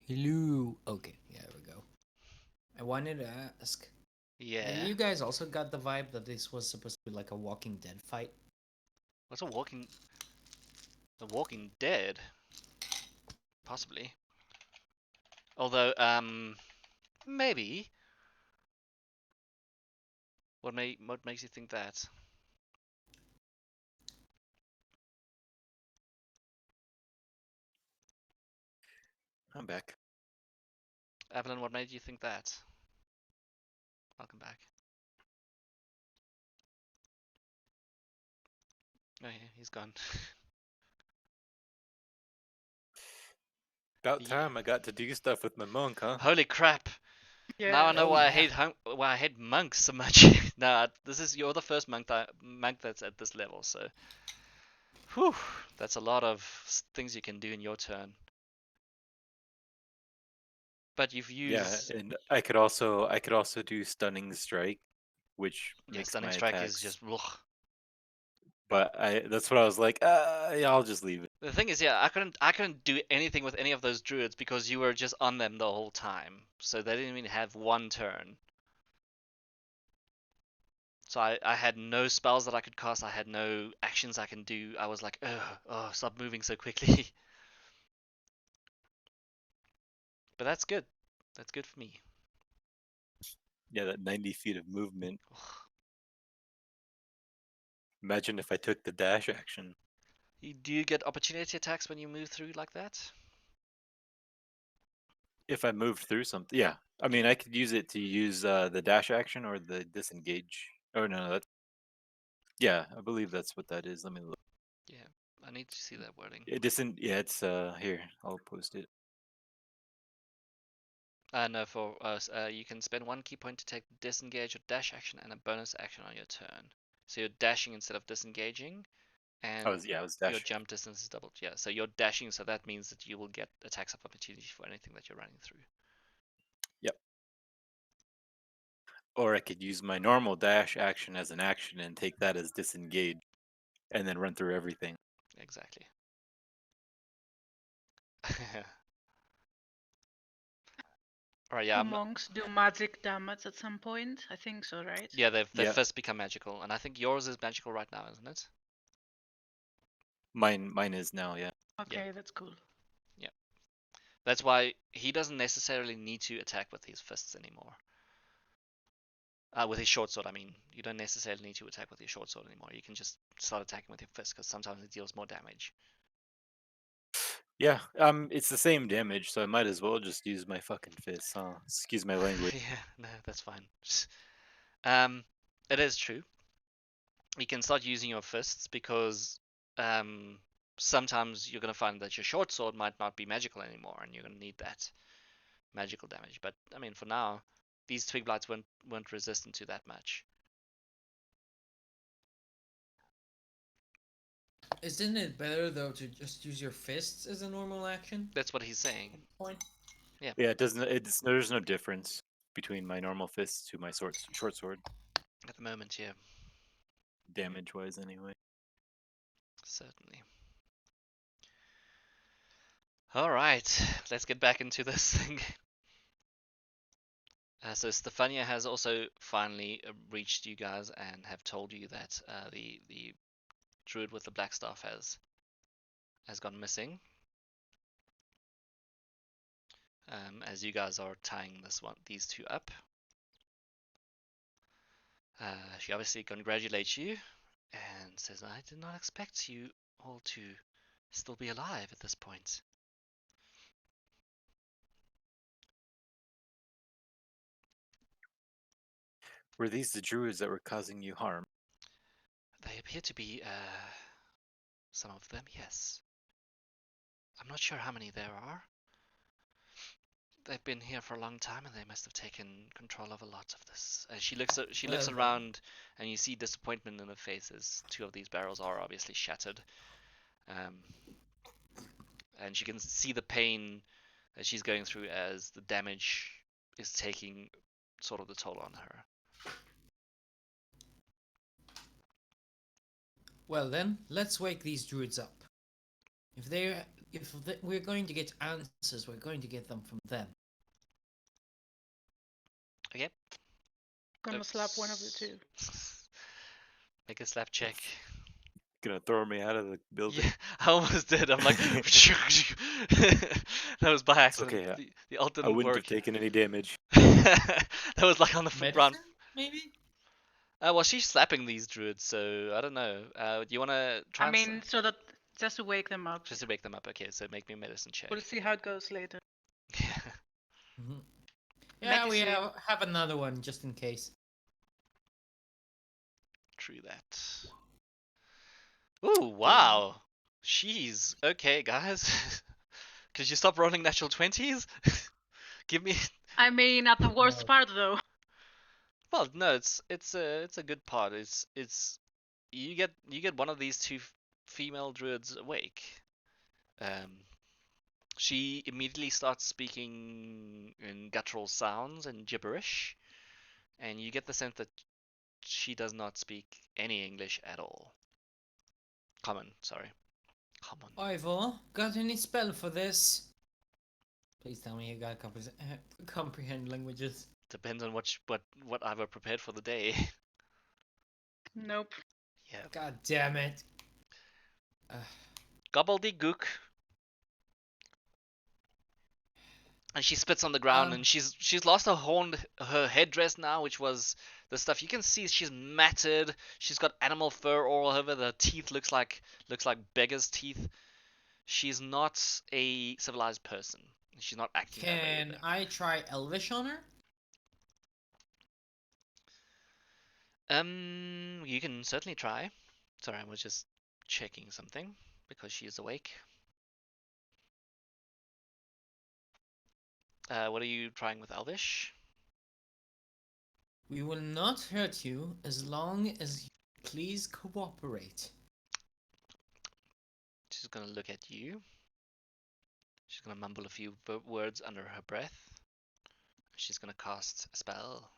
hello. Okay, yeah, there we go. I wanted to ask. Yeah. You guys also got the vibe that this was supposed to be like a Walking Dead fight? What's a The Walking Dead? Possibly. Although, maybe. What makes you think that? I'm back. Evelyn, what made you think that? Welcome back. Oh yeah, he's gone. About Yeah. time I got to do stuff with my monk, huh? Holy crap! Yeah. Now I know Oh, why yeah. I hate monks so much. Nah, you're the first monk that's at this level, so whew, that's a lot of things you can do in your turn. But you've Yeah, used and I could also do stunning strike, which yeah, makes stunning my strike attacks. is just ugh. But that's what I was like. Yeah, I'll just leave it. The thing is, yeah, I couldn't do anything with any of those druids because you were just on them the whole time, so they didn't even have one turn. So I had no spells that I could cast. I had no actions I can do. I was like, oh, stop moving so quickly. But that's good. That's good for me. Yeah, that 90 feet of movement. Ugh. Imagine if I took the dash action. Do you get opportunity attacks when you move through like that? If I moved through something, yeah. I mean, I could use it to use the dash action or the disengage. Oh no, that. Yeah, I believe that's what that is. Let me look. Yeah, I need to see that wording. Yeah, it's here. I'll post it. No, for us, you can spend 1 key point to take disengage or dash action and a bonus action on your turn. So you're dashing instead of disengaging, and I was your dashing. jump distance is doubled. Yeah, so you're dashing, so that means that you will get attacks of opportunity for anything that you're running through. Yep. Or I could use my normal dash action as an action and take that as disengage, and then run through everything. Exactly. Alright, yeah, Do monks do magic damage at some point? I think so, right? yeah, they've Yeah. first become magical, and I think yours is magical right now, isn't it? Mine is now, yeah. Okay, that's cool. That's why he doesn't necessarily need to attack with his fists anymore. With his short sword, I mean. You don't necessarily need to attack with your short sword anymore. You can just start attacking with your fist because sometimes it deals more damage. Yeah, it's the same damage, so I might as well just use my fucking fists, huh? Excuse my language. Yeah, no, that's fine. It is true. You can start using your fists because sometimes you're going to find that your short sword might not be magical anymore, and you're going to need that magical damage. But I mean, for now, these twig blights weren't resistant to that much. Isn't it better though to just use your fists as a normal action? That's what he's saying. Point. Yeah, it doesn't. There's no difference between my normal fists to my short sword, At the moment, yeah, damage-wise, anyway. certainly. All right, let's get back into this thing. So Stefania has also finally reached you guys and have told you that the druid with the black staff has gone missing. As you guys are tying these two up. She obviously congratulates you and says, "I did not expect you all to still be alive at this point." Were these the druids that were causing you harm? They appear to be some of them, yes. I'm not sure how many there are. They've been here for a long time, and they must have taken control of a lot of this. She looks Well, around, and you see disappointment in her face as two of these barrels are obviously shattered. And she can see the pain that she's going through as the damage is taking sort of the toll on her. Well then, let's wake these druids up. If we're going to get answers, we're going to get them from them. Okay. Gonna slap one of the two. Make a slap check. Gonna throw me out of the building? Yeah, I almost did. I'm like, that was by accident. okay, The ult I didn't wouldn't work. have taken any damage. That was like on the ground. Medicine, maybe? Well, she's slapping these druids, so I don't know. Do you want to try I mean, so that just to wake them up. just to wake them up? Okay, so make me a medicine check. We'll see how it goes later. Mm-hmm. Yeah, we Medicine. have another one just in case. True that. Ooh, wow. Jeez. Okay, guys. Could you stop rolling natural 20s? Give me. I mean, at the worst No. part though. Well, no, it's a good part. It's you get one of these two female druids awake. She immediately starts speaking in guttural sounds and gibberish, and you get the sense that she does not speak any English at all. Common, sorry. Common. Ivor, got any spell for this? Please tell me you got comprehend languages. Depends on what I've prepared for the day. Nope. Yeah. God damn it. Gobbledygook. And she spits on the ground, and she's lost her headdress now, which was the stuff you can see. She's matted. She's got animal fur all over. The teeth looks like beggars' teeth. She's not a civilized person. She's not acting that way. Can I try Elvish on her? You can certainly try. Sorry, I was just checking something because she is awake. What are you trying with Elvish? We will not hurt you as long as you please cooperate. She's gonna look at you. She's gonna mumble a few words under her breath. She's gonna cast a spell.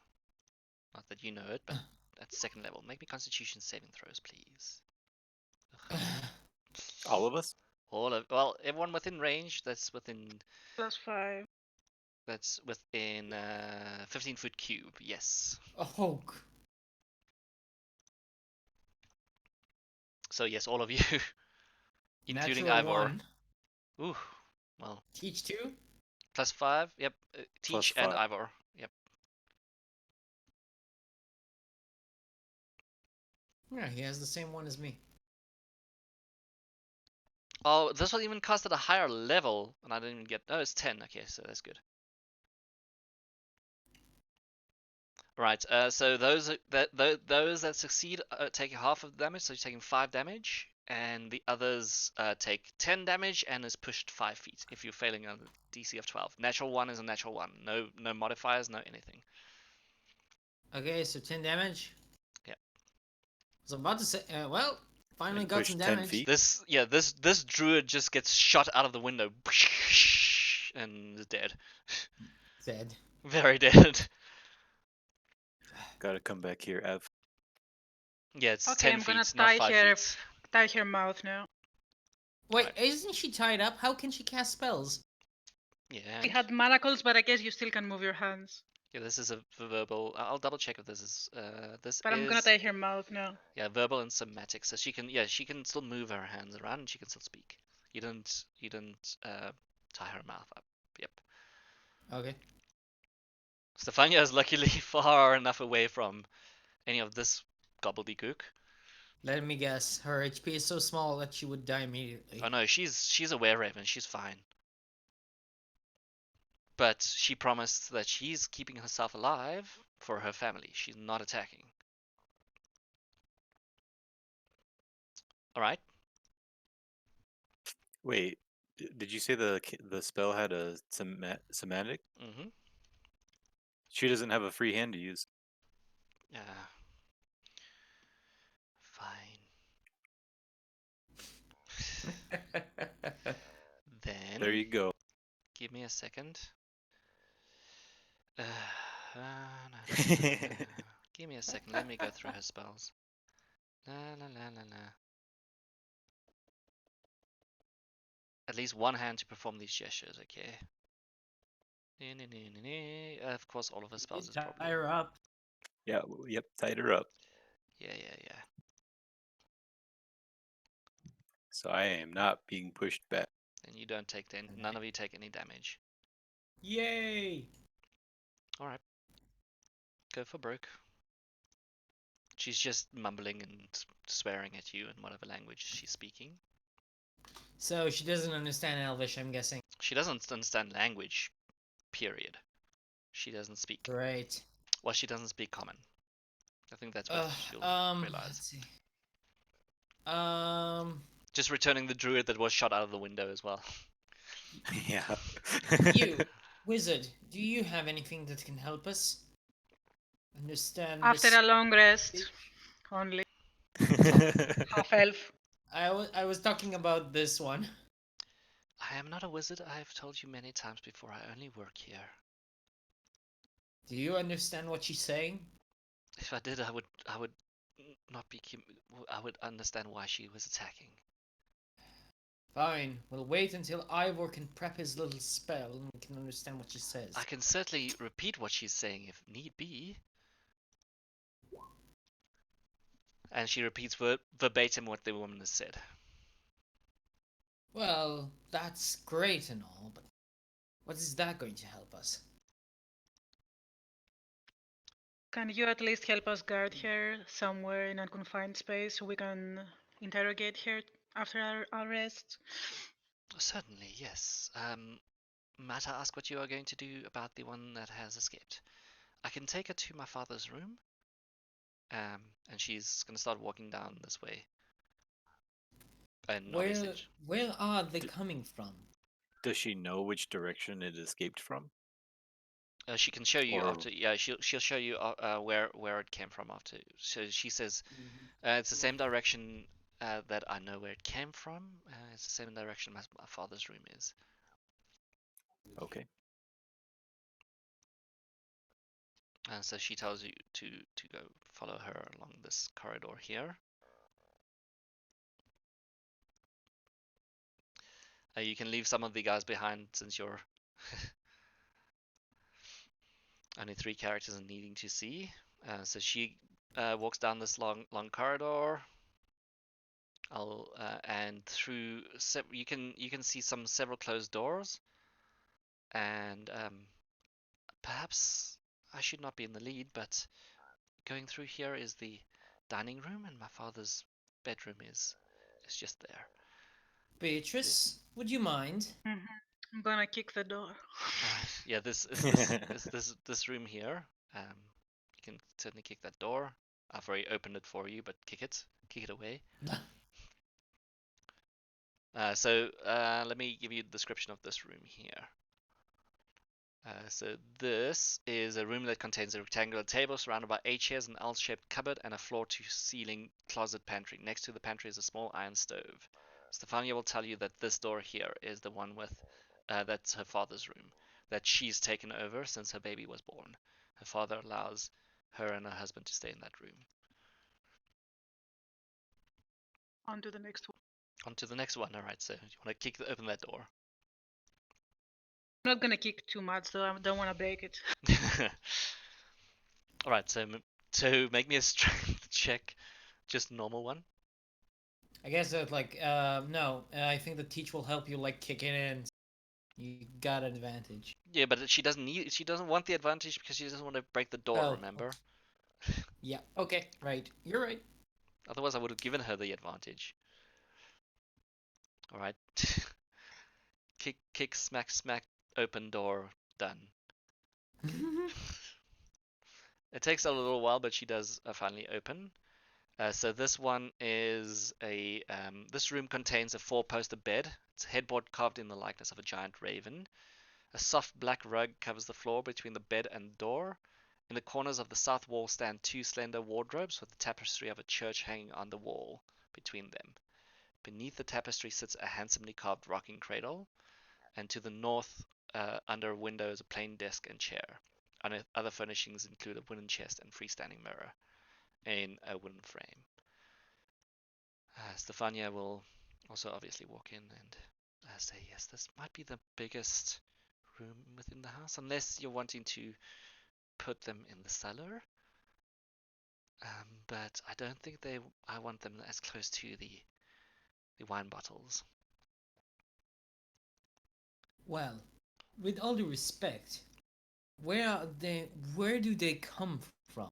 Not that you know it, but at second level. Make me Constitution saving throws, please. All of us? Well, everyone within range. That's within +5. 15-foot cube. Yes. Oh, So yes, all of you, including natural Ivor. one. Ooh, well, Teach two? +5. Yep. Teach and 5. Ivor. Yep. Yeah, he has the same one as me. Oh, this one even cost at a higher level, and I didn't even get. Oh, it's 10. Okay, so that's good. Right. So those that succeed take half of the damage, so you're taking 5 damage, and the others take 10 damage and is pushed 5 feet if you're failing on a DC of 12. Natural 1 is a natural 1. No modifiers, no anything. Okay, so 10 damage. Yep. I was about to say, well, finally And got push some 10 damage. feet. This druid just gets shot out of the window and is dead. Dead. Very dead. Gotta come back here, Ev. Yeah, it's Okay, 10 I'm gonna feet, not 5 feet. tie her mouth now. Wait, Right. isn't she tied up? How can she cast spells? Yeah. She had manacles, but I guess you still can move your hands. Yeah, this is a verbal. I'll double check if this is. This But I'm gonna is. tie her mouth now. Yeah, verbal and somatic. So she can. Yeah, she can still move her hands around and she can still speak. You didn't. Tie her mouth up. Yep. Okay. Stefania is luckily far enough away from any of this gobbledygook. Let me guess. Her HP is so small that she would die immediately. Oh no, she's a were-raven. She's fine. But she promised that she's keeping herself alive for her family. She's not attacking. All right. Wait, did you say the spell had a semantic? Mm-hmm. She doesn't have a free hand to use. Yeah. Fine. Then There you go. give me a second. Give me a second. Let me go through her spells. La la la la la. At least one hand to perform these gestures. Okay. Of course, all of her spells is Tie probably. her up. Yeah, yep, tied her up. Yeah, yeah, yeah. So I am not being pushed back. And you don't take none of you take any damage. Yay! All right. Go for broke. She's just mumbling and swearing at you in whatever language she's speaking. So she doesn't understand Elvish, I'm guessing. She doesn't understand language, period. She doesn't speak. Great. Well, she doesn't speak common. I think that's what she'll realize. Let's see. Um, Just returning the druid that was shot out of the window as well. Yeah. you, wizard, do you have anything that can help us understand After this? a long rest, only half elf. I was talking about this one. I am not a wizard. I have told you many times before. I only work here. Do you understand what she's saying? If I did, I would not be. I would understand why she was attacking. Fine, we'll wait until Ivor can prep his little spell and we can understand what she says. I can certainly repeat what she's saying if need be. And she repeats verbatim what the woman has said. Well, that's great and all, but what is that going to help us? Can you at least help us guard her somewhere in a confined space so we can interrogate her after our rest? Certainly, yes. Might I ask what you are going to do about the one that has escaped? I can take her to my father's room. And she's gonna start walking down this way. And obviously, Where are they coming from? Does she know which direction it escaped from? she can show you Or- after. Yeah, she'll show you where it came from after. So she says it's the same direction that I know where it came from. It's the same direction my father's room is. Okay. And so she tells you to go follow her along this corridor here. You can leave some of the guys behind since you're only 3 characters and needing to see. So she walks down this long corridor. And through you can see several closed doors. And perhaps I should not be in the lead, but going through here is the dining room, and my father's bedroom is just there. Beatrice, would you mind? Mhm. I'm gonna kick the door. Alright, yeah, this is this room here. You can certainly kick that door. I've already opened it for you, but kick it away. Let me give you a description of this room here. So this is a room that contains a rectangular table surrounded by 8 chairs, an L-shaped cupboard, and a floor-to-ceiling closet pantry. Next to the pantry is a small iron stove. Stefania will tell you that this door here is the one with, that's her father's room, that she's taken over since her baby was born. Her father allows her and her husband to stay in that room. On to the next one. On to the next one. All right, so you want to open that door. I'm not gonna kick too much though. I don't want to break it. All right, so make me a strength check, just normal one. I guess that no. I think the teach will help you like kick it in. You got an advantage. Yeah, but she doesn't want the advantage because she doesn't want to break the door, Oh, remember? Yeah. Okay. Right. You're right. Otherwise I would have given her the advantage. Alright. Kick, smack, open door, done. It takes a little while, but she does finally open. So this one is this room contains a 4-poster bed. It's a headboard carved in the likeness of a giant raven. A soft black rug covers the floor between the bed and the door. In the corners of the south wall stand 2 slender wardrobes with the tapestry of a church hanging on the wall between them. Beneath the tapestry sits a handsomely carved rocking cradle, and to the north, under a window, is a plain desk and chair. Other furnishings include a wooden chest and freestanding mirror in a wooden frame. Stefania will also obviously walk in and say, yes, this might be the biggest room within the house, unless you're wanting to put them in the cellar. But I don't think I want them as close to the wine bottles. Well, with all due respect, where do they come from?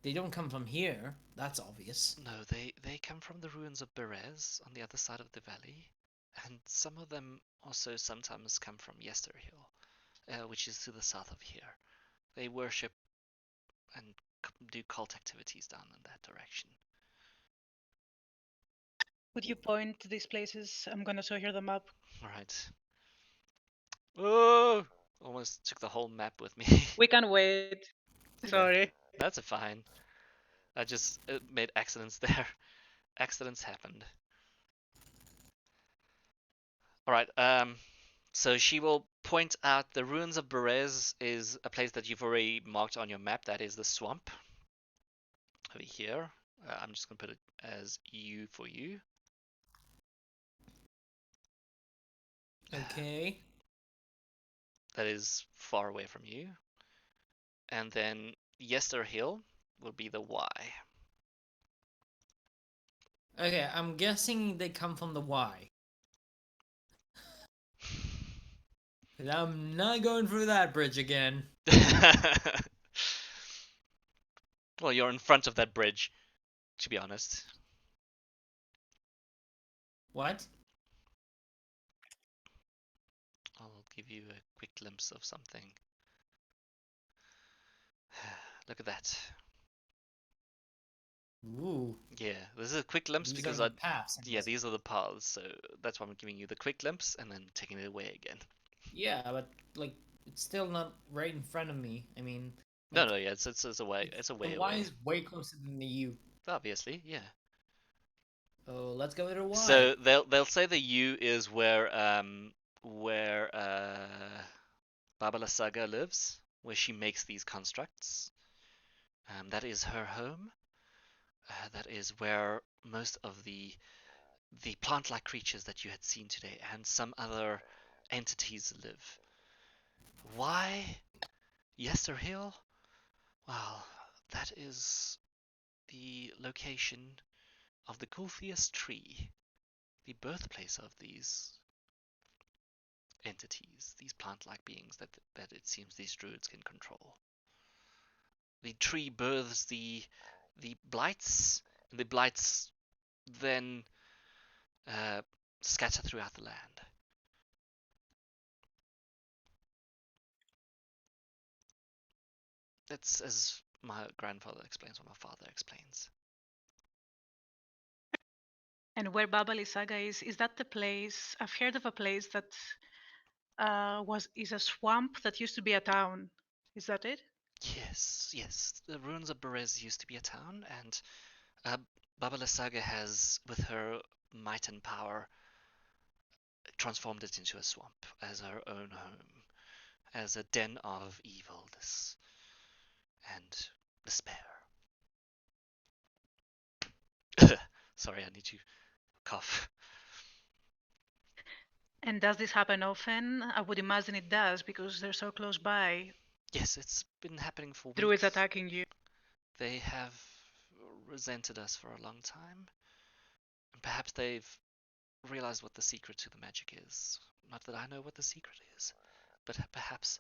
They don't come from here. That's obvious. No, they come from the ruins of Berez on the other side of the valley, and some of them also sometimes come from Yesterhill, which is to the south of here. They worship and do cult activities down in that direction. Would you point to these places? I'm gonna show her the map. Right. Oh, almost took the whole map with me. We can wait. Sorry. That's a fine. I just made accidents there. Accidents happened. Alright, so she will point out the ruins of Berez is a place that you've already marked on your map. That is the swamp. Over here. I'm just going to put it as U for you. Okay. That is far away from you. And then Yesterhill will be the Y. Okay, I'm guessing they come from the Y. 'Cause I'm not going through that bridge again. Well, you're in front of that bridge, to be honest. What? I'll give you a quick glimpse of something. Look at that. Ooh. Yeah, this is a quick glimpse These because are the paths. yeah, these are the paths, so that's why I'm giving you the quick glimpse and then taking it away again. Yeah, but like it's still not right in front of me. I mean, No, yeah, it's a way, it's a way the Y away. is way closer than the U. Obviously, yeah. Oh, let's go with a Y. So they'll say the U is where Baba Saga lives, where she makes these constructs. That is her home. That is where most of the plant-like creatures that you had seen today and some other entities live. Why Yesterhill? Well, that is the location of the Gulfius tree, the birthplace of these entities, these plant-like beings that it seems these druids can control. The tree births the blights, and the blights then scatter throughout the land. That's as my grandfather explains, what my father explains. And where Baba Lysaga is that the place? I've heard of a place that is a swamp that used to be a town. Is that it? Yes. The ruins of Berez used to be a town, and Baba Lysaga has, with her might and power, transformed it into a swamp as her own home, as a den of evilness and despair. Sorry, I need to cough. And does this happen often? I would imagine it does because they're so close by. Yes, it's been happening for weeks. Druids attacking you. They have resented us for a long time. And perhaps they've realized what the secret to the magic is. Not that I know what the secret is, but perhaps.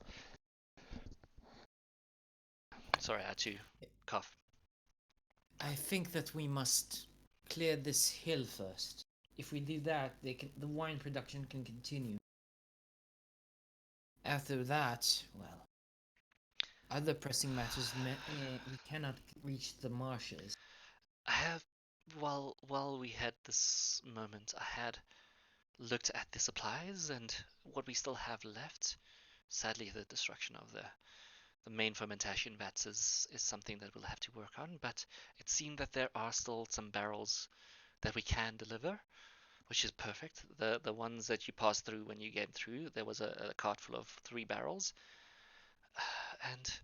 Sorry, I had to cough. I think that we must clear this hill first. If we do that, the wine production can continue. After that, well, other pressing matters, we cannot reach the marshes. I have, while we had this moment, I had looked at the supplies and what we still have left. Sadly, the destruction of the main fermentation vats is something that we'll have to work on, but it seemed that there are still some barrels that we can deliver, which is perfect. The ones that you passed through when you came through, there was a cart full of 3 barrels. And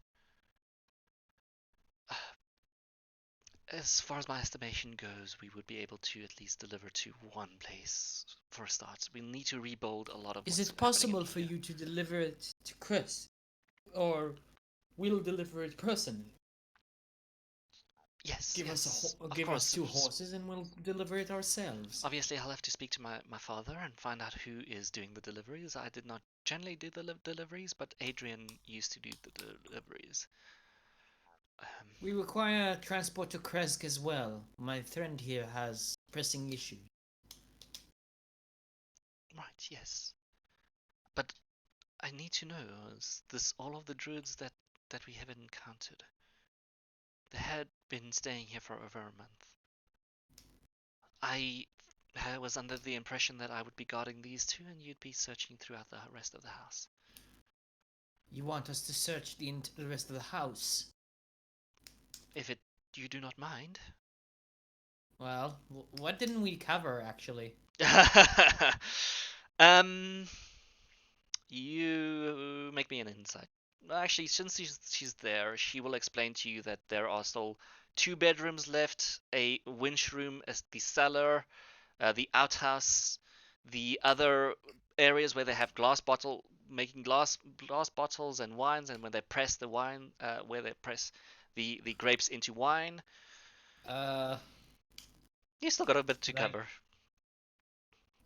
as far as my estimation goes, we would be able to at least deliver to one place for a start. We'll need to rebuild a lot of. Is it possible for you to deliver it to Chris? Or we'll deliver it personally? Yes. Give yes, us 2 horses and we'll deliver it ourselves. Obviously, I'll have to speak to my father and find out who is doing the deliveries. I did not generally do the deliveries, but Adrian used to do the deliveries. We require transport to Kresk as well. My friend here has pressing issues. Right, yes. But I need to know, is this all of the druids that we have encountered? They had been staying here for over a month. I was under the impression that I would be guarding these 2 and you'd be searching throughout the rest of the house. You want us to search the rest of the house? If you do not mind. Well, what didn't we cover, actually? You make me an insight. Actually, since she's there, she will explain to you that there are still 2 bedrooms left, a winch room, the cellar, the outhouse, the other areas where they have making glass bottles and wines, and when they press the wine, where they press the grapes into wine. You still got a bit to cover.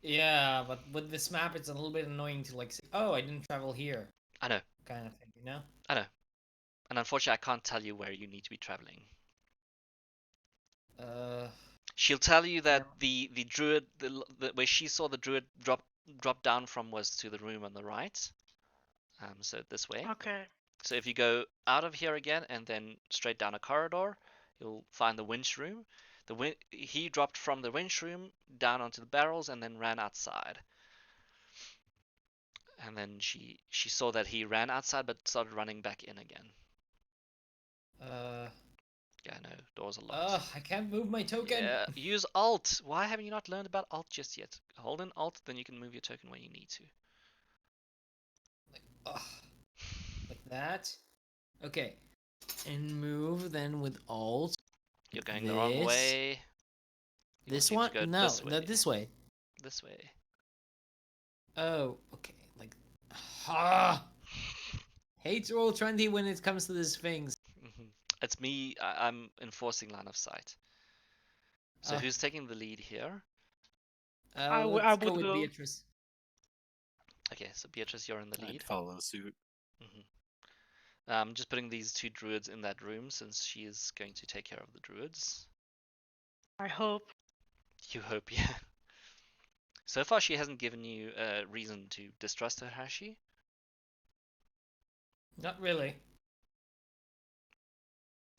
Yeah, but with this map, it's a little bit annoying to say, oh, I didn't travel here. I know. Kind of thing, you know? I know. And unfortunately, I can't tell you where you need to be traveling. She'll tell you that the druid, where she saw the druid drop down from was to the room on the right. So this way. Okay. So if you go out of here again and then straight down a corridor, you'll find the winch room. He dropped from the winch room down onto the barrels and then ran outside. And then she saw that he ran outside but started running back in again. Yeah, no, doors are locked. I can't move my token. Yeah, use Alt. Why haven't you not learned about Alt just yet? Hold in Alt, then you can move your token when you need to. Like that. Okay. And move then with Alt. You're going the wrong way. This one? No, not this way. This way. Oh, okay. Hate roll 20 when it comes to these things. It's me. I'm enforcing line of sight. So who's taking the lead here? Let's go with Beatrice. Okay, so Beatrice, you're in the I'd lead. follow suit. Just putting these 2 druids in that room since she is going to take care of the druids. I hope. You hope, yeah. So far, she hasn't given you a reason to distrust her, has she? Not really.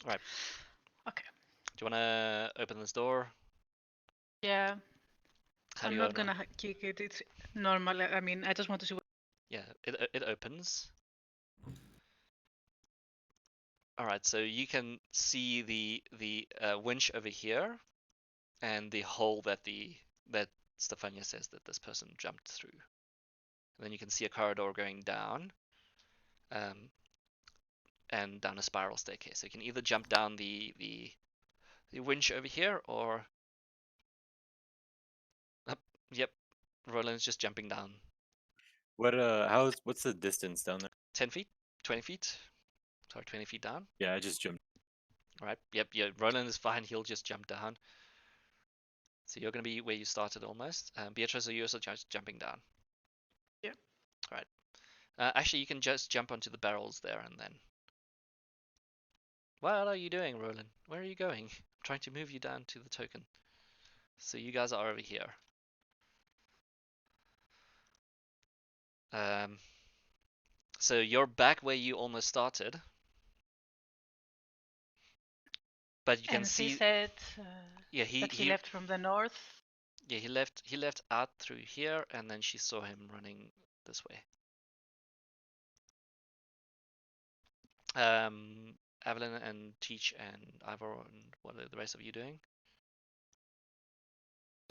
Right. Okay. Do you want to open this door? Yeah. How do I'm you not open gonna kick it. It's normal. I mean, I just want to see what. Yeah, it opens. All right, so you can see the winch over here, and the hole that Stefania says that this person jumped through. And then you can see a corridor going down, and down a spiral staircase. So you can either jump down the winch over here, or yep, Roland's just jumping down What's the distance down there? 10 feet, 20 feet. Sorry, 20 feet down. Yeah, I just jumped. All right, yep, yeah. Roland is fine. He'll just jump down. So you're going to be where you started almost. Beatrice, are you also just jumping down? Yeah. All right. Actually, you can just jump onto the barrels there and then. What are you doing, Roland? Where are you going? I'm trying to move you down to the token. So you guys are over here. So you're back where you almost started. But you can And see, she said yeah, that he left from the north. yeah, he left out through here, and then she saw him running this way. Evelyn and Teach and Ivor, and what are the rest of you doing?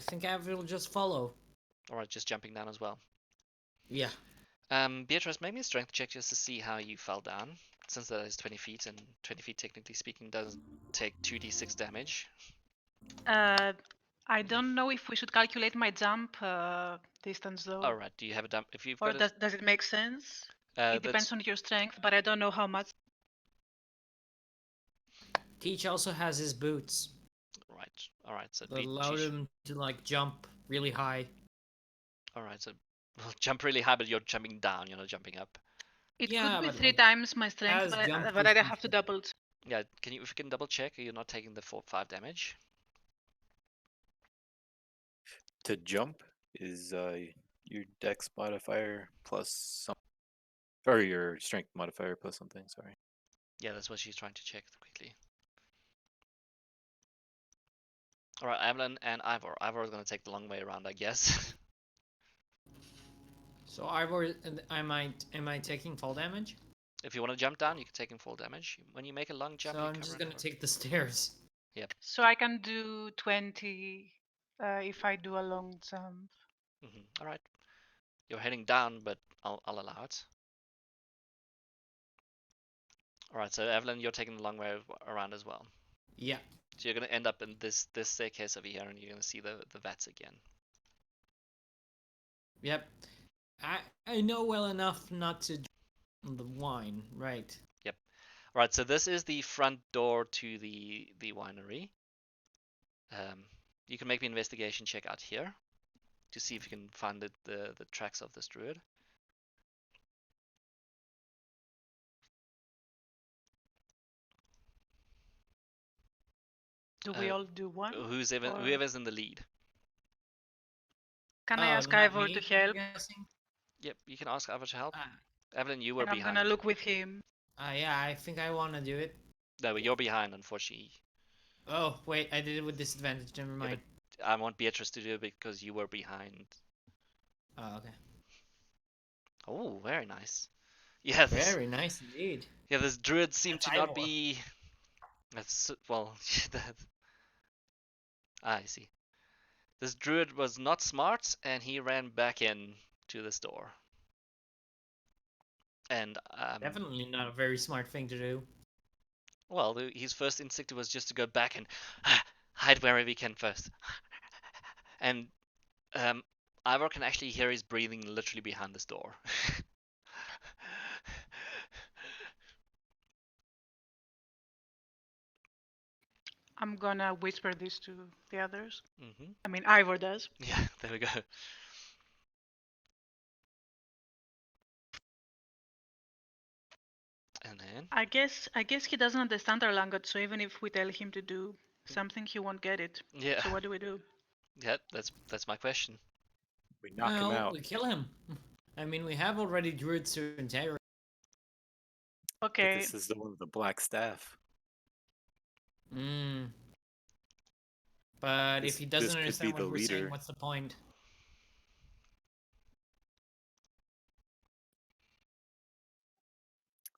I think Avril will just follow. Alright, just jumping down as well. Yeah. Beatrice, make me a strength check just to see how you fell down, since that is 20 feet, and 20 feet technically speaking doesn't take 2d6 damage. I don't know if we should calculate my jump distance though. Alright, do you have a dump? If you've Or got does it make sense? that's It depends on your strength, but I don't know how much. Teach also has his boots right. Alright, so that allow him to like jump really high. Alright, so well, jump really high, but you're jumping down, you're not jumping up. It Yeah, could be but, 3 like, times my strength, as jump but I distance. have to double. Yeah, if you can double check, you're not taking the 5 damage. To jump is your dex modifier plus some, or your strength modifier plus something. Sorry. Yeah, that's what she's trying to check quickly. Alright, Evelyn and Ivor. Ivor is gonna take the long way around, I guess. So Ivor, am I taking fall damage? If you want to jump down, you can take in full damage. When you make a long jump, So you I'm cover just an gonna error. take the stairs. So I can do 20 if I do a long jump. Alright. You're heading down, but I'll allow it. Alright, so Evelyn, you're taking the long way around as well. Yeah. So you're gonna end up in this staircase over here, and you're gonna see the vats again. Yep. I know well enough not to drink the wine, right? Yep. Alright, so this is the front door to the winery. You can make me an investigation check out here to see if you can find the tracks of this druid. Do we all do one? Or- Whoever's in the lead. Can I ask not Ivor me, to help? I'm guessing? Yep, you can ask Ivor to help. Ah, Evelyn, you were And I'm behind. gonna look with him. yeah, I think I wanna do it. No, but you're behind, unfortunately. Oh, wait, I did it with disadvantage, never Yeah, mind. but I want Beatrice to do it because you were behind. Oh, okay. Oh, very nice. Yeah, Very nice indeed. yeah, this druid seemed That's to not Ivor. be. That's well. I see. This druid was not smart, and he ran back in to this door. And Definitely not a very smart thing to do. well, his first instinct was just to go back and hide wherever he can first. And Ivor can actually hear his breathing literally behind this door. I'm gonna whisper this to the others. Mm-hmm. I mean, Ivor does. Yeah, there we go. And then I guess he doesn't understand our language, so even if we tell him to do something, he won't get it. yeah, So what do we do? yeah, that's my question. We knock him Well, out. we kill him. I mean, we have already druid integrity. But Okay. this is the one with the black staff. Mm. But if he This doesn't could understand be what the we're saying, leader. what's the point?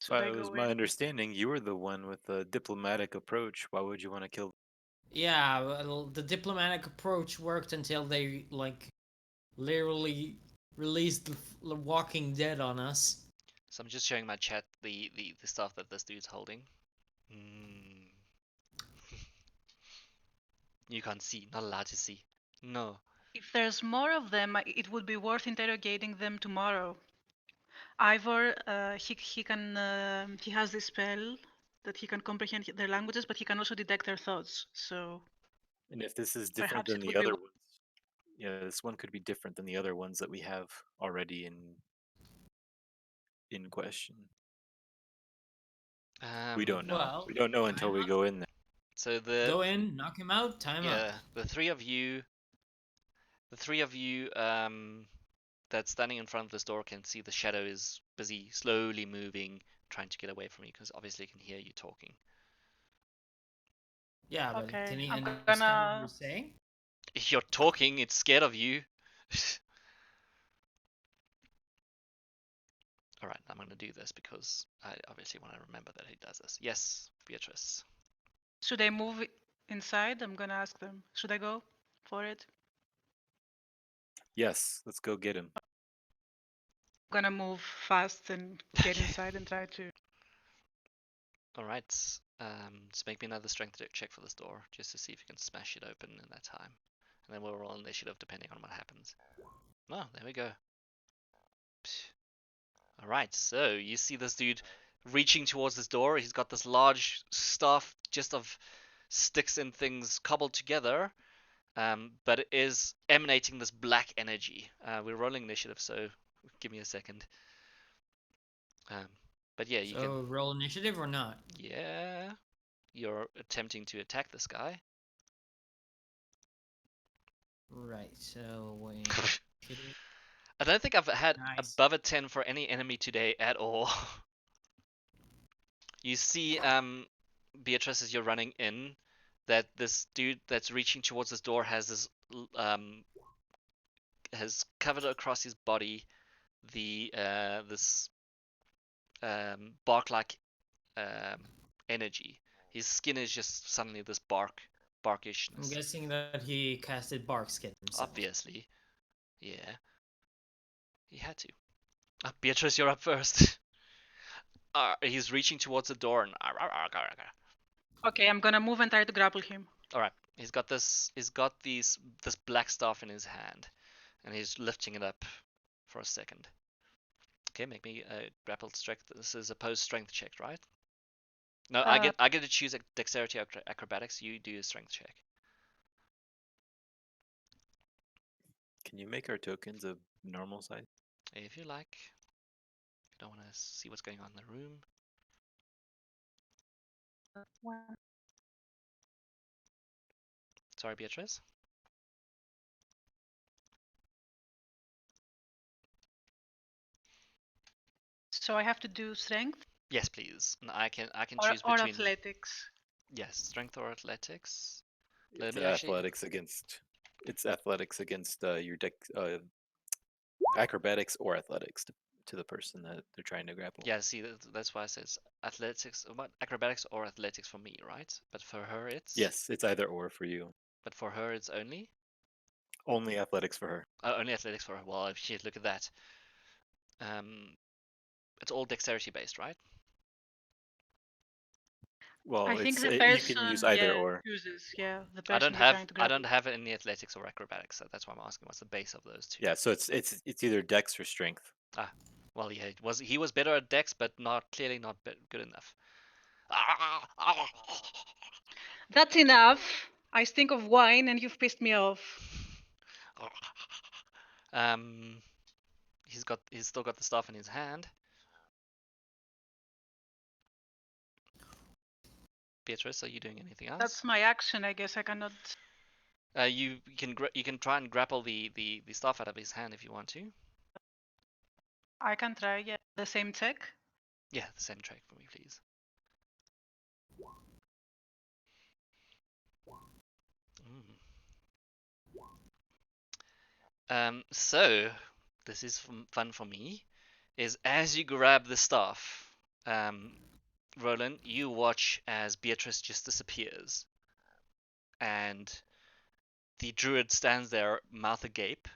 Should I It was go my in? understanding you were the one with the diplomatic approach. Why would you want to kill? Yeah, well, the diplomatic approach worked until they literally released the Walking Dead on us. So I'm just showing my chat the stuff that this dude's holding. Mm. You can't see, not allowed to see. No. If there's more of them, it would be worth interrogating them tomorrow. Ivor, he has this spell that he can comprehend their languages, but he can also detect their thoughts. So And if this is different perhaps than it the would be. other ones, yeah, this one could be different than the other ones that we have already in question. We don't know. Well, We don't know until time we up. go in there. So the Go in, knock him out, time up. yeah, the three of you that's standing in front of this door can see the shadow is busy slowly moving, trying to get away from you because obviously it can hear you talking. Yeah, but Okay, can he I'm understand what gonna. we're saying? If you're talking, it's scared of you. Alright, I'm gonna do this because I obviously want to remember that he does this. Yes, Beatrice. Should I move inside? I'm gonna ask them. Should I go for it? Yes, let's go get him. I'm gonna move fast and get inside and try to. Alright, so make me another strength check for this door, just to see if you can smash it open in that time. And then we'll roll initiative depending on what happens. Oh, there we go. Alright, so you see this dude reaching towards this door. He's got this large staff just of sticks and things cobbled together, but it is emanating this black energy. We're rolling initiative, so give me a second. But yeah, you So roll initiative or not? yeah, you're attempting to attack this guy. Right, so wait. I don't think I've had Nice. above a 10 for any enemy today at all. You see, Beatrice, as you're running in, that this dude that's reaching towards this door has this has covered across his body this bark-like energy. His skin is just suddenly this I'm barkishness. guessing that he casted Bark Skin himself. Obviously, yeah, he had to. Beatrice, you're up first. He's reaching towards the door and Okay, I'm gonna move and try to grapple him. all right. He's got this black stuff in his hand, and he's lifting it up for a second. Okay, make me a grapple strength. This is opposed strength check, right? No, I get to choose a dexterity acrobatics. You do a strength check. Can you make our tokens of normal size? If you like. If you don't want to see what's going on in the room. Sorry, Beatrice. So I have to do strength Yes, please. And I can or, choose or between athletics. yes, strength or athletics. Let It's me actually. athletics against. It's athletics against your deck, acrobatics or athletics to the person that they're trying to grapple. Yeah, see, that's why it says athletics, what, acrobatics or athletics for me, right? But for her, it's Yes, it's either or for you. But for her, it's only Only athletics for her. only athletics for her. Well, if you look at that, it's all dexterity based, right? Well, I think the you person can use either or. chooses. Yeah, the I person don't we're trying to have grapple. any athletics or acrobatics, so that's why I'm asking what's the base of those two. Yeah, so it's either dex or strength. Well, yeah, he was better at dex, but clearly not good enough. That's enough. I stink of wine and you've pissed me off. He's still got the stuff in his hand. Beatrice, are you doing anything else? That's my action, I guess. I cannot. You can try and grapple the staff out of his hand if you want to. I can try, yeah. The same check. Yeah, the same track for me, please. So this is fun for me. Is as you grab the staff, Roland, you watch as Beatrice just disappears, and the druid stands there, mouth agape.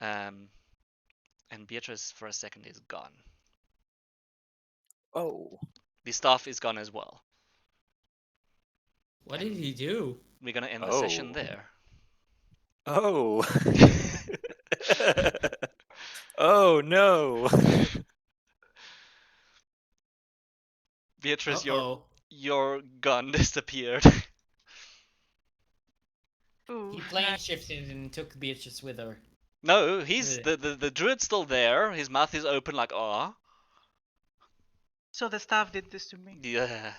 And Beatrice for a second is gone. Oh. The staff is gone as well. What did he do? We're gonna end the session Oh. there. Oh. Oh no. Beatrice, Uh-oh. your gun disappeared. Ooh, He plane nice. shifted and took Beatrice with her. No, he's Yeah. the druid's still there. His mouth is open like So the staff did this to me. Yeah.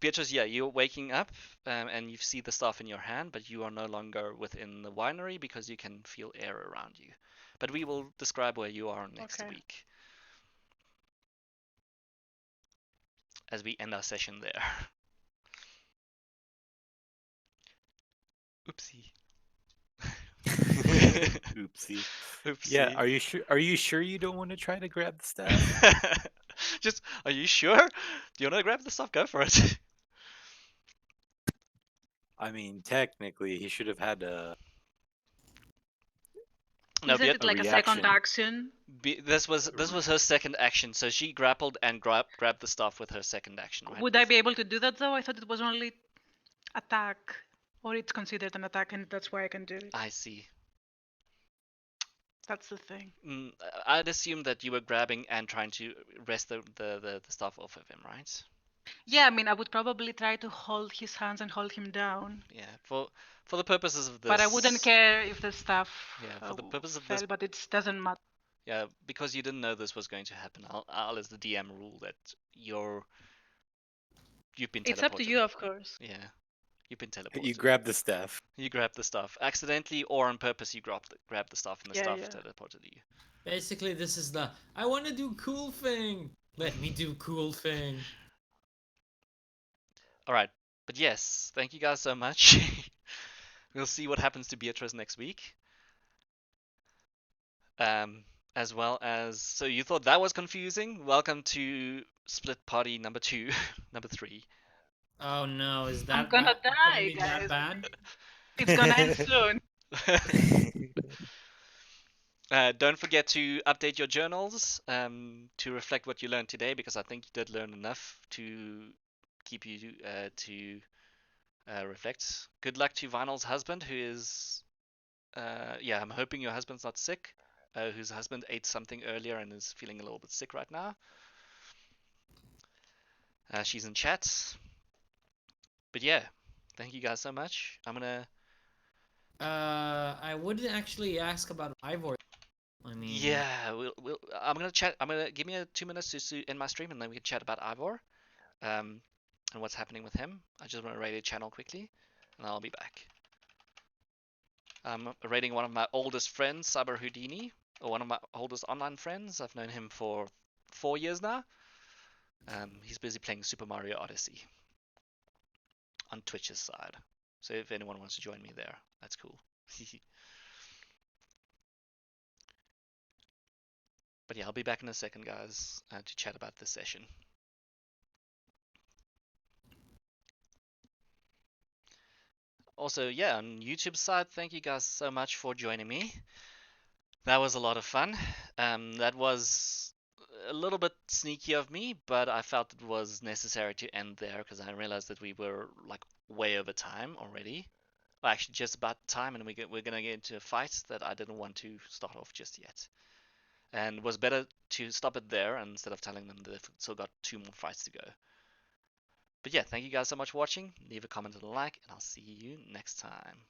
Beatrice, yeah, you're waking up and you see the staff in your hand, but you are no longer within the winery because you can feel air around you. But we will describe where you are next Okay. week as we end our session there. Oopsie. Oopsie. Oopsie. Yeah, are you sure? Are you sure you don't want to try to grab the staff? Just, are you sure? Do you want to grab the stuff? Go for it. I mean, technically, he should have had a. No, Isn't it like a second reaction. action? This was her second action, so she grappled and grabbed the stuff with her second action, right? Would I be able to do that though? I thought it was only attack, or it's considered an attack, and that's why I can do it. I see. That's the thing. I'd assume that you were grabbing and trying to wrest the stuff off of him, right? Yeah, I mean, I would probably try to hold his hands and hold him down. Yeah, for the purposes of this. But I wouldn't care if the staff Yeah, for the purpose of fell, this. but it doesn't matter. Yeah, because you didn't know this was going to happen. I'll as the DM rule that you've been teleported. It's up to you, of course. Yeah, you've been teleported. You grab the staff. You grabbed the stuff accidentally or on purpose. You grabbed the stuff and the Yeah, stuff yeah. teleported you. Basically, this is the I want to do cool thing. Let me do cool thing. All right, but yes, thank you guys so much. We'll see what happens to Beatrice next week. As well as, so you thought that was confusing? Welcome to split party number 2, number 3. Oh no, is that I'm gonna die, be that guys. bad? It's gonna end soon. Don't forget to update your journals to reflect what you learned today, because I think you did learn enough to keep you to reflect. Good luck to Vinyl's husband, who is, yeah, I'm hoping your husband's not sick, whose husband ate something earlier and is feeling a little bit sick right now. She's in chat. But yeah, thank you guys so much. I'm gonna. I would actually ask about Ivor. I mean. Yeah, I'm gonna chat. I'm gonna give me 2 minutes to end my stream, and then we can chat about Ivor, and what's happening with him. I just want to raid a channel quickly, and I'll be back. I'm raiding one of my oldest friends, Cyber Houdini, or one of my oldest online friends. I've known him for 4 years now. He's busy playing Super Mario Odyssey on Twitch's side. So if anyone wants to join me there, that's cool. But yeah, I'll be back in a second, guys, to chat about this session. Also, yeah, on YouTube side, thank you guys so much for joining me. That was a lot of fun. That was a little bit sneaky of me, but I felt it was necessary to end there because I realized that we were like way over time already. Well, actually, just about time, and we're gonna get into a fight that I didn't want to start off just yet. And it was better to stop it there instead of telling them that they've still got 2 more fights to go. But yeah, thank you guys so much for watching. Leave a comment and a like, and I'll see you next time.